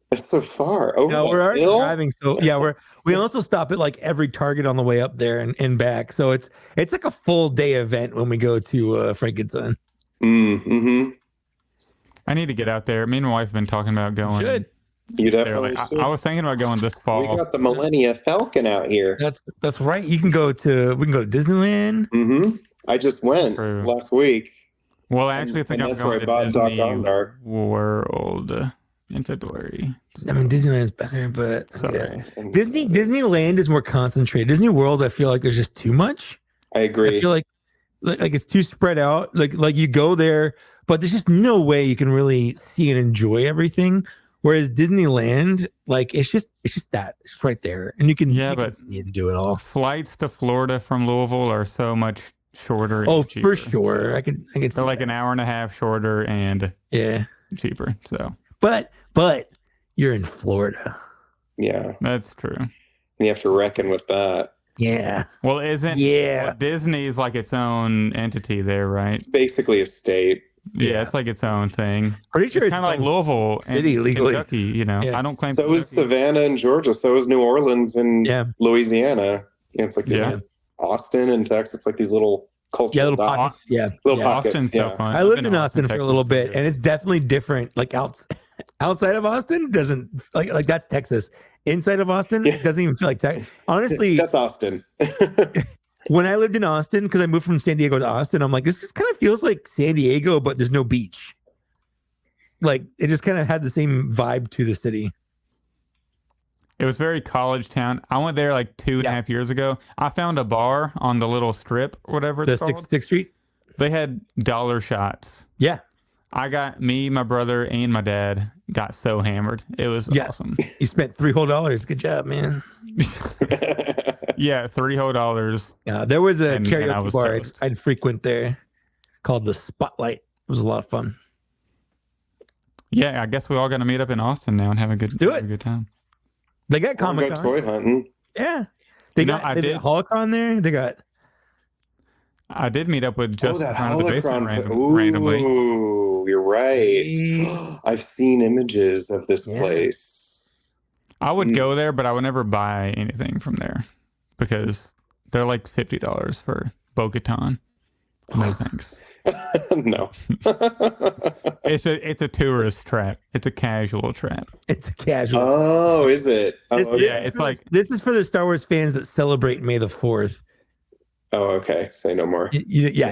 that's so far. Over No, we're already hill? driving. So yeah, we also stop at like every Target on the way up there and back. So it's like a full day event when we go to Frankenstein. Mm-hmm. I need to get out there. Me and my wife have been talking about going. Should. You definitely like, should. I was thinking about going this fall. We got the Millennia Falcon out here. That's right. We can go to Disneyland. Mm-hmm. I just went True. last week. Well, I actually think I'm that's going where I to bought Disney Doc Dark. World in February. I mean, Disneyland's better, but Sorry. Disneyland is more concentrated. Disney World, I feel like there's just too much. I agree. I feel like it's too spread out. Like you go there, but there's just no way you can really see and enjoy everything. Whereas Disneyland, like it's just that it's right there, and you can see and do it all. Flights to Florida from Louisville are so much shorter. Oh, and cheaper, for sure. so I can see they're like an hour and a half shorter and cheaper. So, but you're in Florida. Yeah, that's true. And you have to reckon with that. Yeah. Well, Disney's like its own entity there, right? It's basically a state. Yeah, it's like its own thing. Pretty sure it's kind of like Louisville city and legally. Kentucky. You know, I don't claim. So Kentucky. is Savannah in Georgia. So is New Orleans in Louisiana. Yeah, it's like Austin in Texas. It's like these little cultural little pockets. Little pockets. Austin's so fun. I lived in Austin for Texas, a little bit, and it's definitely different. Like outside of Austin doesn't like that's Texas. Inside of Austin, it doesn't even feel like Texas. Honestly, that's Austin. When I lived in Austin, because I moved from San Diego to Austin, I'm like, this just kind of feels like San Diego, but there's no beach. Like it just kind of had the same vibe to the city. It was very college town. I went there like 2.5 years ago. I found a bar on the little strip, whatever it's called. 6th Street. They had dollar shots. Yeah. Me, my brother, and my dad got so hammered. It was awesome. You spent $3 whole. Good job, man. Yeah, $3 whole. Yeah, there was a karaoke bar toast. I'd frequent there called the Spotlight. It was a lot of fun. Yeah, I guess we all got to meet up in Austin now and have a good time. They got Comic-Con. Go toy hunting. Yeah. They got Holocron there. They got. I did meet up with just that around the basement randomly. Ooh, you're right. Hey. I've seen images of this place. I would go there, but I would never buy anything from there because they're like $50 for Bo-Katan. No thanks. No. It's a tourist trap. It's a casual trap. It's a casual. Oh, is it? This is for the Star Wars fans that celebrate May the 4th. Oh, okay. Say no more. Yeah.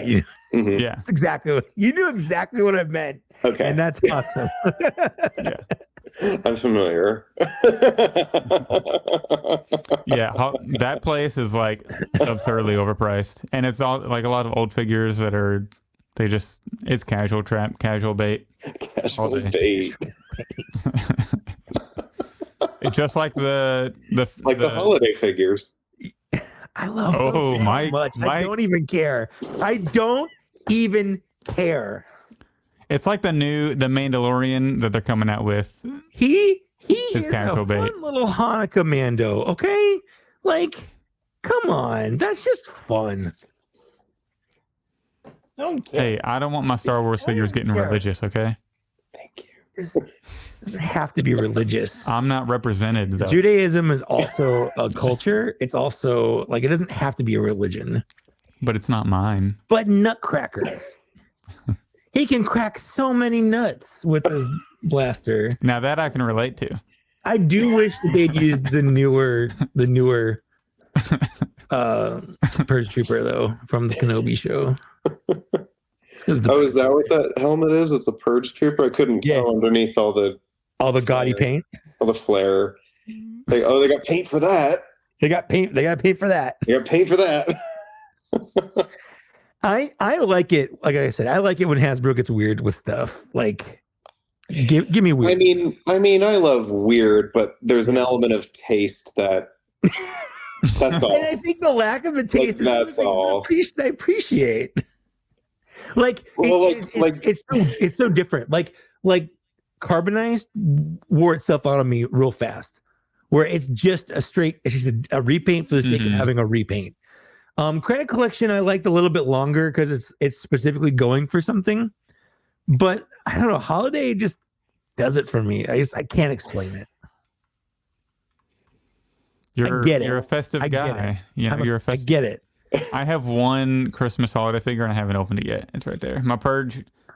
It's exactly. You knew exactly what I meant. Okay. And that's awesome. Yeah. I'm familiar. Yeah, that place is like absurdly overpriced, and it's all like a lot of old figures that are. It's casual trap, casual bait. Casual bait. It's just like the holiday figures. I love them so much. I don't even care. It's like the Mandalorian that they're coming out with. He is a casual bait. fun little Hanukkah Mando, okay? Like, come on. That's just fun. Hey, I don't want my Star Wars figures getting religious, okay? Thank you. This doesn't have to be religious. I'm not represented, though. Judaism is also a culture. It's also, like, it doesn't have to be a religion. But it's not mine. But nutcrackers. He can crack so many nuts with his blaster. Now that I can relate to. I do wish that they'd used the newer Purge Trooper though from the Kenobi show. Is that what that helmet is? It's a Purge Trooper. I couldn't tell underneath all the gaudy paint, all the flare. They got paint for that. They got paint for that. They got paint for that. I like it. Like I said, I like it when Hasbro gets weird with stuff. Like, give me weird. I mean, I love weird, but there's an element of taste that. That's all. And I think the lack of the taste is that's all. I appreciate. It's so different. Like Carbonized wore itself out on me real fast. where it's just a straight, she said, a repaint for the sake of having a repaint. Credit Collection, I liked a little bit longer because it's specifically going for something. But I don't know, Holiday just does it for me. I can't explain it. You're a festive guy. You know, you're a festive. I get it. I have one Christmas holiday figure and I haven't opened it yet. It's right there.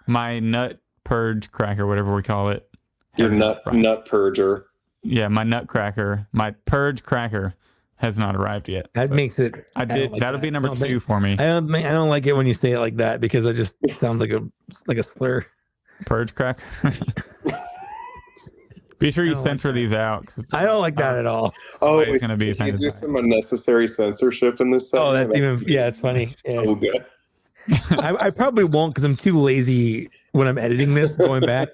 My nut purge cracker, whatever we call it. Your nut purger. Yeah, my nutcracker, my purge cracker has not arrived yet. That makes it. That'll be number 2 for me. I don't like it when you say it like that because it just sounds like a slur. Purge cracker. Be sure you censor these out. I don't like that at all. It's going to be offended. You do some unnecessary censorship in this segment. Oh, that's even, it's funny. So good. I probably won't because I'm too lazy when I'm editing this, going back.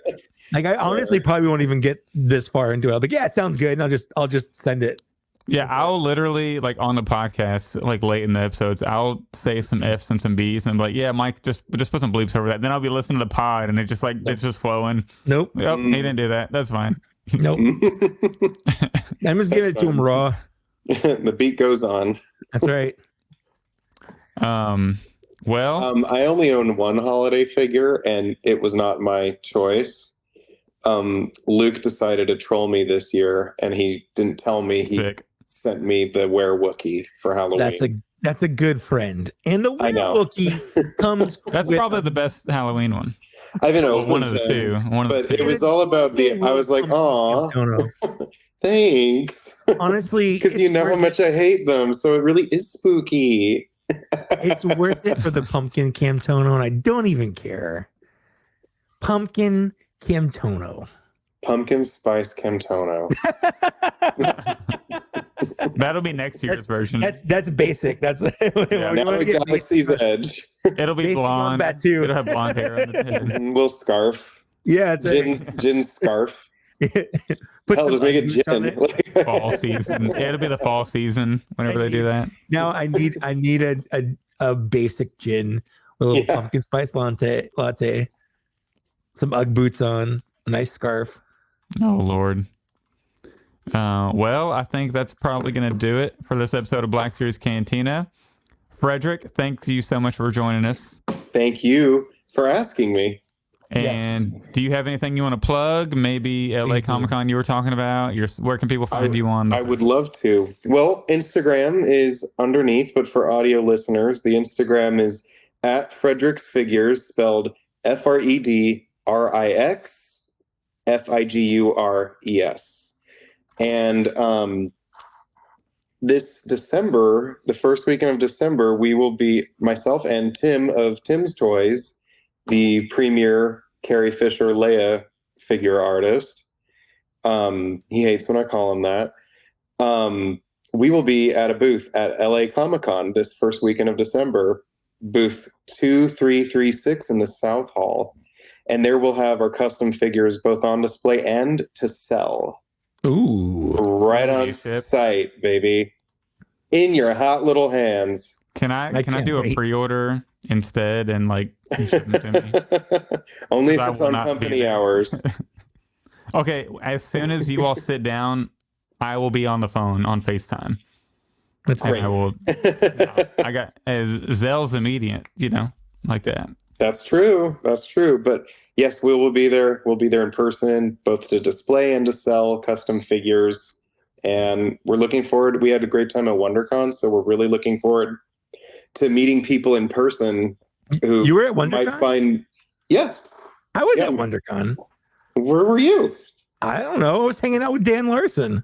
Like I honestly probably won't even get this far into it. I'll be like, yeah, it sounds good. And I'll just send it. Yeah, I'll literally, like, on the podcast, like, late in the episodes, I'll say some F's and some B's, and I'm like, yeah, Mike, just put some bleeps over that. Then I'll be listening to the pod, and it's just flowing. Nope. Yep, he didn't do that. That's fine. Nope. I'm just giving it to him raw. The beat goes on. That's right. Well, I only own one holiday figure, and it was not my choice. Luke decided to troll me this year, and he didn't tell me. Sick. Sent me the Were-Wookie for Halloween. That's a good friend. And the Were-Wookie comes. That's probably the best Halloween one. I haven't opened one of the two. But it was all about I was like, "Aw, thanks." Honestly, because you know how much I hate them, so it really is spooky. It's worth it for the pumpkin Camtono, and I don't even care. Pumpkin Camtono. Pumpkin spice Camtono. That'll be next year's version. That's basic. That's now Galaxy's Edge. It'll be blonde. It'll have blonde hair on the head. Little scarf. Yeah, it's Gin's scarf. Hell, just make it gin. Fall season. Yeah, it'll be the fall season whenever they do that. Now I need a basic gin with a little pumpkin spice latte, some Ugg boots on, a nice scarf. Oh Lord. Well, I think that's probably going to do it for this episode of Black Series Cantina. Fredrick, thank you so much for joining us. Thank you for asking me. And do you have anything you want to plug? Maybe LA Comic-Con you were talking about? Where can people find you on? I would love to. Well, Instagram is underneath, but for audio listeners, the Instagram is at FredriXFigures, spelled FredriXFigures. And this December, the first weekend of December, we will be, myself and Tim of Tim's Toys, the premier Carrie Fisher Leia figure artist. He hates when I call him that. We will be at a booth at LA Comic-Con this first weekend of December, booth 2336 in the South Hall. And there we'll have our custom figures both on display and to sell. Ooh. Right on site, baby. In your hot little hands. Can I do a pre-order instead and ship them to me? Only if it's on company hours. Okay, as soon as you all sit down, I will be on the phone on FaceTime. That's great. I got Zell's immediate, like that. That's true. But yes, we will be there. We'll be there in person, both to display and to sell custom figures. And we're looking forward. We had a great time at WonderCon, so we're really looking forward to meeting people in person who you were at WonderCon? Might find. Yeah, I was at WonderCon. Where were you? I don't know. I was hanging out with Dan Larson.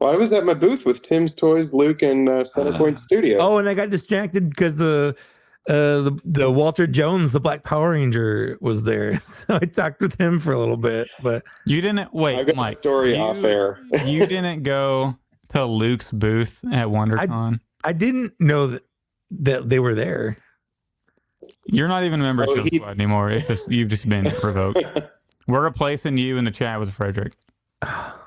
Well, I was at my booth with Tim's Toys, Luke, and Centerpoint Studios. Oh, and I got distracted because the Walter Jones, the Black Power Ranger, was there. So I talked with him for a little bit. But you didn't wait. I got Mike, a story off air. You didn't go to Luke's booth at WonderCon. I didn't know that they were there. You're not even a member of Show Squad anymore. It's just you've just been revoked. We're replacing you in the chat with Fredrick.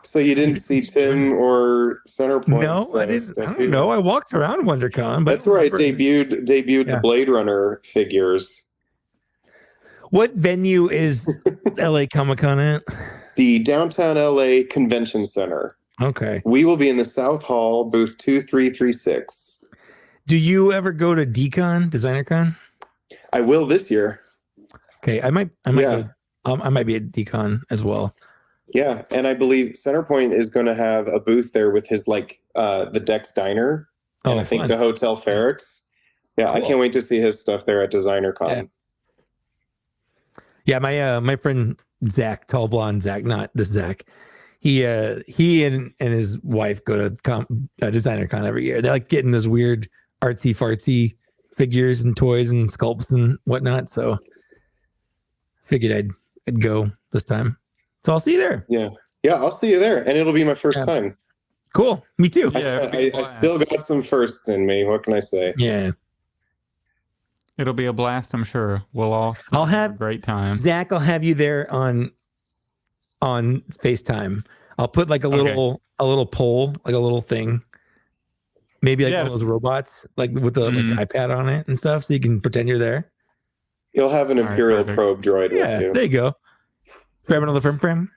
So you didn't see Tim or Centerpoint? No, I didn't. I don't know. I walked around WonderCon, but that's where I debuted the Blade Runner figures. What venue is LA Comic-Con at? The downtown LA Convention Center. Okay. We will be in the South Hall, booth 2336. Do you ever go to DCon, DesignerCon? I will this year. Okay, I might Yeah. go. I might be at DCon as well. Yeah, and I believe Centerpoint is going to have a booth there with his the Dex Diner, and I think fun. the Hotel Ferrex. Yeah, cool. I can't wait to see his stuff there at DesignerCon. Yeah, my friend Zach, tall blonde Zach, not this Zach. He and his wife go to DesignerCon every year. They like getting those weird artsy fartsy figures and toys and sculpts and whatnot. So figured I'd go this time. So I'll see you there. Yeah, I'll see you there, and it'll be my first time. Cool, me too. Yeah, I still got some firsts in me. What can I say? Yeah, it'll be a blast. I'm sure I'll have a great time. Zach, I'll have you there on FaceTime. I'll put like a little poll, like a little thing, maybe like one of those robots, like with the like iPad on it and stuff, so you can pretend you're there. You'll have an Imperial probe droid with you. There you go. Frame another frame.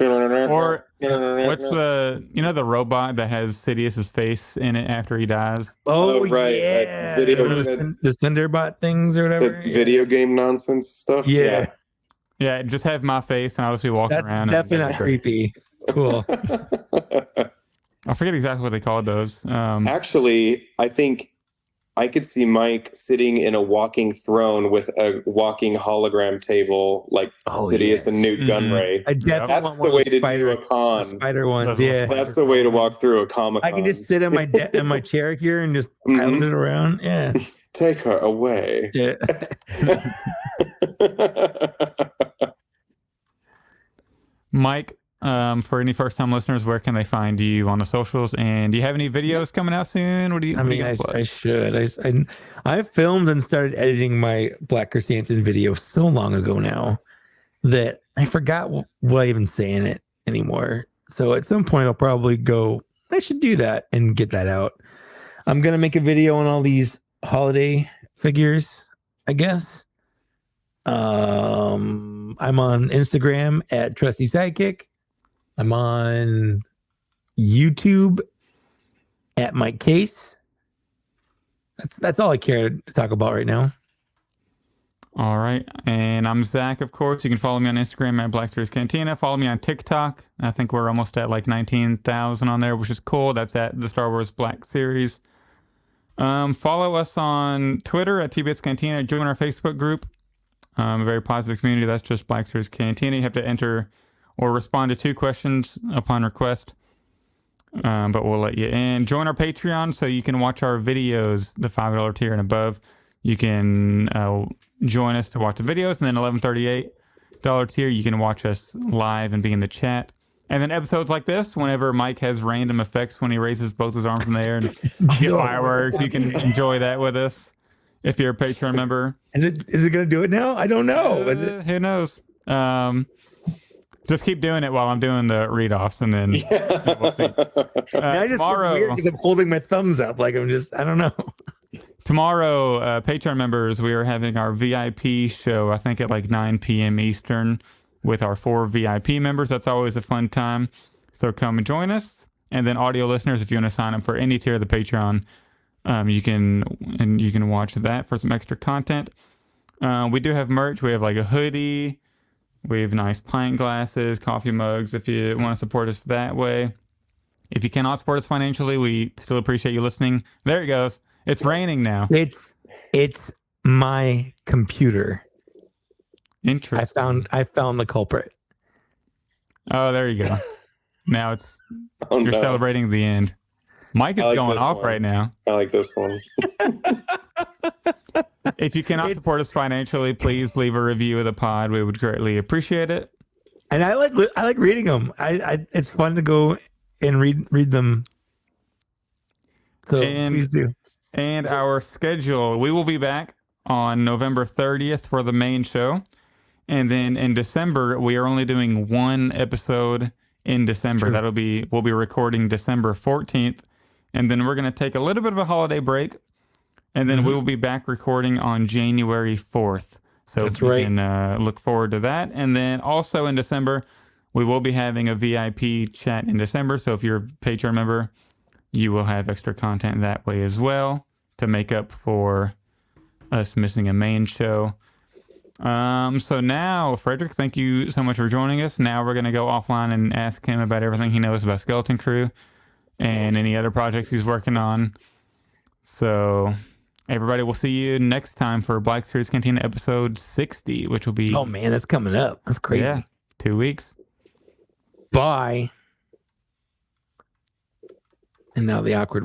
Or what's the robot that has Sidious's face in it after he dies? Oh right, yeah, the Cinderbot things or whatever. The video game nonsense stuff. Yeah, just have my face and I'll just be walking around. Definitely not creepy. Cool. I forget exactly what they called those. Actually, I think I could see Mike sitting in a walking throne with a walking hologram table, like Sidious and Newt Gunray. That's the way to do a con. Spider ones, That's the way to walk through a Comic-Con. I can just sit in my chair here and just pilot it around. Yeah. Take her away. Yeah. Mike, for any first-time listeners, where can they find you on the socials? And do you have any videos coming out soon? I should. I filmed and started editing my Black Chrysanthemum video so long ago now that I forgot what I even say in it anymore. So at some point I'll probably go, I should do that and get that out. I'm going to make a video on all these holiday figures, I guess. I'm on Instagram at Trusty Sidekick. I'm on YouTube at Mike Case. That's all I care to talk about right now. All right. And I'm Zach, of course. You can follow me on Instagram at blackseriescantina. Follow me on TikTok. I think we're almost at like 19,000 on there, which is cool. That's at the Star Wars Black Series. Follow us on Twitter at TBScantina. Join our Facebook group. A very positive community. That's just Black Series Cantina. You have to enter or respond to 2 questions upon request. But we'll let you in. Join our Patreon so you can watch our videos, the $5 tier and above. You can join us to watch the videos, and then $11.38 tier, you can watch us live and be in the chat. And then episodes like this, whenever Mike has random effects when he raises both his arms in the air and get fireworks, you can enjoy that with us if you're a Patreon member. Is it going to do it now? I don't know. Is it? Who knows? Just keep doing it while I'm doing the read-offs, and then we'll see. I just feel weird because I'm holding my thumbs up like I don't know. Tomorrow, Patreon members, we are having our VIP show, I think at like 9 p.m. Eastern, with our 4 VIP members. That's always a fun time. So come and join us. And then audio listeners, if you want to sign up for any tier of the Patreon, you can watch that for some extra content. We do have merch. We have like a hoodie. We have nice pint glasses, coffee mugs, if you want to support us that way. If you cannot support us financially, we still appreciate you listening. There it goes. It's raining now. It's my computer. Interesting. I found the culprit. Oh, there you go. Now you're celebrating the end. Mike is going off right now. I like this one. If you cannot support us financially, please leave a review of the pod. We would greatly appreciate it. And I like reading them. It's fun to go and read them. So please do. And our schedule, we will be back on November 30th for the main show. And then in December, we are only doing 1 episode in December. True. We'll be recording December 14th. And then we're going to take a little bit of a holiday break. And then we will be back recording on January 4th. So we can look forward to that. And then also in December, We will be having a VIP chat in December. So if you're a Patreon member, you will have extra content that way as well to make up for us missing a main show. So now, Fredrick, thank you so much for joining us. Now we're going to go offline and ask him about everything he knows about Skeleton Crew and any other projects he's working on. So everybody, we'll see you next time for Black Series Cantina episode 60, which will be... Oh, man, that's coming up. That's crazy. Yeah, 2 weeks. Bye. And now the awkward